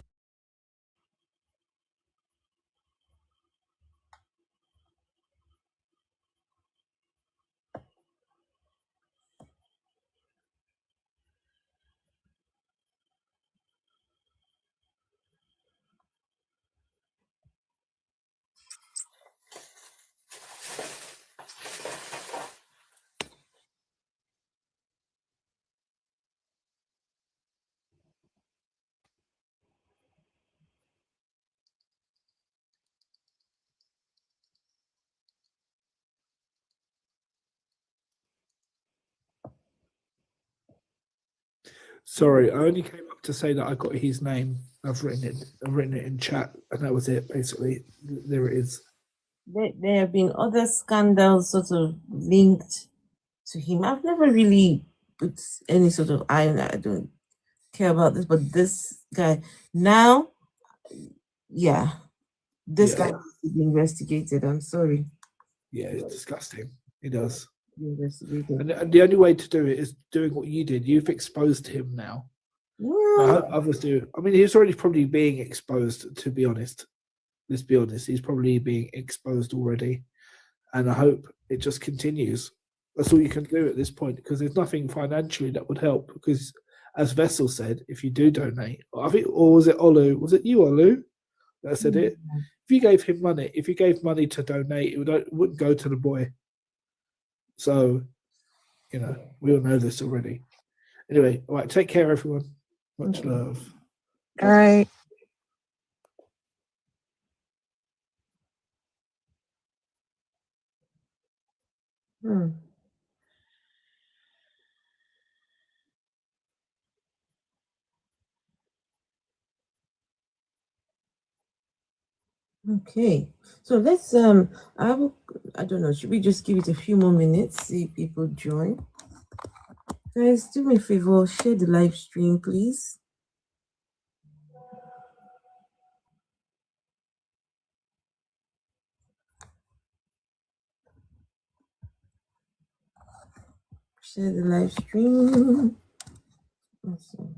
Sorry, I only came up to say that I got his name. I've written it in chat, and that was it. Basically, there it is. There have been other scandals sort of linked to him. I've never really put any sort of I don't care about this, but this guy now, this guy needs to be investigated. I'm sorry. Yeah, it's disgusting. It does. Investigated. And the only way to do it is doing what you did. You've exposed him now. I hope others do. I mean, he's already probably being exposed, to be honest. Let's be honest, he's probably being exposed already. And I hope it just continues. That's all you can do at this point, because there's nothing financially that would help. Because, as Vessel said, if you do donate, I think, or was it Olu? Was it you, Olu, that said it? If you gave him money, if you gave money to donate, it wouldn't go to the boy. So, you know, we all know this already. Anyway, all right, take care, everyone. Much love. All right. Okay, so let's I don't know, should we just give it a few more minutes, see if people join? Guys, do me a favor, share the live stream, please. Share the live stream. Awesome.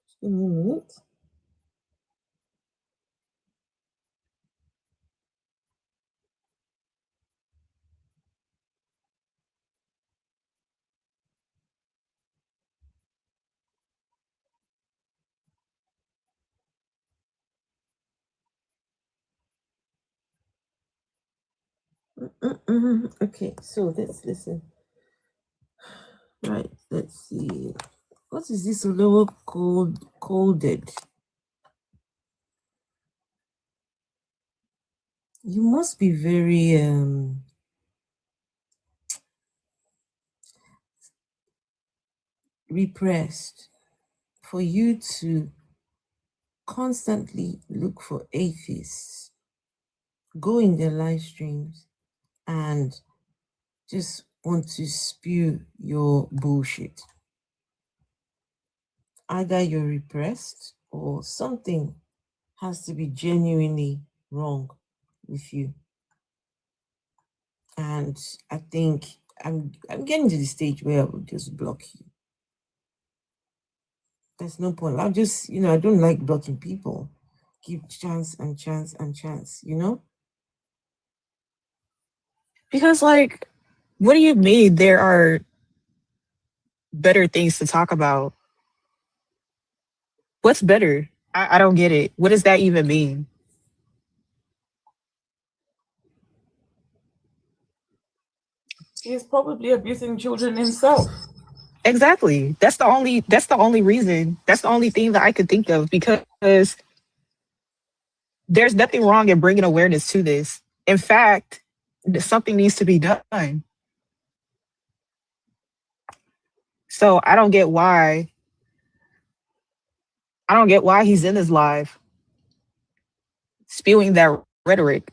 Just give me a minute. Okay, so let's listen. Right, let's see. What is this lower coded? You must be very repressed for you to constantly look for atheists, go in their live streams, and just want to spew your bullshit. Either you're repressed or something has to be genuinely wrong with you. And I think I'm getting to the stage where I will just block you. There's no point. I'll just, I don't like blocking people. Give chance and chance and chance, Because, like, what do you mean there are better things to talk about? What's better? I don't get it. What does that even mean? He's probably abusing children himself. Exactly. That's the only reason. That's the only thing that I could think of, because there's nothing wrong in bringing awareness to this. In fact, something needs to be done. So I don't get why he's in his live spewing that rhetoric.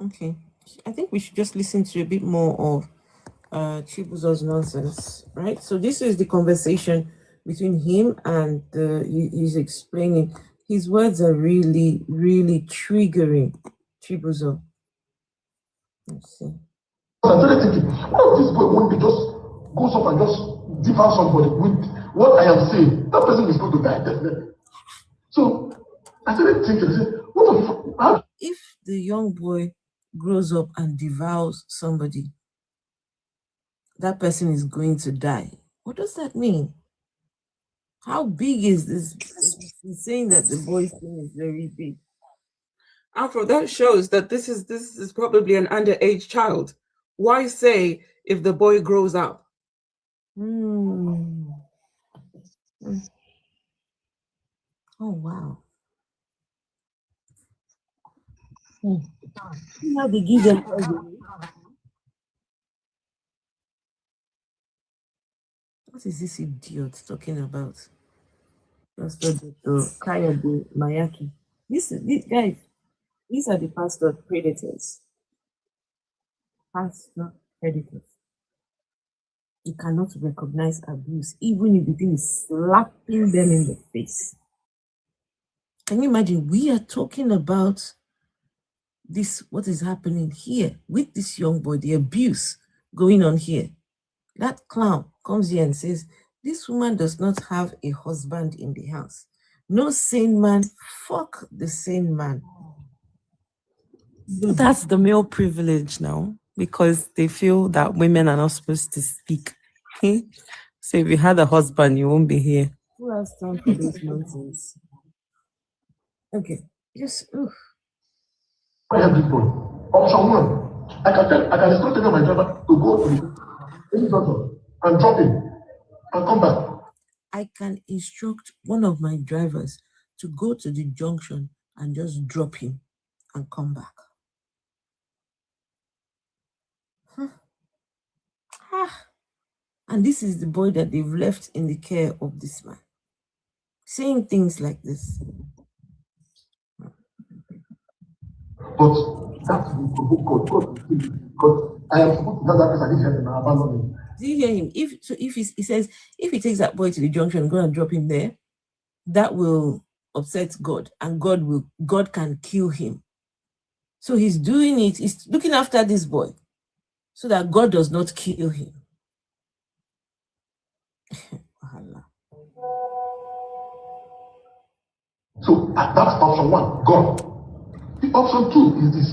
Okay, I think we should just listen to a bit more of Chibuzor's nonsense, right? So this is the conversation between him and he's explaining. His words are really, really triggering Chibuzor. Let's see. I'm really thinking, what if this boy one day just goes up and just devour somebody with what I am saying? That person is going to die definitely. So I started thinking, I said, what the fuck? If the young boy grows up and devours somebody, that person is going to die. What does that mean? How big is this? He's saying that the boy's thing is very big. Afro, that shows that this is probably an underage child. Why say if the boy grows up? Oh, wow. See how they give them poison? What is this idiot talking about? Pastor Kayode Mayaki. These guys, these are the pastor predators. Pastor predators. You cannot recognize abuse, even if the thing is slapping them in the face. Can you imagine? We are talking about this, what is happening here with this young boy, the abuse going on here. That clown comes here and says, this woman does not have a husband in the house. No sane man, fuck the sane man. That's the male privilege now, because they feel that women are not supposed to speak. So if you had a husband, you won't be here. Who has time for this nonsense? Okay, just I have this boy. Option one, I can still tell my driver to go to any junction and drop him and come back. I can instruct one of my drivers to go to the junction and just drop him and come back. And this is the boy that they've left in the care of this man, saying things like this. But that's God. Because I am supposed to have that person and abandon him. Do you hear him? If he says, if he takes that boy to the junction and go and drop him there, that will upset God, and God can kill him. So he's doing it, he's looking after this boy so that God does not kill him. So that's option one, God. The option two is this.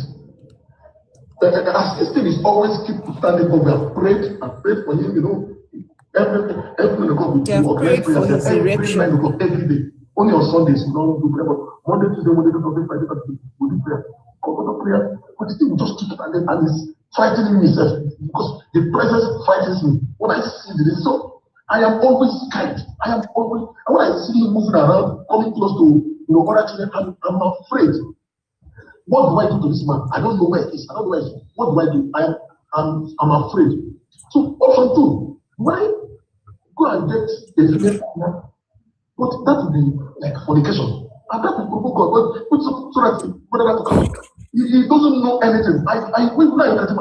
The assistant is always keep standing up. We have prayed and prayed for him, every God will do prayed for his erection. Every day. Only on Sundays we don't do prayer, but Monday, Tuesday, Friday, Saturday, we do prayer. Prayer, but the thing will just keep standing and it's frightening me because the presence frightens me. When I see this, so I am always scared. And when I see him moving around, coming close to other children, I'm afraid. What do I do to this man? I don't know where he is. I don't know where he is. What do I do? I'm afraid. So option two, why go and get a female partner? But that would be like fornication. And that will provoke God. But so that he doesn't know anything. When I look at him,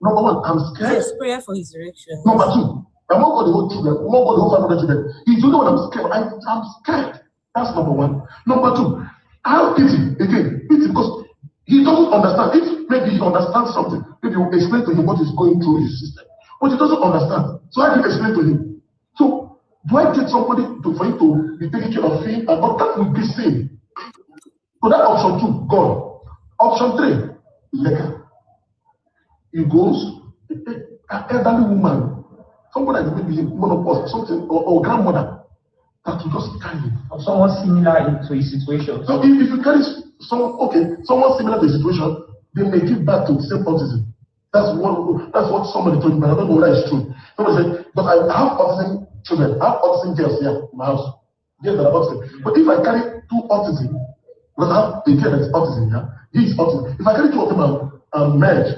number one, I'm scared. Yes, prayer for his erection. Number two, I'm not got the whole children. I'm not got the whole family children. He's the only one I'm scared. I'm scared. That's number one. Number two, I have pity because he doesn't understand. If maybe he understands something, maybe you explain to him what is going through his system. But he doesn't understand. So I can explain to him. So do I get somebody for him to be taking care of him? But that would be sin. So that option two, gone. Option three, legal. He goes, an elderly woman, somebody like maybe menopause, something, or grandmother, that will just carry him. Or someone similar to his situation. So if you carry someone similar to the situation, they may give back to the same autism. That's what somebody told me, but I don't know whether it's true. Somebody said, but I have autism children, I have autism girls here in my house. Girls that are autism. But if I carry two autism, because I have a girl that is autism, he is autism. If I carry two of them and merge,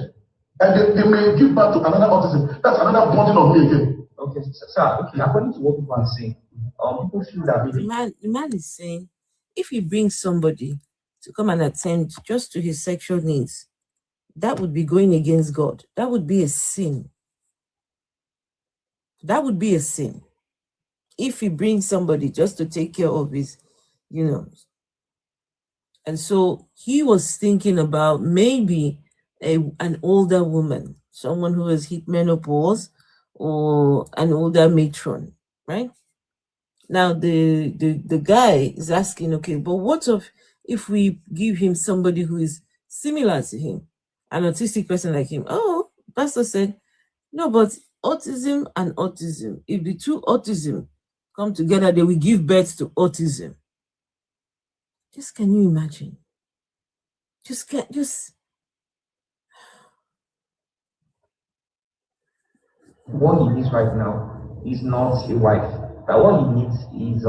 and they may give back to another autism, that's another burden on me again. Okay, sir, according to what people are saying, people feel that the man is saying, if he brings somebody to come and attend just to his sexual needs, that would be going against God. That would be a sin. That would be a sin. If he brings somebody just to take care of his, And so he was thinking about maybe an older woman, someone who has hit menopause, or an older matron, right? Now the guy is asking, okay, but what if we give him somebody who is similar to him, an autistic person like him? Oh, pastor said, no, but autism and autism, if the two autism come together, they will give birth to autism. Just can you imagine? What he needs right now is not a wife. That what he needs is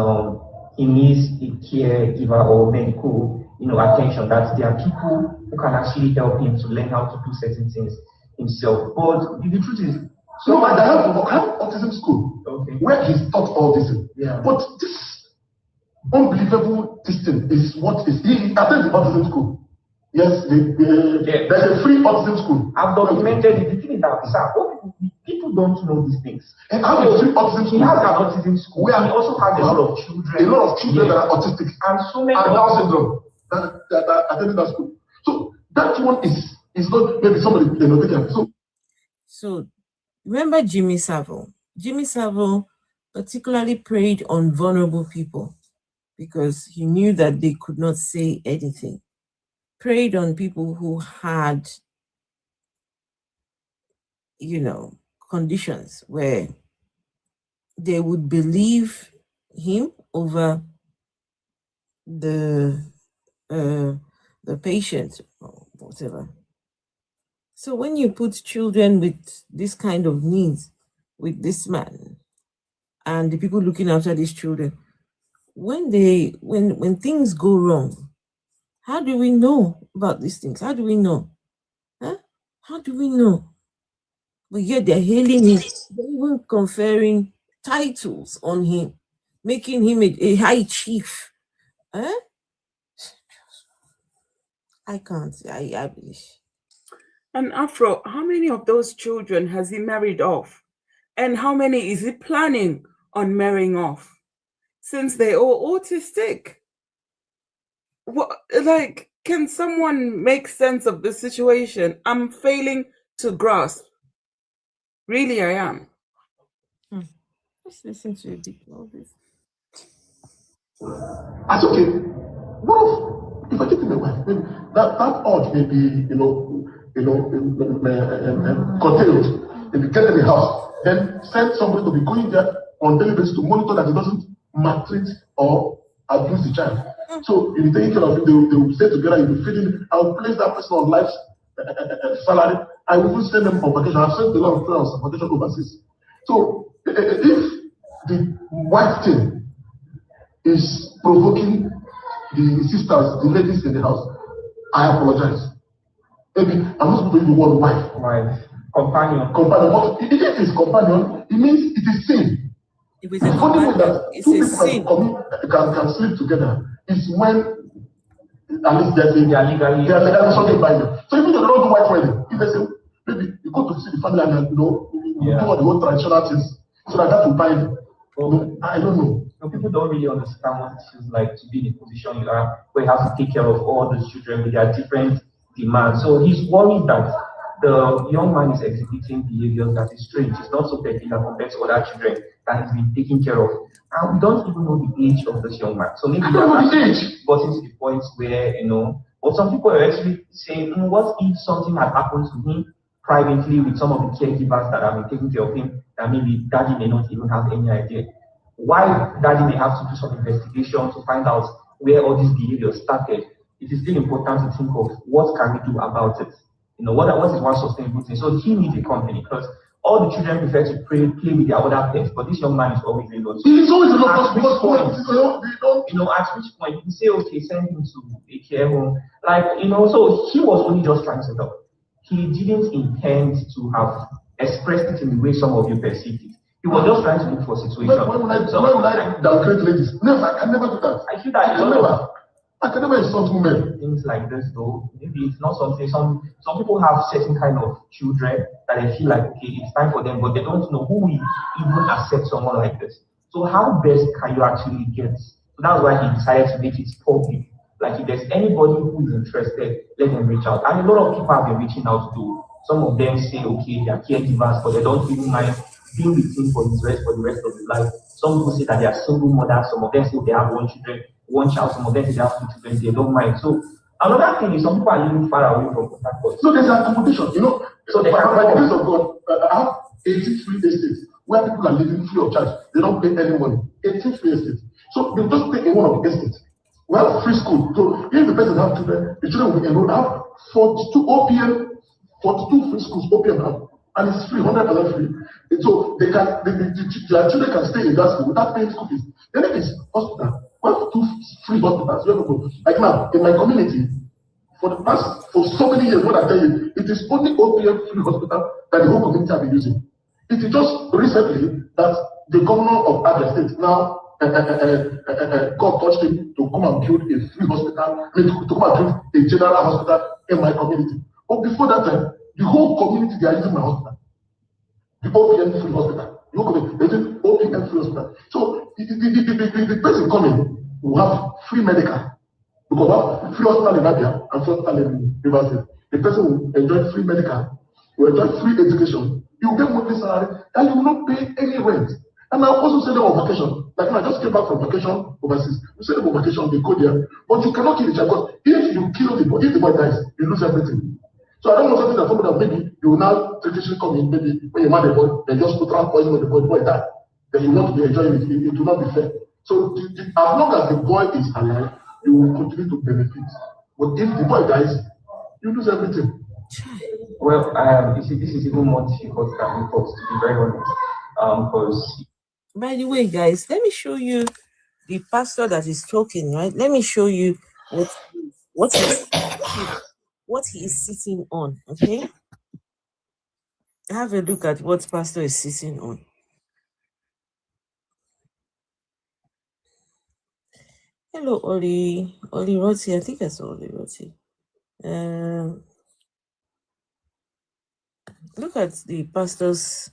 he needs a caregiver or medical, attention, that there are people who can actually help him to learn how to do certain things himself. But the truth is, so I have autism school, where he's taught all this. Yeah. But this unbelievable thing is what is he attends the autism school. Yes, there's a free autism school. I've documented it. The thing is that people don't know these things. And how is free autism school? He has an autism school. Where he also has a lot of children. A lot of children that are autistic. And so many and Down syndrome that are attending that school. So that one is not maybe somebody So remember Jimmy Savile? Jimmy Savile particularly preyed on vulnerable people because he knew that they could not say anything. Preyed on people who had, conditions where they would believe him over the patient or whatever. So when you put children with this kind of needs with this man and the people looking after these children, when things go wrong, how do we know about these things? How do we know? Huh? How do we know? But yet they're hailing him, they're even conferring titles on him, making him a high chief. Huh? I can't. I believe. And Afro, how many of those children has he married off? And how many is he planning on marrying off? Since they're all autistic. What, can someone make sense of the situation? I'm failing to grasp. Really, I am. Let's listen to a bit of this. That's okay. What if I give him a wife? Maybe that urge may be, curtailed. If you get in the house, then send somebody to be going there on daily basis to monitor that he doesn't maltreat or abuse the child. So if you take care of it, they will stay together, you'll be feeding. I will place that person on life's salary. I will send them on vacation. I've sent a lot of friends on vacation overseas. So if the white thing is provoking the sisters, the ladies in the house, I apologize. Maybe I'm not supposed to use the word wife. Companion. But if it is companion, it means it is sin. If it's a companion, it's a sin. Can sleep together. It's when at least they are legally something by them. So even if they don't do white wedding, if they say maybe you go to see the family and you do all the whole traditional things, so that will bind them. I don't know. People don't really understand what it feels like to be in a position you are where you have to take care of all those children with their different demands. So he's worried that the young man is exhibiting behaviors that is strange. It's not so peculiar compared to other children that he's been taken care of. And we don't even know the age of this young man. So maybe we have actually gotten to the point where, but some people are actually saying, what if something had happened to him privately with some of the caregivers that have been taking care of him, that maybe daddy may not even have any idea. Why daddy may have to do some investigation to find out where all these behaviors started. It is still important to think of what can we do about it. What is one sustainable thing? So he needs a company because all the children prefer to play with their other pets, but this young man is always alone. He's always alone. At which point you say, okay, send him to a care home. So he was only just trying to help. He didn't intend to have expressed it in the way some of you perceived it. He was just trying to look for a situation. When would I downgrade ladies? Never, I can never do that. I feel that I can never insult women. Things like this, though, maybe it's not something. Some people have certain kind of children that they feel like, okay, it's time for them, but they don't know who will even accept someone like this. So how best can you actually get? So that's why he decided to make it public. Like if there's anybody who is interested, let them reach out. And a lot of people have been reaching out to. Some of them say, okay, they are caregivers, but they don't even mind being with him for the rest of his life. Some people say that they are single mothers. Some of them say they have one child. Some of them say they have 2 children. They don't mind. So another thing is some people are living far away from Port. So there's accommodation, So they have, by the grace of God, I have 18 free estates where people are living free of charge. They don't pay any money. 18 free estates. So they just pay in one of the estates. We have free school. So if the person have children, the children will be enrolled. I have 42 OPM, 42 free schools OPM have. And it's free, 100% free. And so their children can stay in that school without paying school fees. Then if it's hospital, We have 2 free hospitals. Like now, in my community, for so many years, what I tell you, it is only OPM free hospital that the whole community have been using. It is just recently that the governor of Abia State now God touched him to come and build a free hospital, to come and build a general hospital in my community. But before that time, the whole community they are using my hospital. The OPM free hospital. The whole community, they using OPM free hospital. So the person coming will have free medical. Because free hospital in Abia and free hospital in Rivers State. The person will enjoy free medical, will enjoy free education, you will get monthly salary, and you will not pay any rent. And I also send them on vacation. Like when I just came back from vacation overseas, you send them on vacation, they go there, but you cannot kill the child because if you kill the boy, if the boy dies, you lose everything. So I don't want something that somebody that maybe you will now traditionally come in, maybe when you marry the boy, they just put around poison on the boy die. Then you want to be enjoying it. It will not be fair. So as long as the boy is alive, you will continue to benefit. But if the boy dies, you lose everything. Well, you see, this is even more difficult than we thought, to be very honest. Because by the way, guys, let me show you the pastor that is talking, right? Let me show you what he is sitting on, okay? Have a look at what pastor is sitting on. Hello, Oli Roti. I think I saw Oli Roti. Look at the pastor's.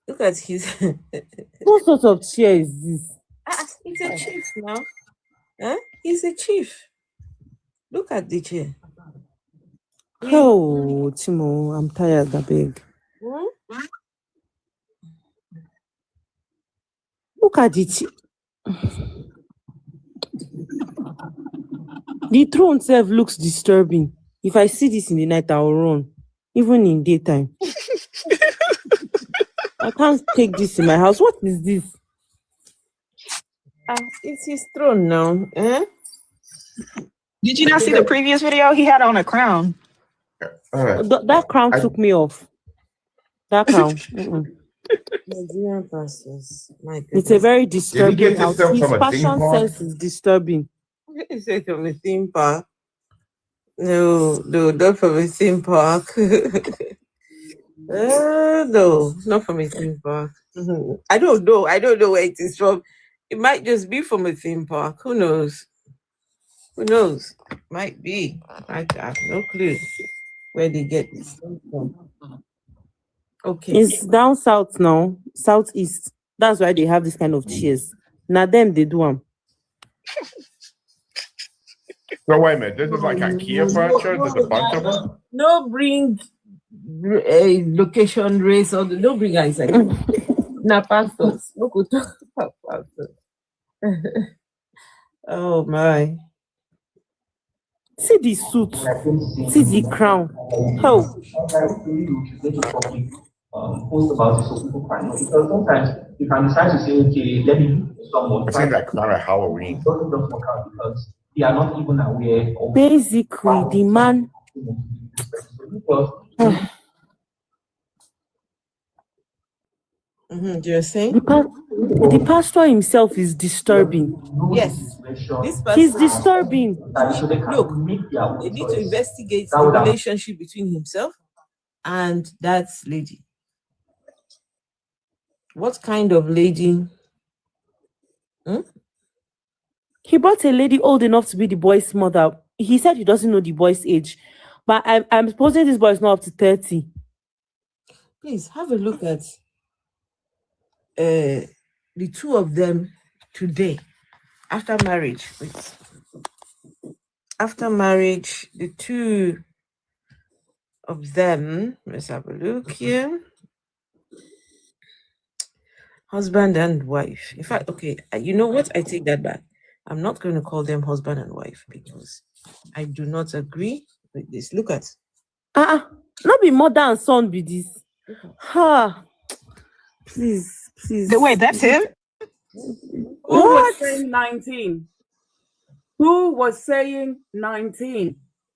Look at his. What sort of chair is this? He's a chief now. He's a chief. Look at the chair. Oh, Timo, I'm tired, I beg. Look at it. The throne itself looks disturbing. If I see this in the night, I'll run. Even in daytime. I can't take this in my house. What is this? It's his throne now. Did you not see the previous video? He had on a crown. That crown took me off. That crown. Nigerian pastors. It's a very disturbing house. His from a fashion theme park? sense is disturbing. You say from a theme park? No, not from a theme park. No, not from a theme park. I don't know where it is from. It might just be from a theme park. Who knows? Might be. I have no clue where they get this from. Okay. It's down south now, southeast. That's why they have this kind of chairs. Now them they do them. So wait a minute, this is like IKEA furniture? There's a bunch of them? No bring a location, race, or no bring guys like na pastors. No go talk about pastors. Oh my. See the suit. See the crown. Oh. Post about it so people can know. Because sometimes you can decide to say, okay, let me do someone. It seems like kind of Halloween. It doesn't just work out because they are not even aware of basically the man. You're saying the pastor himself is disturbing. Yes, this person he's disturbing. Look, they need to investigate the relationship between himself and that lady. What kind of lady? He brought a lady old enough to be the boy's mother. He said he doesn't know the boy's age, but I'm supposing this boy is not up to 30. Please have a look at the two of them today after marriage. After marriage, the two of them, let's have a look here. Husband and wife. In fact, okay, you know what? I take that back. I'm not going to call them husband and wife because I do not agree with this. Look at. Not be mother and son be this. Please. Wait, that's him? Who was saying 19? Who was saying 19?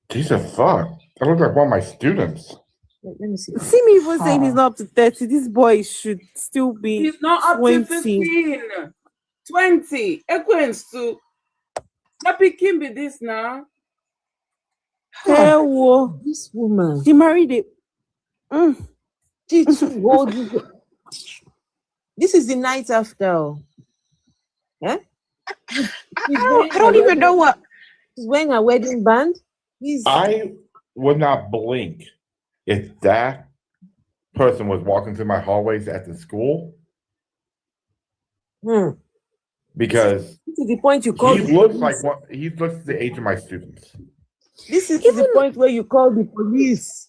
Jesus fuck. That looks like one of my students. Let me see. See me even saying he's not up to 30. This boy should still be He's not up to 20. 15. 20. Equates to. Not picking be this now. Hell, this woman. She married it. She too old. This is the night after. Yeah? I don't even know what. She's wearing a wedding band. I would not blink if that person was walking through my hallways at the school. Because this is the point you call he looks like what he looks the age of my students. This is the point where you call the police.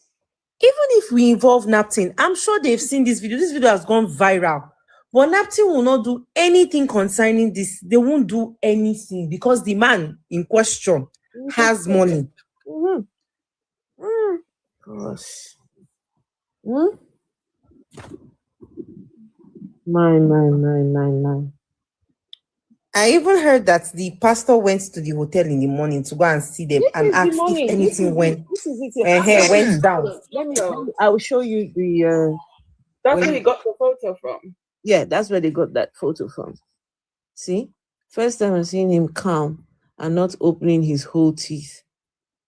Even if we involve Napton, I'm sure they've seen this video. This video has gone viral. But Napton will not do anything concerning this. They won't do anything because the man in question has money. Gosh. My. I even heard that the pastor went to the hotel in the morning to go and see them and ask if anything went down. I will show you the. That's where he got the photo from. Yeah, that's where they got that photo from. See, first time I'm seeing him calm and not opening his whole teeth.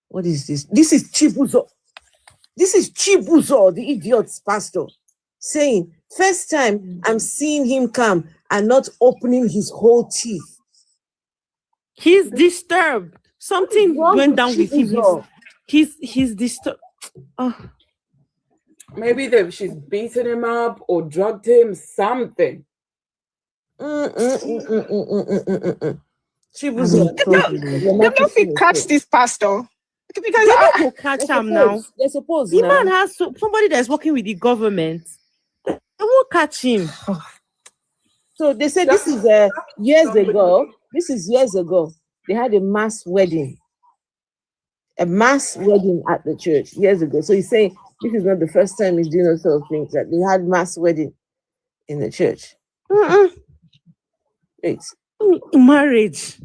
What is this? This is Chibuzor. This is Chibuzor, the idiot pastor, saying, first time I'm seeing him calm and not opening his whole teeth. He's disturbed. Something went down with him. He's disturbed. Maybe she's beaten him up or drugged him, something. Chibuzor. Don't know if he catch this pastor. Because they will catch him now. They're supposed the man has somebody that's working with the government. They won't catch him. So they said this is years ago. This is years ago. They had a mass wedding. A mass wedding at the church years ago. So he's saying this is not the first time he's doing those sort of things. That they had mass wedding in the church. Wait. Marriage.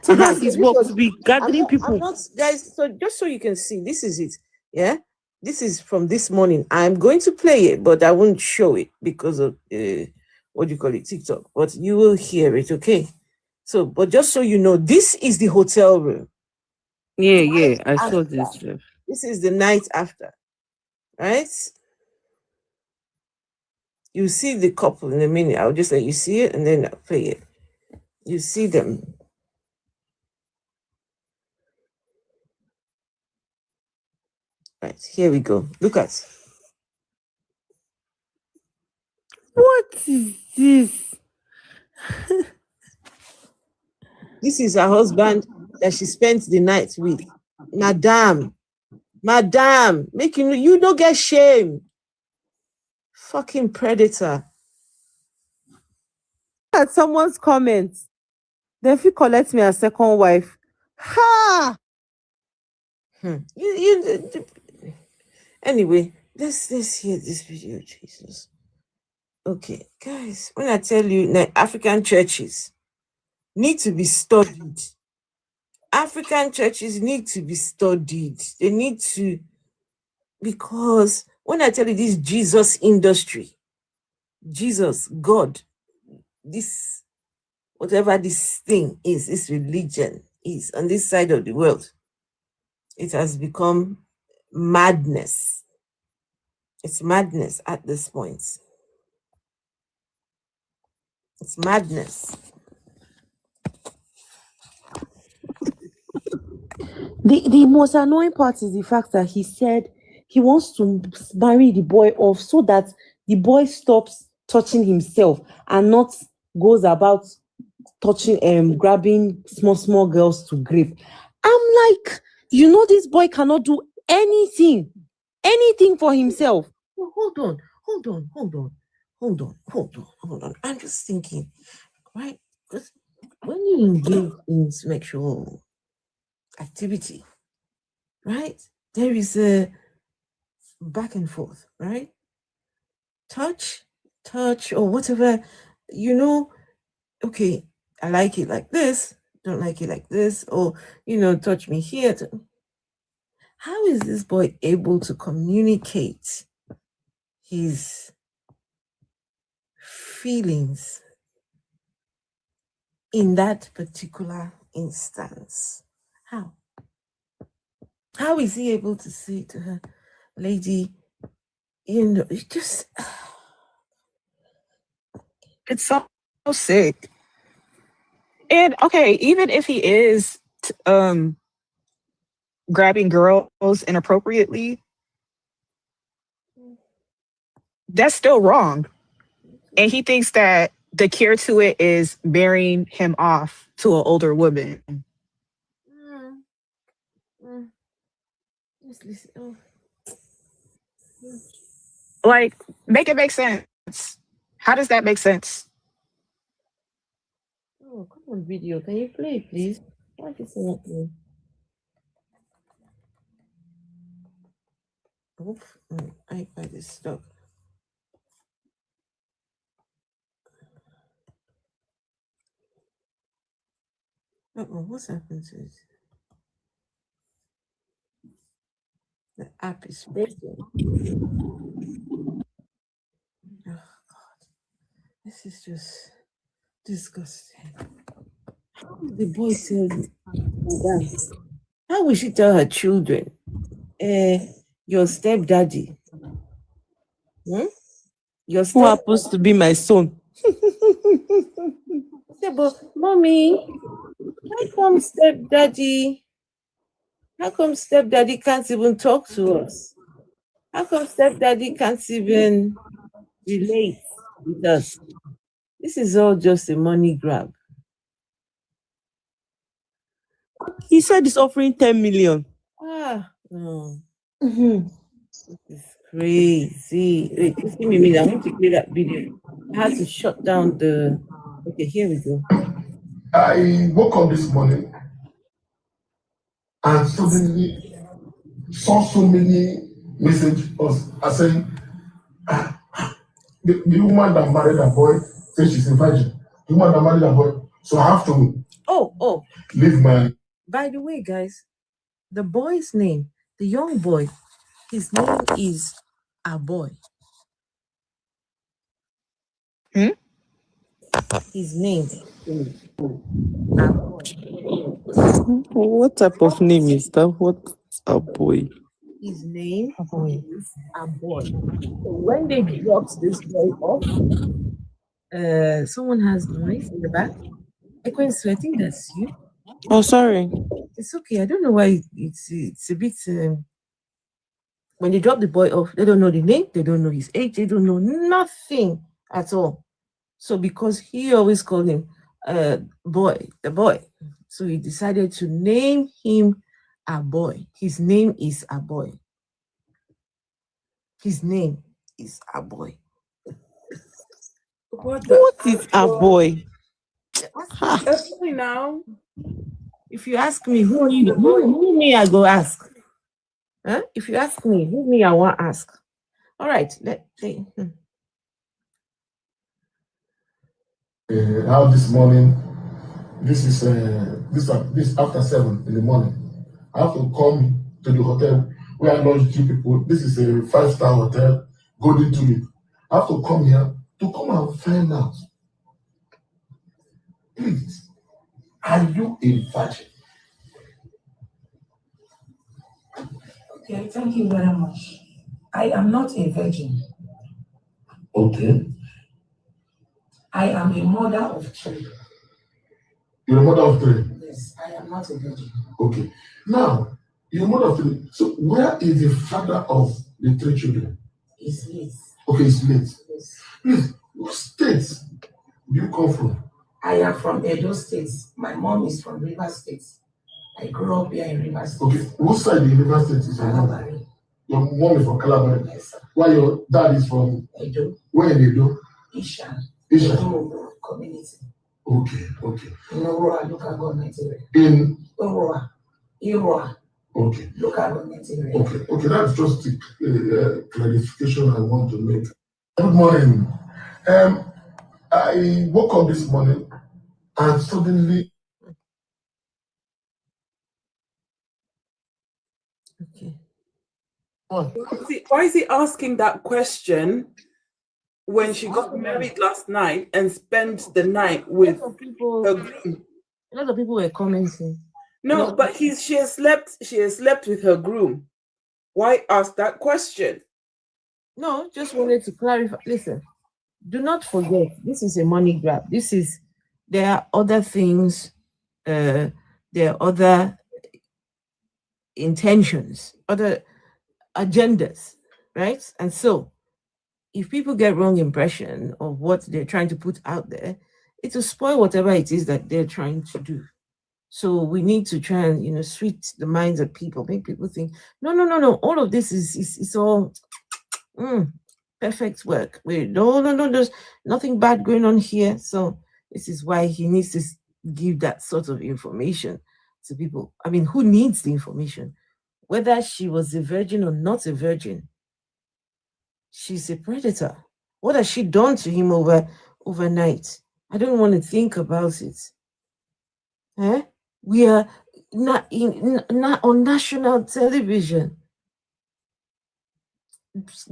So that's his work to be gathering people. Guys, so just so you can see, this is it. Yeah, this is from this morning. I'm going to play it, but I won't show it because of what do you call it, TikTok. But you will hear it, okay? So, but just so you know, this is the hotel room. Yeah, I saw this. This is the night after, right? You see the couple in a minute. I'll just let you see it and then I'll play it. You see them. Right, here we go. Look at. What is this? This is her husband that she spent the night with. Madam, making you don't get shame. Fucking predator. At someone's comments. Then if you collect me a second wife. Ha! Anyway, let's hear this video, Jesus. Okay, guys, when I tell you that African churches need to be studied. African churches need to be studied. They need to, because when I tell you this Jesus industry, Jesus, God, this, whatever this thing is, this religion is on this side of the world, it has become madness. It's madness at this point. It's madness. The most annoying part is the fact that he said he wants to marry the boy off so that the boy stops touching himself and not goes about touching grabbing small girls to grape. I'm like, you know, this boy cannot do anything for himself. Well, hold on. I'm just thinking, right? Because when you engage in sexual activity, right, there is a back and forth, right? Touch, or whatever, you know, okay, I like it like this, don't like it like this, or, you know, touch me here. How is this boy able to communicate his feelings in that particular instance? How is he able to say to her, lady, you know, it just, It's so sick. And okay, even if he is grabbing girls inappropriately, that's still wrong. And he thinks that the cure to it is marrying him off to an older woman. just listen. Oh. Like, make it make sense. How does that make sense? Oh, come on, video. Can you play it, please? Why is it not playing? Oops, my iPad is stuck. What's happened to it? The app is breaking. Oh, God. This is just disgusting. How will the boy tell Madam? How will she tell her children? Your stepdaddy. Your Who happens to be my son? Yeah, but mommy, how come stepdaddy can't even talk to us? How come stepdaddy can't even relate with us? This is all just a money grab. He said he's offering 10 million. No. This is crazy. Wait, just give me a minute. I want to play that video. I had to shut down the. Okay, here we go. I woke up this morning and suddenly saw so many messages saying the woman that married a boy says she's a virgin. The woman that married a boy, so I have to leave my. By the way, guys, the boy's name, the young boy, his name is a boy. His name is a boy. What type of name is that? What's a boy? His name is a boy. So when they dropped this boy off, someone has noise in the back. I think that's you. Oh, sorry. It's okay. I don't know why it's a bit. When they drop the boy off, they don't know the name, they don't know his age, they don't know nothing at all. So because he always called him the boy, so he decided to name him a boy. His name is a boy. His name is a boy. What is a boy? A boy now. If you ask me who me I go ask. Huh? If you ask me who me I want ask. All right, let's see. Out this morning. This is this after 7 in the morning. I have to come to the hotel where I lodge 2 people. This is a 5-star hotel, Golden Tulip. I have to come here to come and find out. Please, are you a virgin? Okay, thank you very much. I am not a virgin. Okay. I am a mother of 3. You're a mother of 3? Yes, I am not a virgin. Okay. Now, you're a mother of 3. So where is the father of the 3 children? He's late. Okay, he's late. Yes. Please, what state do you come from? I am from Edo State. My mom is from Rivers State. I grew up here in Rivers State. Okay, what side in Rivers State is your mom? Your mom is from Calabari? Yes, sir. While your dad is from? Edo. Where in Edo? Ishan. Edo community. Okay. In Aurora, local government area. In? Aurora. Okay. Local government area. Okay, that's just the clarification I want to make. Good morning. I woke up this morning and suddenly Okay. Why is he asking that question when she got married last night and spent the night with her groom? A lot of people were commenting. No, but she has slept with her groom. Why ask that question? No, just wanted to clarify. Listen, do not forget, this is a money grab. There are other things, there are other intentions, other agendas, right? And so if people get wrong impression of what they're trying to put out there, it will spoil whatever it is that they're trying to do. So we need to try and sweet the minds of people, make people think, no. All of this is all perfect work. No, there's nothing bad going on here. So this is why he needs to give that sort of information to people. I mean, who needs the information? Whether she was a virgin or not a virgin, she's a predator. What has she done to him overnight? I don't want to think about it. We are not on national television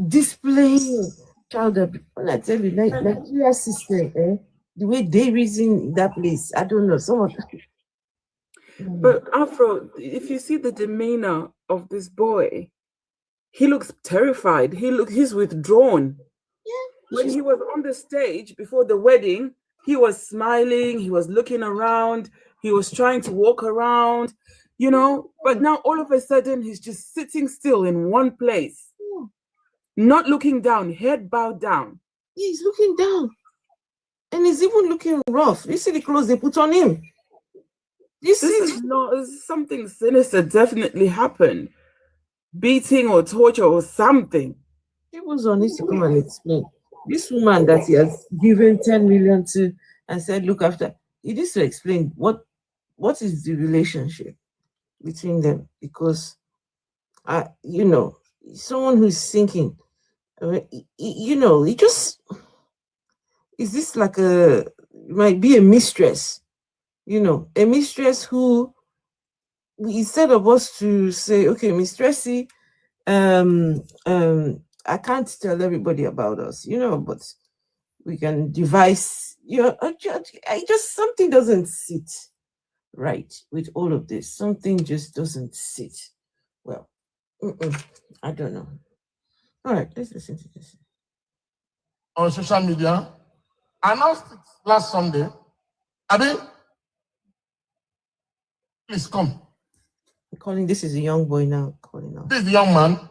displaying child abuse. When I tell you, Nigeria system, the way they reason in that place, I don't know. Some of But Afro, if you see the demeanor of this boy, he looks terrified. He's withdrawn. Yeah. When he was on the stage before the wedding, he was smiling, he was looking around, he was trying to walk around, but now all of a sudden he's just sitting still in one place, not looking down, head bowed down. He's looking down. And he's even looking rough. You see the clothes they put on him. This is not something sinister definitely happened. Beating or torture or something. Chibuzor needs to come and explain. This woman that he has given 10 million to and said, look after, he needs to explain what is the relationship between them, because someone who's thinking, he just, is this like might be a mistress, a mistress who, instead of us to say, okay, Mistressy, I can't tell everybody about us, but we can devise, something doesn't sit right with all of this. Something just doesn't sit well. I don't know. All right, let's listen to this. On social media, announced it last Sunday. Abi, please come. Calling, this is a young boy now. Calling out. This is the young man.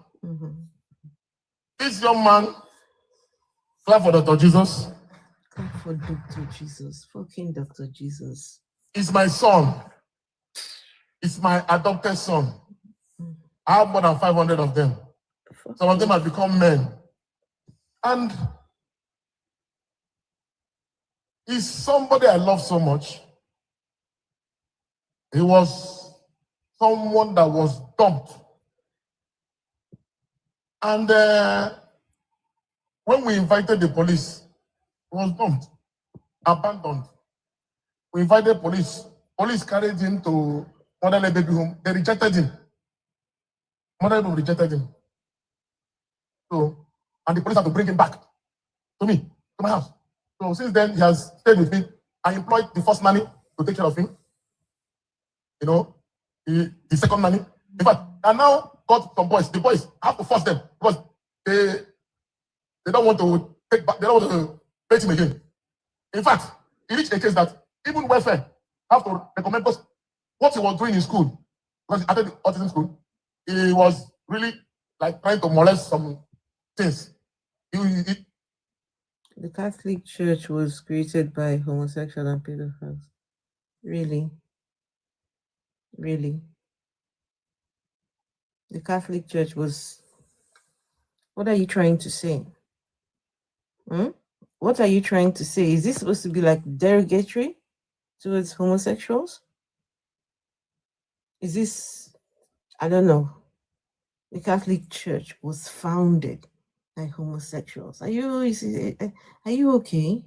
This young man, clap for Dr. Jesus. Clap for Dr. Jesus. Fucking Dr. Jesus. It's my son. It's my adopted son. I have more than 500 of them. Some of them have become men. And he's somebody I love so much. He was someone that was dumped. And when we invited the police, he was dumped, abandoned. We invited police. Police carried him to Motherless Baby Home. They rejected him. Motherless Baby rejected him. So, and the police had to bring him back to me, to my house. So since then, he has stayed with me. I employed the first nanny to take care of him. The second nanny. In fact, I now got some boys. The boys, I have to force them because they don't want to take back, they don't want to pay him again. In fact, it reached a case that even welfare have to recommend, because what he was doing in school, because he attended autism school, he was really like trying to molest some things. The Catholic Church was created by homosexual and pedophiles. Really? Really? The Catholic Church was... What are you trying to say? What are you trying to say? Is this supposed to be like derogatory towards homosexuals? Is this... I don't know. The Catholic Church was founded by homosexuals. Are you okay?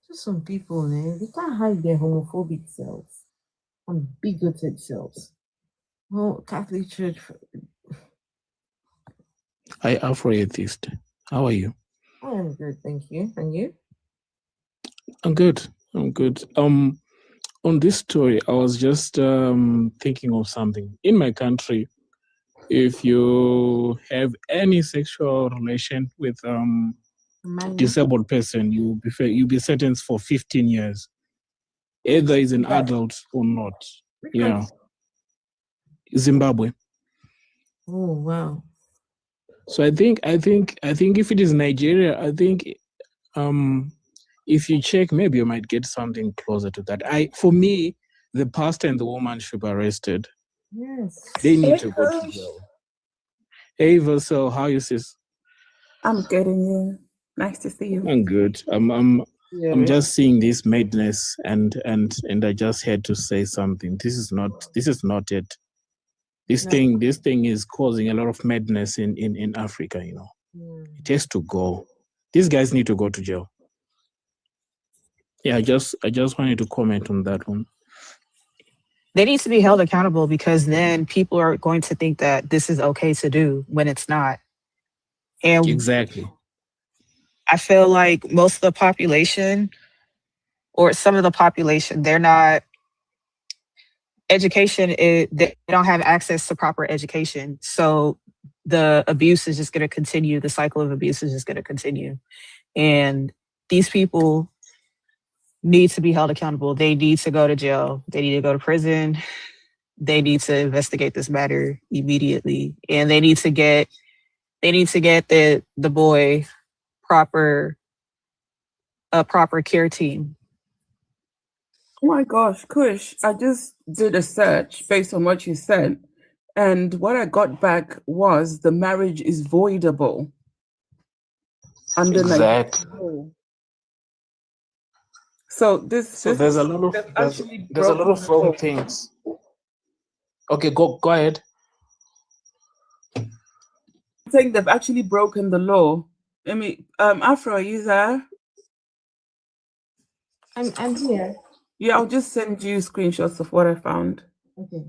Just some people, they can't hide their homophobic selves. and bigoted selves. Oh, Catholic Church. Hi, Afro-atheist. How are you? I am good, thank you. And you? I'm good. I'm good. On this story, I was just thinking of something. In my country, if you have any sexual relation with disabled person, you'll be sentenced for 15 years, either is an adult or not. Yeah, Zimbabwe. Oh wow. So I think if it is Nigeria, I think if you check, maybe you might get something closer to that. For me, the pastor and the woman should be arrested. Yes. They need to go to jail. Hey, Vassal, how you sis? I'm getting you. Nice to see you. I'm good. I'm just seeing this madness, and I just had to say something. This is not it. This thing is causing a lot of madness in Africa, you know. It has to go. These guys need to go to jail. Yeah, I just wanted to comment on that one. They need to be held accountable, because then people are going to think that this is okay to do when it's not. And exactly. I feel like most of the population, or some of the population, they're not they don't have access to proper education. So the abuse is just going to continue. The cycle of abuse is just going to continue. And these people need to be held accountable. They need to go to jail. They need to go to prison. They need to investigate this matter immediately. And they need to get the boy a proper care team. Oh my gosh, Kush, I just did a search based on what you said. And what I got back was the marriage is voidable. Exactly. So there's a lot of wrong things. Okay, go ahead. I think they've actually broken the law. I mean, Afro, are you there? I'm here. Yeah, I'll just send you screenshots of what I found. Okay.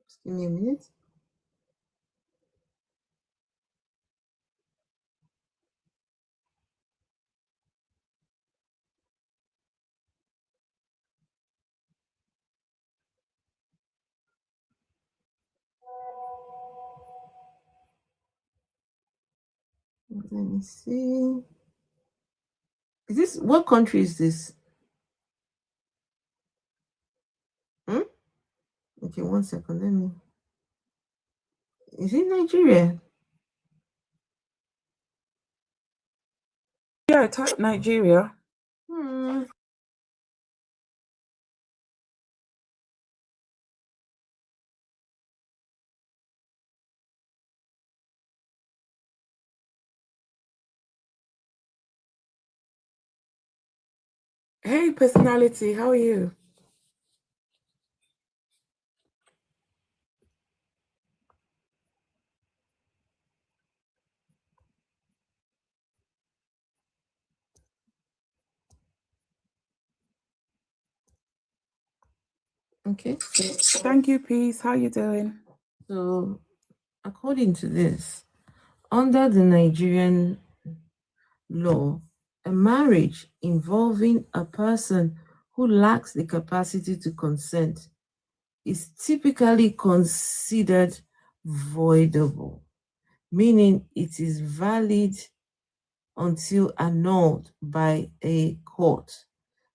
Just give me a minute. Let me see. Is this, what country is this? Okay, 1 second. Is it Nigeria? Yeah, type Nigeria. Hey, personality, how are you? Okay. Thank you, Peace. How you doing? So, according to this, under the Nigerian law, a marriage involving a person who lacks the capacity to consent is typically considered voidable, meaning it is valid until annulled by a court.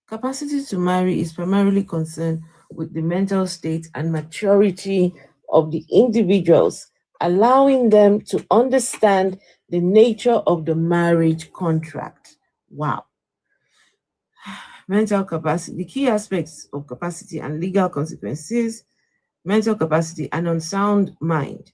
Capacity to marry is primarily concerned with the mental state and maturity of the individuals, allowing them to understand the nature of the marriage contract. Wow. Mental capacity. The key aspects of capacity and legal consequences mental capacity, and unsound mind.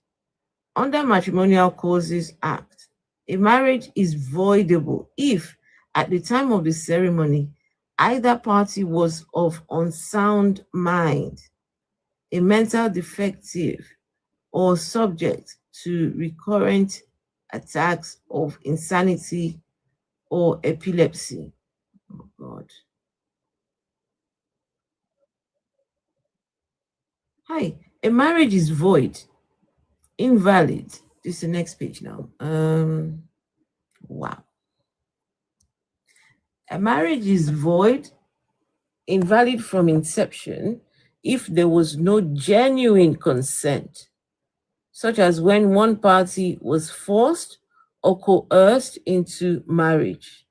Under Matrimonial Causes Act, a marriage is voidable if, at the time of the ceremony, either party was of unsound mind, a mental defective, or subject to recurrent attacks of insanity or epilepsy. Oh God. Hi, a marriage is void, invalid. This is the next page now. Wow. A marriage is void, invalid from inception if there was no genuine consent, such as when one party was forced or coerced into marriage.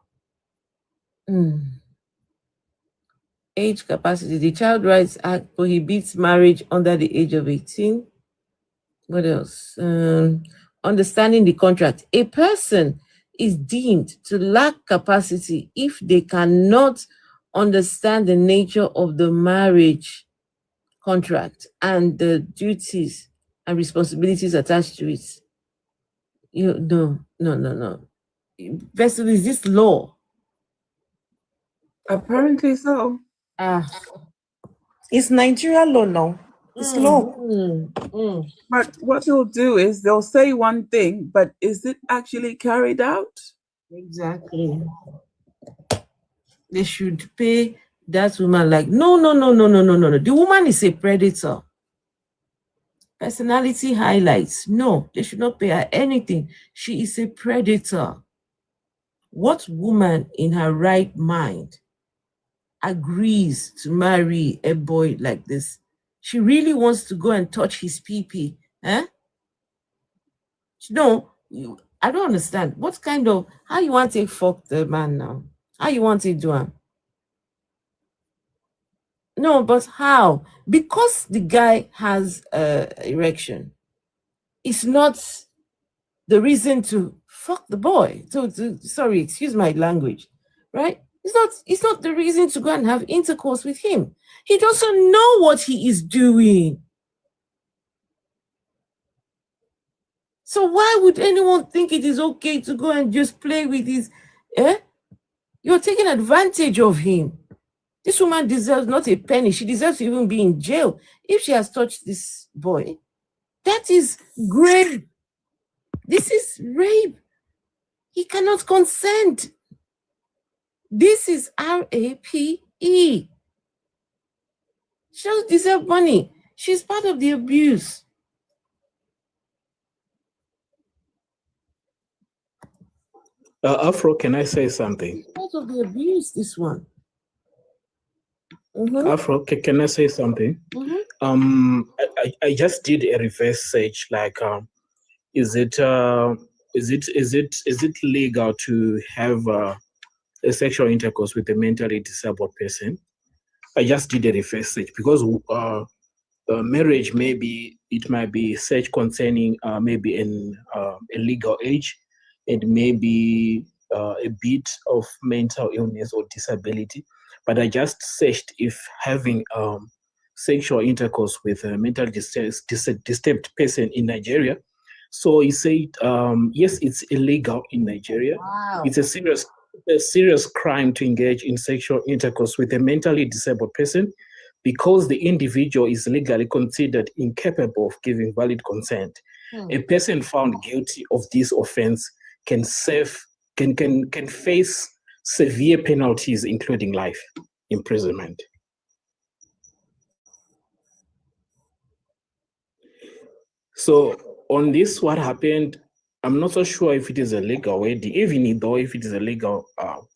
Age capacity. The Child Rights Act prohibits marriage under the age of 18. What else? Understanding the contract. A person is deemed to lack capacity if they cannot understand the nature of the marriage contract and the duties and responsibilities attached to it. No. Vessel, is this law? Apparently so. It's Nigeria law now. It's law. But what they'll do is they'll say one thing, but is it actually carried out? Exactly. They should pay that woman like, no. The woman is a predator. Personality highlights. No, they should not pay her anything. She is a predator. What woman in her right mind agrees to marry a boy like this? She really wants to go and touch his pee-pee, eh? No, I don't understand. What kind of, how you want to fuck the man now? How you want to do him? No, but how? Because the guy has erection. It's not the reason to fuck the boy. Sorry, excuse my language, right? It's not the reason to go and have intercourse with him. He doesn't know what he is doing. So why would anyone think it is okay to go and just play with his, You're taking advantage of him. This woman deserves not a penny. She deserves to even be in jail if she has touched this boy. That is grave. This is rape. He cannot consent. This is RAPE. She doesn't deserve money. She's part of the abuse. Afro, can I say something? Part of the abuse, this one. Afro, can I say something? I just did a reverse search. Like, is it legal to have a sexual intercourse with a mentally disabled person? I just did a reverse search because marriage might be search concerning maybe a legal age and maybe a bit of mental illness or disability. But I just searched if having sexual intercourse with a mentally disturbed person in Nigeria. So he said, yes, it's illegal in Nigeria. Wow. It's a serious crime to engage in sexual intercourse with a mentally disabled person because the individual is legally considered incapable of giving valid consent. A person found guilty of this offense can face severe penalties, including life imprisonment. So on this, what happened, I'm not so sure if it is a legal wedding. Even though if it is a legal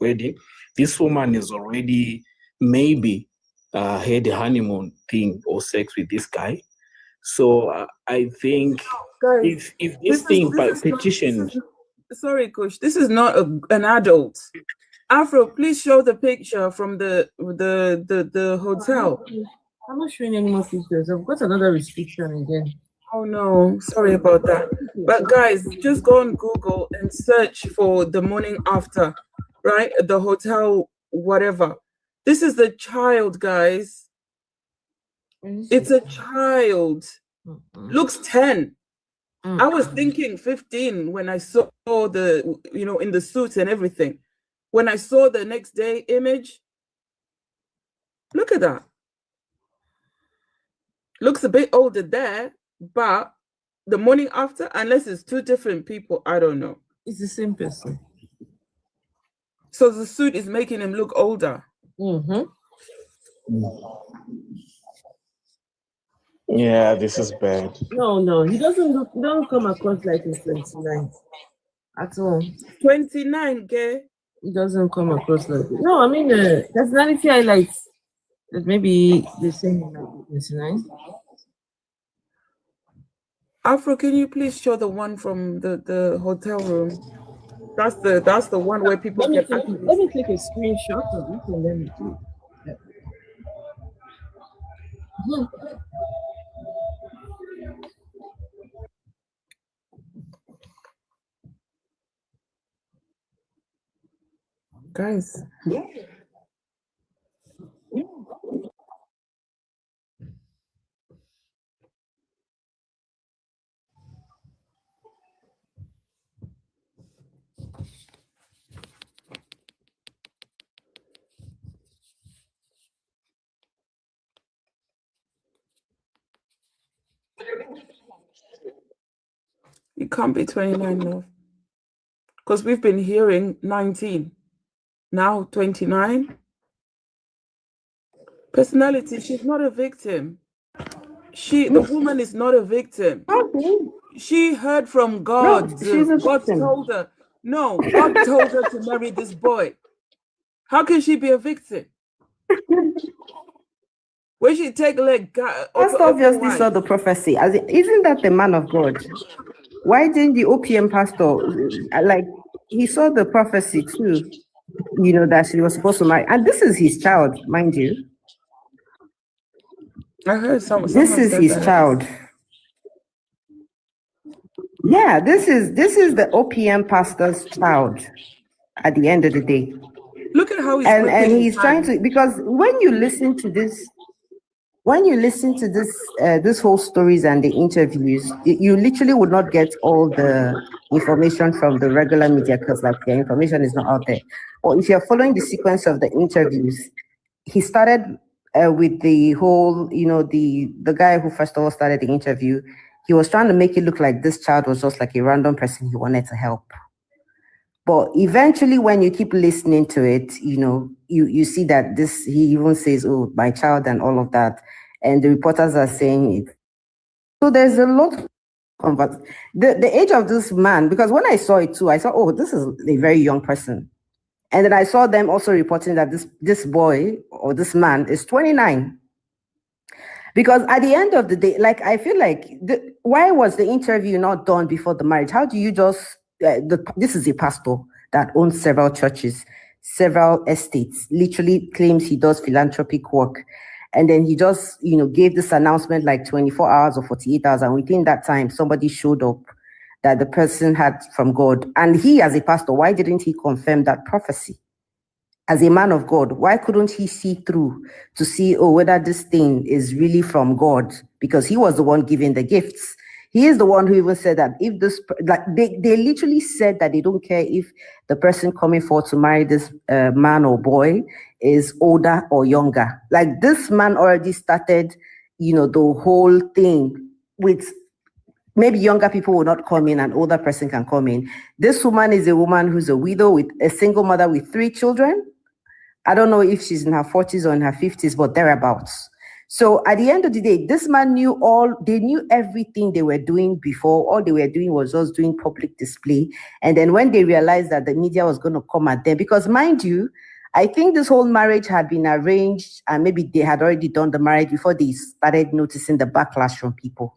wedding, this woman is already maybe had a honeymoon thing or sex with this guy. So I think if this thing by petition. Sorry, Coach, this is not an adult. Afro, please show the picture from the hotel. I'm not showing any more pictures. I've got another restriction again. Oh no, sorry about that. But guys, just go on Google and search for the morning after, right? The hotel, whatever. This is the child, guys. It's a child. Looks 10. I was thinking 15 when I saw the, in the suits and everything. When I saw the next day image, look at that. Looks a bit older there, but the morning after, unless it's two different people, I don't know. It's the same person. So the suit is making him look older. Yeah, this is bad. No, he don't come across like he's 29 at all. 29, gay. He doesn't come across like it. No, I mean, personality highlights that maybe the same like 29. Afro, can you please show the one from the hotel room? That's the one where people Let me take a screenshot of it and then do it. Guys. You can't be 29 now. Because we've been hearing 19. Now 29. Personality, she's not a victim. The woman is not a victim. She heard from God. No, she's a God victim. told her. No, God told her to marry this boy. How can she be a victim? Where she take like Pastor obviously saw the prophecy. Isn't that the man of God? Why didn't the OPM pastor, he saw the prophecy too, that she was supposed to marry. And this is his child, mind you. I heard someone This is his child. Yeah, this is the OPM pastor's child at the end of the day. Look at how he's and he's trying to, because when you listen to this this whole stories and the interviews, you literally would not get all the information from the regular media because the information is not out there. Or if you're following the sequence of the interviews, he started with the whole, the guy who first of all started the interview. He was trying to make it look like this child was just like a random person he wanted to help. But eventually, when you keep listening to it, you see that he even says, "Oh, my child," and all of that. And the reporters are saying it. So there's a lot of the age of this man, because when I saw it too, I thought, oh, this is a very young person. And then I saw them also reporting that this boy or this man is 29. Because at the end of the day, I feel like, why was the interview not done before the marriage? How do you just, this is a pastor that owns several churches, several estates, literally claims he does philanthropic work. And then he just, gave this announcement like 24 hours or 48 hours. And within that time, somebody showed up that the person had from God. And he, as a pastor, why didn't he confirm that prophecy? As a man of God, why couldn't he see through to see, whether this thing is really from God? Because he was the one giving the gifts. He is the one who even said that if this, they literally said that they don't care if the person coming forward to marry this man or boy is older or younger. Like, this man already started, the whole thing with, maybe younger people will not come in, an older person can come in. This woman is a woman who's a widow with a single mother with 3 children. I don't know if she's in her 40s or in her 50s, but thereabouts. So at the end of the day, this man they knew everything they were doing before. All they were doing was just doing public display. And then when they realized that the media was going to come at them, because mind you, I think this whole marriage had been arranged and maybe they had already done the marriage before they started noticing the backlash from people.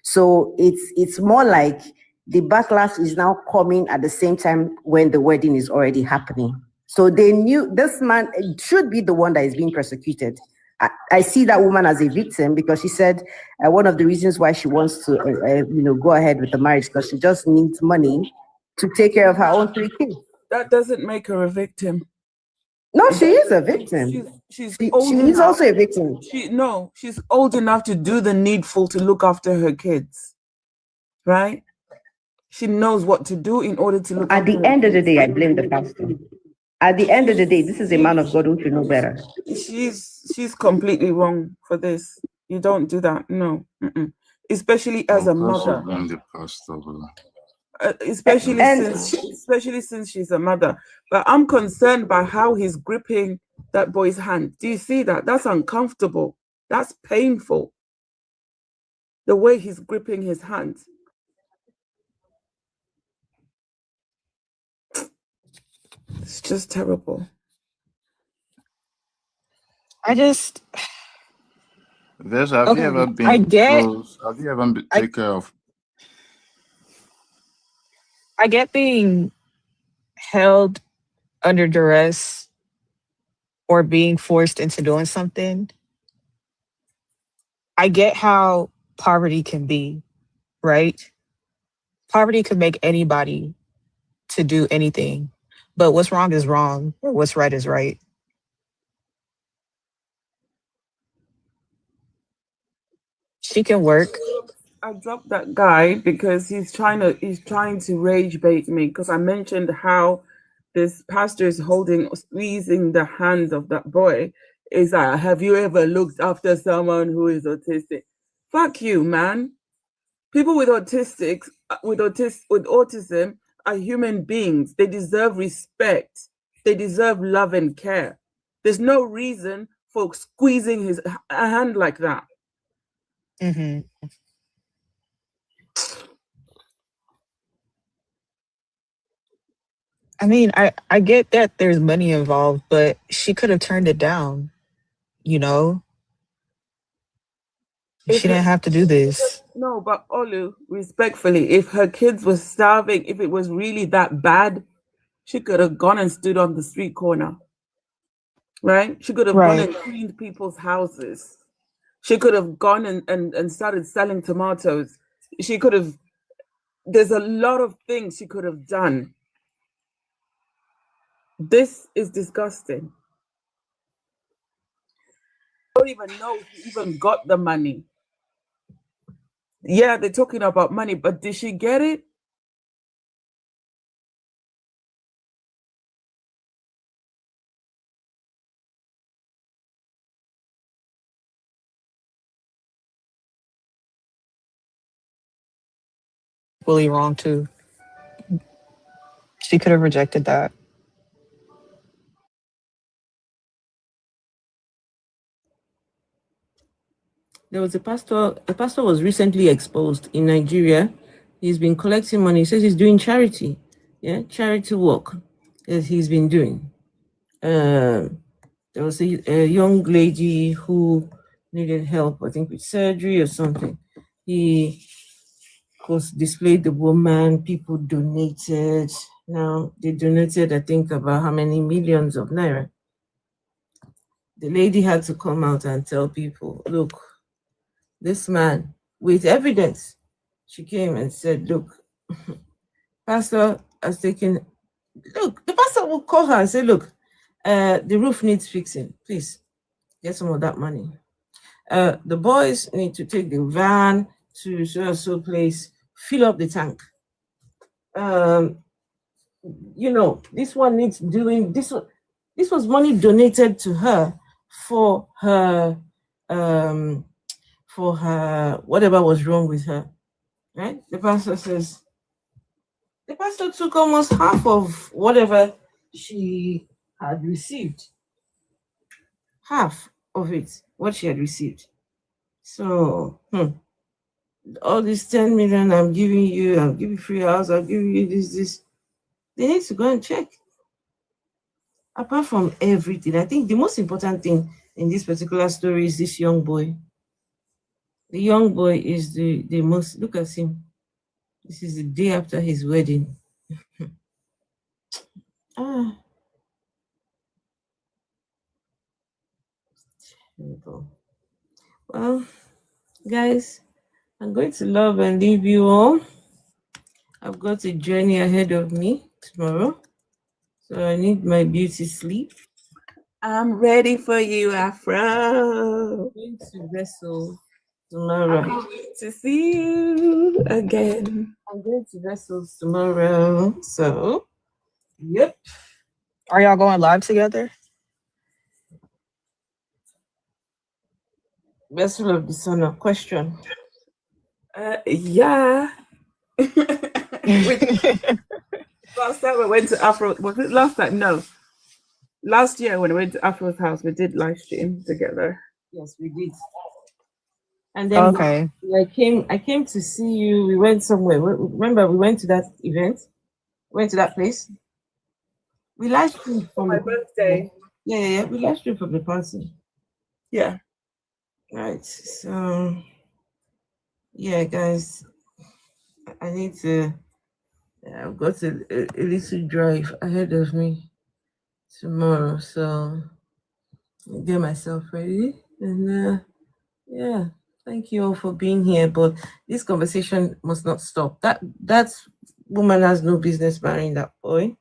So it's more like the backlash is now coming at the same time when the wedding is already happening. So they knew this man should be the one that is being persecuted. I see that woman as a victim because she said one of the reasons why she wants to go ahead with the marriage because she just needs money to take care of her own 3 kids. That doesn't make her a victim. No, she is a victim. She's She old is enough. also a victim. She's old enough to do the needful to look after her kids, right? She knows what to do in order to look At after the her end of the kids. day, I blame the pastor. At the end of the day, this is a man of God who should know better. She's completely wrong for this. You don't do that. No. Especially as a mother. The pastor. Especially since she's a mother. But I'm concerned by how he's gripping that boy's hand. Do you see that? That's uncomfortable. That's painful. The way he's gripping his hand. It's just terrible. I just Vess, have okay. you ever been I get close? Have you ever been take care of? I get being held under duress or being forced into doing something. I get how poverty can be, right? Poverty could make anybody to do anything, but what's wrong is wrong, or what's right is right. She can work. I dropped that guy because he's trying to rage bait me, because I mentioned how this pastor is squeezing the hands of that boy. Is like, have you ever looked after someone who is autistic? Fuck you, man. People with autism are human beings. They deserve respect. They deserve love and care. There's no reason for squeezing a hand like that. Mm-hmm. I mean, I get that there's money involved, but she could have turned it down, you know? She didn't have to do this. No, but Olu, respectfully, if her kids were starving, if it was really that bad, she could have gone and stood on the street corner, right? She could have gone and cleaned people's houses. She could have gone and started selling tomatoes. She could have, there's a lot of things she could have done. This is disgusting. I don't even know if she even got the money. Yeah, they're talking about money, but did she get it? Really wrong too. She could have rejected that. There was a pastor was recently exposed in Nigeria. He's been collecting money. He says he's doing charity. Yeah, charity work that he's been doing. There was a young lady who needed help, I think with surgery or something. He, of course, displayed the woman. People donated. Now, they donated, I think, about how many millions of naira. The lady had to come out and tell people, look, this man, with evidence, she came and said, look, pastor has taken, look, the pastor will call her and say, look, the roof needs fixing. Please get some of that money. The boys need to take the van to so place, fill up the tank. You know, this one needs doing, this was money donated to her for her whatever was wrong with her, right? The pastor took almost half of whatever she had received, half of it, what she had received. So all this 10 million I'm giving you, I'll give you free house, I'll give you this. They need to go and check. Apart from everything, I think the most important thing in this particular story is this young boy. The young boy is the most, look at him. This is the day after his wedding. Well, guys, I'm going to love and leave you all. I've got a journey ahead of me tomorrow, so I need my beauty sleep. I'm ready for you, Afro. Going to wrestle tomorrow. I'm going to see you again. I'm going to wrestle tomorrow. So, yep. Are y'all going live together? Vessel of Dishonor. Question. Yeah. Last time we went to Afro, was it last time? No. Last year when we went to Afro's house, we did live stream together. Yes, we did. And then Okay. I came to see you. We went somewhere. Remember, we went to that event. Went to that place. We live streamed from my birthday. Yeah. We live streamed from the party. Yeah. Right. So, yeah, guys, I need to. I've got a little drive ahead of me tomorrow, so I'll get myself ready. And yeah, thank you all for being here. But this conversation must not stop. That woman has no business marrying that boy.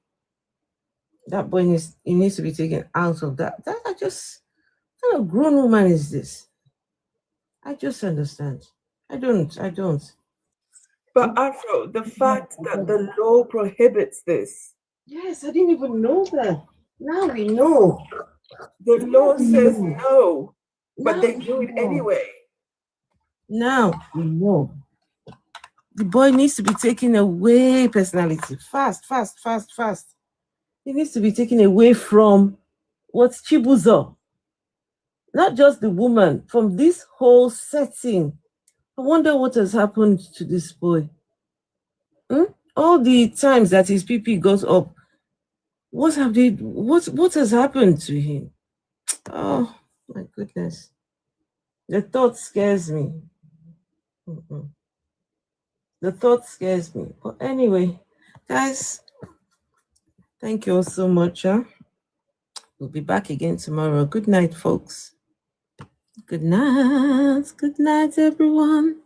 That boy needs to be taken out of that. What kind of grown woman is this? I just understand. I don't. But Afro, the fact that the law prohibits this. Yes, I didn't even know that. Now we know. The law says no, but they do it anyway. Now we know. The boy needs to be taken away, personality. Fast. He needs to be taken away from what's Chibuzor. Not just the woman, from this whole setting. I wonder what has happened to this boy. All the times that his PP goes up, what has happened to him? Oh my goodness. The thought scares me. The thought scares me. But anyway, guys, thank you all so much. We'll be back again tomorrow. Good night, folks. Good night. Good night, everyone.